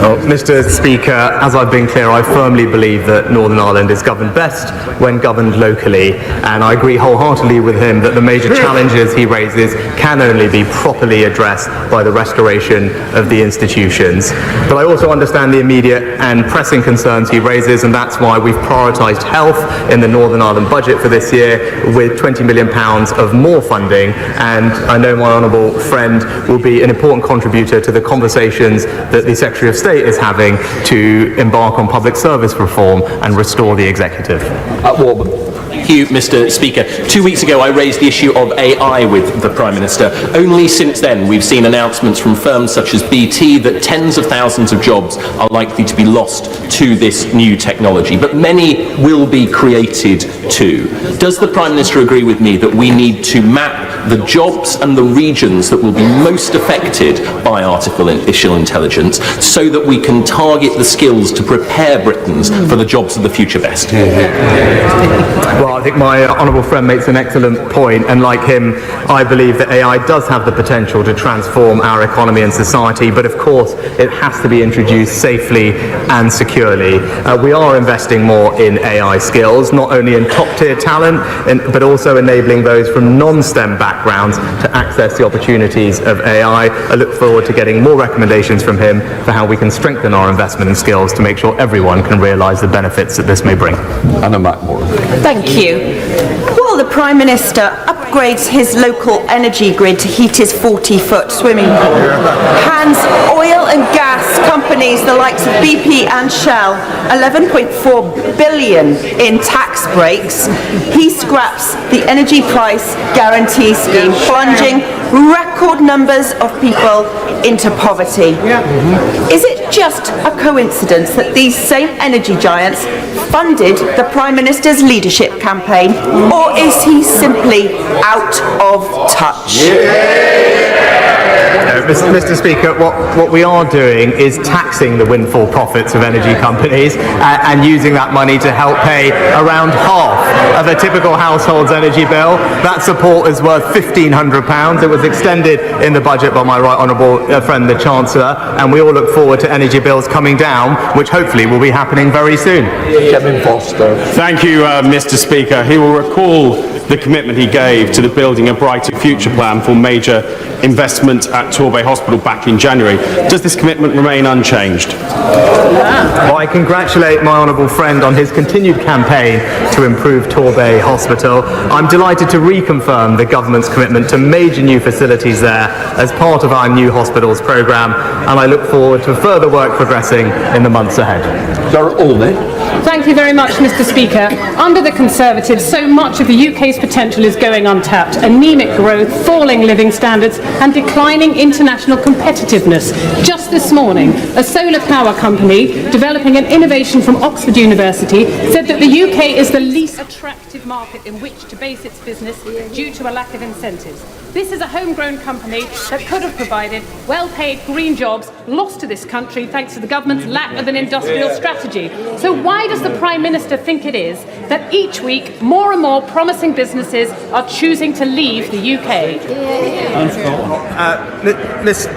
Well, Mr. Speaker, as I've been clear, I firmly believe that Northern Ireland is governed best when governed locally, and I agree wholeheartedly with him that the major challenges he raises can only be properly addressed by the restoration of the institutions. But I also understand the immediate and pressing concerns he raises, and that's why we've prioritised health in the Northern Ireland budget for this year with £20 million of more funding, and I know my honourable friend will be an important contributor to the conversations that the Secretary of State is having to embark on public service reform and restore the executive. Thank you, Mr. Speaker. 2 weeks ago, I raised the issue of AI with the Prime Minister. Only since then, we've seen announcements from firms such as BT that tens of thousands of jobs are likely to be lost to this new technology, but many will be created too. Does the Prime Minister agree with me that we need to map the jobs and the regions that will be most affected by artificial intelligence so that we can target the skills to prepare Britons for the jobs of the future best? Well, I think my honourable friend makes an excellent point, and like him, I believe that AI does have the potential to transform our economy and society, but of course it has to be introduced safely and securely. We are investing more in AI skills, not only in top-tier talent, but also enabling those from non-STEM backgrounds to access the opportunities of AI. I look forward to getting more recommendations from him for how we can strengthen our investment in skills to make sure everyone can realise the benefits that this may bring. Anna McMorran. Thank you. While the Prime Minister upgrades his local energy grid to heat his 40-foot swimming pool, hands oil and gas companies the likes of BP and Shell $11.4 billion in tax breaks, he scraps the energy price guarantee scheme, plunging record numbers of people into poverty. Is it just a coincidence that these same energy giants funded the Prime Minister's leadership campaign, or is he simply out of touch? Mr. Speaker, what we are doing is taxing the windfall profits of energy companies and using that money to help pay around half of a typical household's energy bill. That support is worth £1,500. It was extended in the budget by my right honourable friend the Chancellor, and we all look forward to energy bills coming down, which hopefully will be happening very soon. Kevin Foster. Thank you, Mr. Speaker. He will recall the commitment he gave to the Building a Brighter Future plan for major investment at Torbay Hospital back in January. Does this commitment remain unchanged? Well, I congratulate my honourable friend on his continued campaign to improve Torbay Hospital. I'm delighted to reconfirm the government's commitment to major new facilities there as part of our new hospitals programme, and I look forward to further work progressing in the months ahead. Thank you very much, Mr. Speaker. Under the Conservatives, so much of the UK's potential is going untapped. Anemic growth, falling living standards and declining international competitiveness. Just this morning, a solar power company developing an innovation from Oxford University said that the UK is the least attractive market in which to base its business due to a lack of incentives. This is a homegrown company that could have provided well-paid green jobs lost to this country thanks to the government's lack of an industrial strategy. So why does the Prime Minister think it is that each week more and more promising businesses are choosing to leave the UK?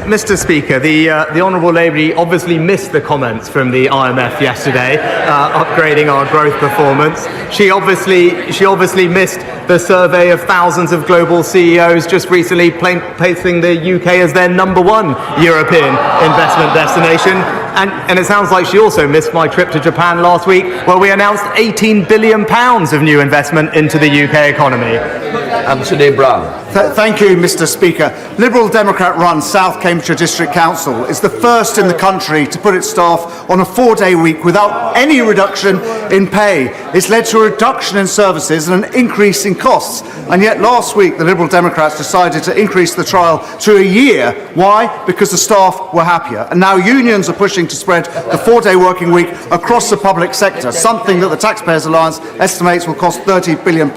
Mr. Speaker, the Honourable Lady obviously missed the comments from the IMF yesterday, upgrading our growth performance. She obviously missed the survey of thousands of global CEOs just recently placing the UK as their #1 European investment destination. And it sounds like she also missed my trip to Japan last week, where we announced £18 billion of new investment into the UK economy. Anthony Brown. Thank you, Mr. Speaker. Liberal Democrat-run South Cambridgeshire District Council is the first in the country to put its staff on a 4-day week without any reduction in pay. It's led to a reduction in services and an increase in costs. And yet last week, the Liberal Democrats decided to increase the trial to a year. Why? Because the staff were happier. And now unions are pushing to spread the 4-day working week across the public sector, something that the Taxpayers Alliance estimates will cost £30 billion.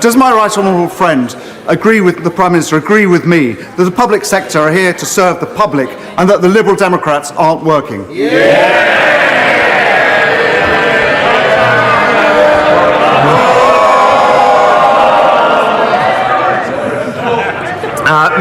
Does my right honourable friend agree with the Prime Minister, agree with me, that the public sector are here to serve the public and that the Liberal Democrats aren't working?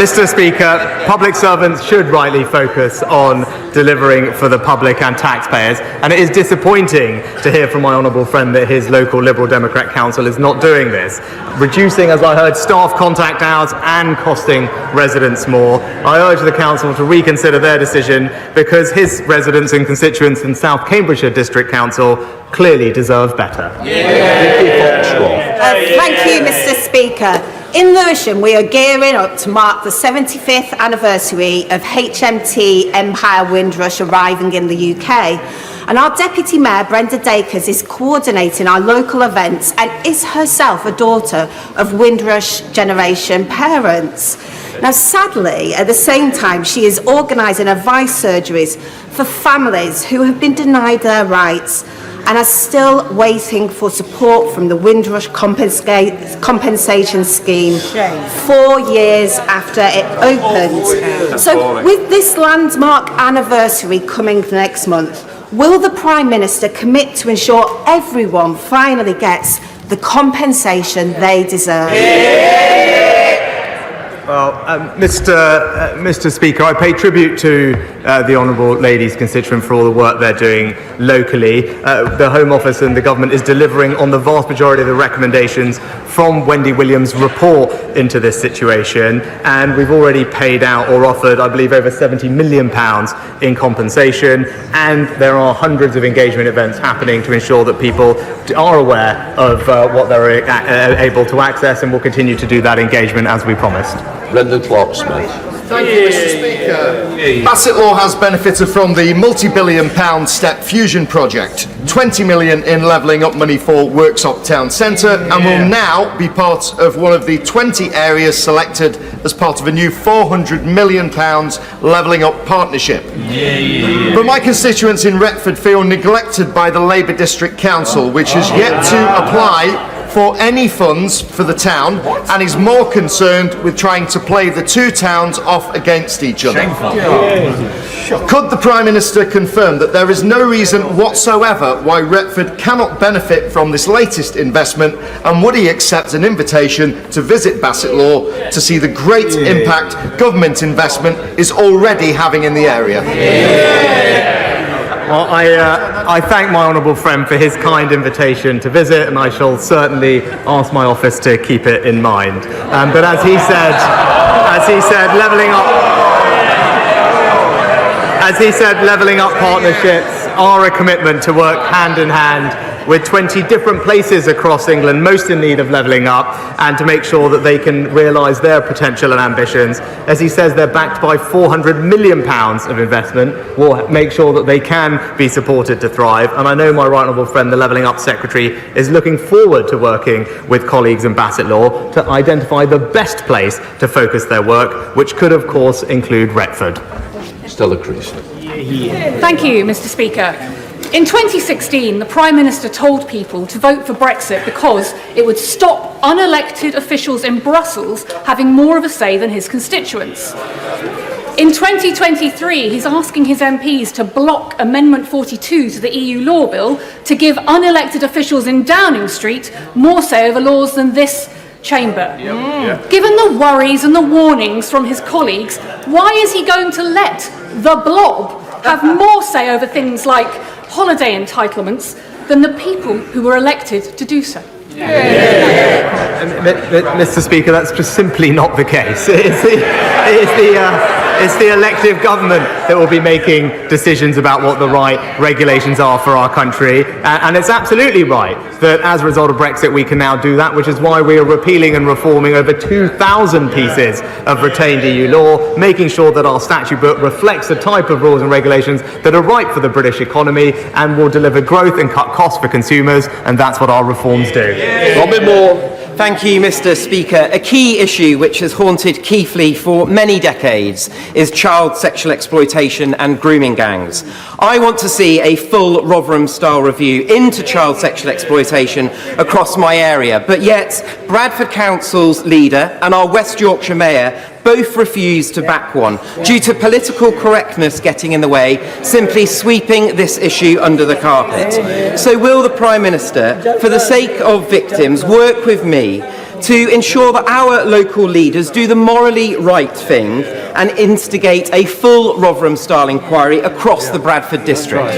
Mr. Speaker, public servants should rightly focus on delivering for the public and taxpayers, and it is disappointing to hear from my honourable friend that his local Liberal Democrat council is not doing this, reducing, as I heard, staff contact hours and costing residents more. I urge the council to reconsider their decision because his residents and constituents in South Cambridgeshire District Council clearly deserve better. Thank you, Mr. Speaker. In Lewisham, we are gearing up to mark the 75th anniversary of HMT Empire Windrush arriving in the UK. And our Deputy Mayor, Brenda Dacres, is coordinating our local events and is herself a daughter of Windrush generation parents. Now, sadly, at the same time, she is organising advice surgeries for families who have been denied their rights and are still waiting for support from the Windrush compensation scheme 4 years after it opened. So with this landmark anniversary coming next month, will the Prime Minister commit to ensure everyone finally gets the compensation they deserve? Well, Mr. Speaker, I pay tribute to the Honourable Lady's constituent for all the work they're doing locally. The Home Office and the Government is delivering on the vast majority of the recommendations from Wendy Williams' report into this situation, and we've already paid out or offered, I believe, over £70 million in compensation, and there are hundreds of engagement events happening to ensure that people are aware of what they're able to access, and will continue to do that engagement as we promised. Brendan Clark-Smith. Thank you, Mr. Speaker. Basset Law has benefited from the multi-billion-pound Step Fusion project, 20 million in levelling up money for Worksop Town Centre, and will now be part of one of the 20 areas selected as part of a new £400 million levelling up partnership. But my constituents in Retford feel neglected by the Labour District Council, which has yet to apply for any funds for the town and is more concerned with trying to play the two towns off against each other. Could the Prime Minister confirm that there is no reason whatsoever why Retford cannot benefit from this latest investment, and would he accept an invitation to visit Basset Law to see the great impact government investment is already having in the area? Well, I thank my honourable friend for his kind invitation to visit, and I shall certainly ask my office to keep it in mind. But as he said, levelling up partnerships are a commitment to work hand in hand with 20 different places across England, most in need of levelling up, and to make sure that they can realise their potential and ambitions. As he says, they're backed by £400 million of investment. We'll make sure that they can be supported to thrive. And I know my right honourable friend, the Levelling Up Secretary, is looking forward to working with colleagues in Basset Law to identify the best place to focus their work, which could, of course, include Retford. Stella Creasy. Thank you, Mr. Speaker. In 2016, the Prime Minister told people to vote for Brexit because it would stop unelected officials in Brussels having more of a say than his constituents. In 2023, he's asking his MPs to block Amendment 42 to the EU law bill to give unelected officials in Downing Street more say over laws than this chamber. Given the worries and the warnings from his colleagues, why is he going to let the blob have more say over things like holiday entitlements than the people who were elected to do so? Mr. Speaker, that's just simply not the case. It's the elective government that will be making decisions about what the right regulations are for our country. And it's absolutely right that as a result of Brexit we can now do that, which is why we are repealing and reforming over 2,000 pieces of retained EU law, making sure that our statute book reflects the type of rules and regulations that are right for the British economy and will deliver growth and cut costs for consumers, and that's what our reforms do. Robin Moore. Thank you, Mr. Speaker. A key issue which has haunted Keighley for many decades is child sexual exploitation and grooming gangs. I want to see a full Rotherham-style review into child sexual exploitation across my area, but yet Bradford Council's leader and our West Yorkshire Mayor both refused to back one due to political correctness getting in the way, simply sweeping this issue under the carpet. So will the Prime Minister, for the sake of victims, work with me to ensure that our local leaders do the morally right thing and instigate a full Rotherham-style inquiry across the Bradford district?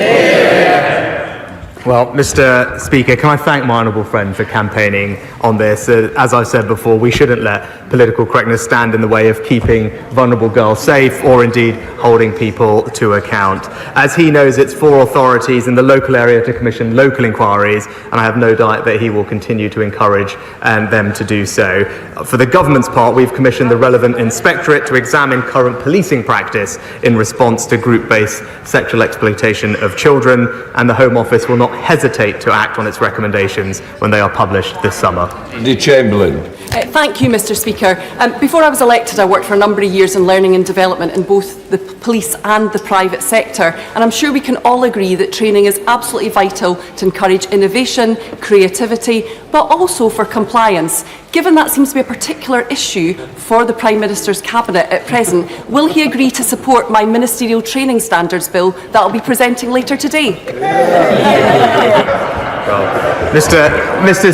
Well, Mr. Speaker, can I thank my honourable friend for campaigning on this? As I said before, we shouldn't let political correctness stand in the way of keeping vulnerable girls safe or indeed holding people to account. As he knows, it's for authorities in the local area to commission local inquiries, and I have no doubt that he will continue to encourage them to do so. For the government's part, we've commissioned the relevant inspectorate to examine current policing practice in response to group-based sexual exploitation of children, and the Home Office will not hesitate to act on its recommendations when they are published this summer. The Chamberlain. Thank you, Mr. Speaker. Before I was elected, I worked for a number of years in learning and development in both the police and the private sector, and I'm sure we can all agree that training is absolutely vital to encourage innovation, creativity, but also for compliance. Given that seems to be a particular issue for the Prime Minister's Cabinet at present, will he agree to support my ministerial training standards bill that I'll be presenting later today? Well, Mr.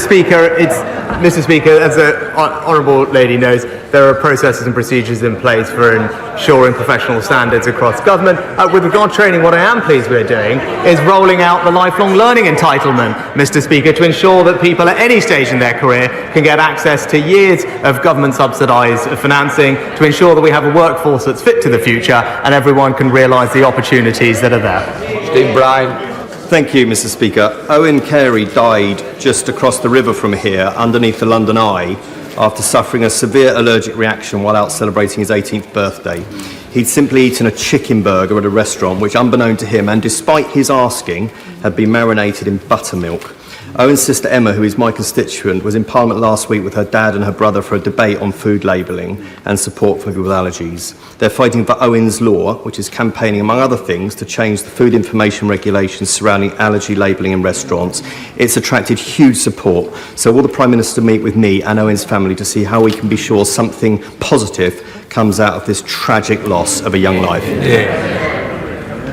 Speaker, as the honourable lady knows, there are processes and procedures in place for ensuring professional standards across government. With regard to training, what I am pleased we're doing is rolling out the lifelong learning entitlement, Mr. Speaker, to ensure that people at any stage in their career can get access to years of government subsidised financing, to ensure that we have a workforce that's fit to the future and everyone can realise the opportunities that are there. Steve Bryan. Thank you, Mr. Speaker. Owen Carey died just across the river from here, underneath the London Eye, after suffering a severe allergic reaction while out celebrating his 18th birthday. He'd simply eaten a chicken burger at a restaurant, which, unbeknown to him, and despite his asking, had been marinated in buttermilk. Owen's sister Emma, who is my constituent, was in Parliament last week with her dad and her brother for a debate on food labelling and support for people with allergies. They're fighting for Owen's Law, which is campaigning, among other things, to change the food information regulations surrounding allergy labelling in restaurants. It's attracted huge support. So will the Prime Minister meet with me and Owen's family to see how we can be sure something positive comes out of this tragic loss of a young life?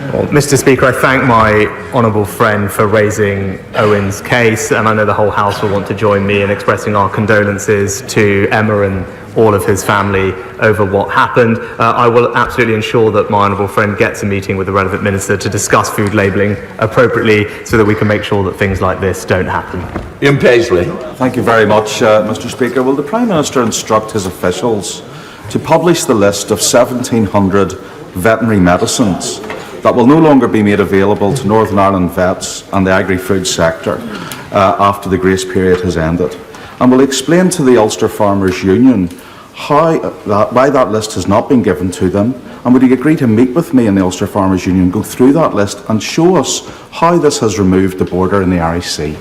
Well, Mr. Speaker, I thank my honourable friend for raising Owen's case, and I know the whole House will want to join me in expressing our condolences to Emma and all of his family over what happened. I will absolutely ensure that my honourable friend gets a meeting with the relevant minister to discuss food labelling appropriately so that we can make sure that things like this don't happen. Ian Paisley. Thank you very much, Mr. Speaker. Will the Prime Minister instruct his officials to publish the list of 1,700 veterinary medicines that will no longer be made available to Northern Ireland vets and the agri-food sector after the grace period has ended? And will explain to the Ulster Farmers Union why that list has not been given to them, and would he agree to meet with me and the Ulster Farmers Union, go through that list and show us how this has removed the border in the Irish Sea?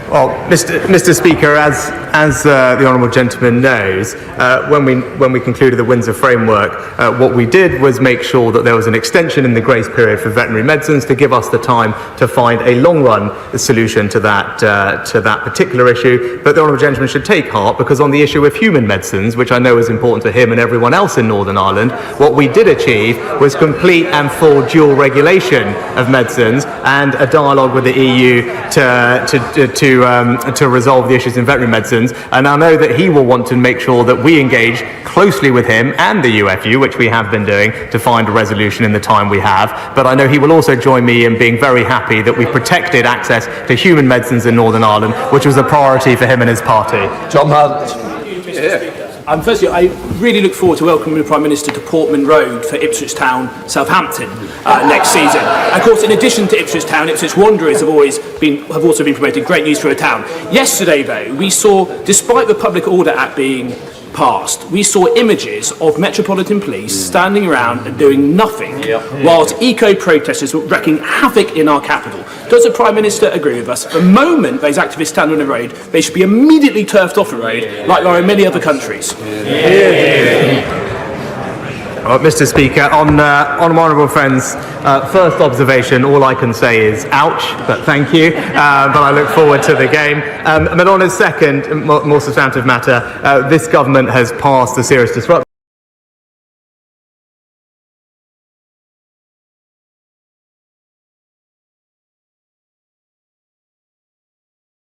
Well, Mr. Speaker, as the honourable gentleman knows, when we concluded the Windsor framework, what we did was make sure that there was an extension in the grace period for veterinary medicines to give us the time to find a long-run solution to that particular issue. But the honourable gentleman should take heart, because on the issue of human medicines, which I know is important to him and everyone else in Northern Ireland, what we did achieve was complete and full dual regulation of medicines and a dialogue with the EU to resolve the issues in veterinary medicines, and I know that he will want to make sure that we engage closely with him and the UFU, which we have been doing, to find a resolution in the time we have. But I know he will also join me in being very happy that we protected access to human medicines in Northern Ireland, which was a priority for him and his party. John Hunt. Firstly, I really look forward to welcoming the Prime Minister to Portman Road for Ipswich Town, Southampton next season. And of course, in addition to Ipswich Town, Ipswich Wanderers have also been promoted. Great news for a town. Yesterday, though, we saw, despite the Public Order Act being passed, we saw images of Metropolitan Police standing around and doing nothing, whilst eco-protesters were wreaking havoc in our capital. Does the Prime Minister agree with us? The moment those activists stand on the road, they should be immediately turfed off the road, like there are in many other countries. Well, Mr. Speaker, on my honourable friend's first observation, all I can say is ouch, but thank you. But I look forward to the game. But on his second, more substantive matter, this government has passed a serious disruption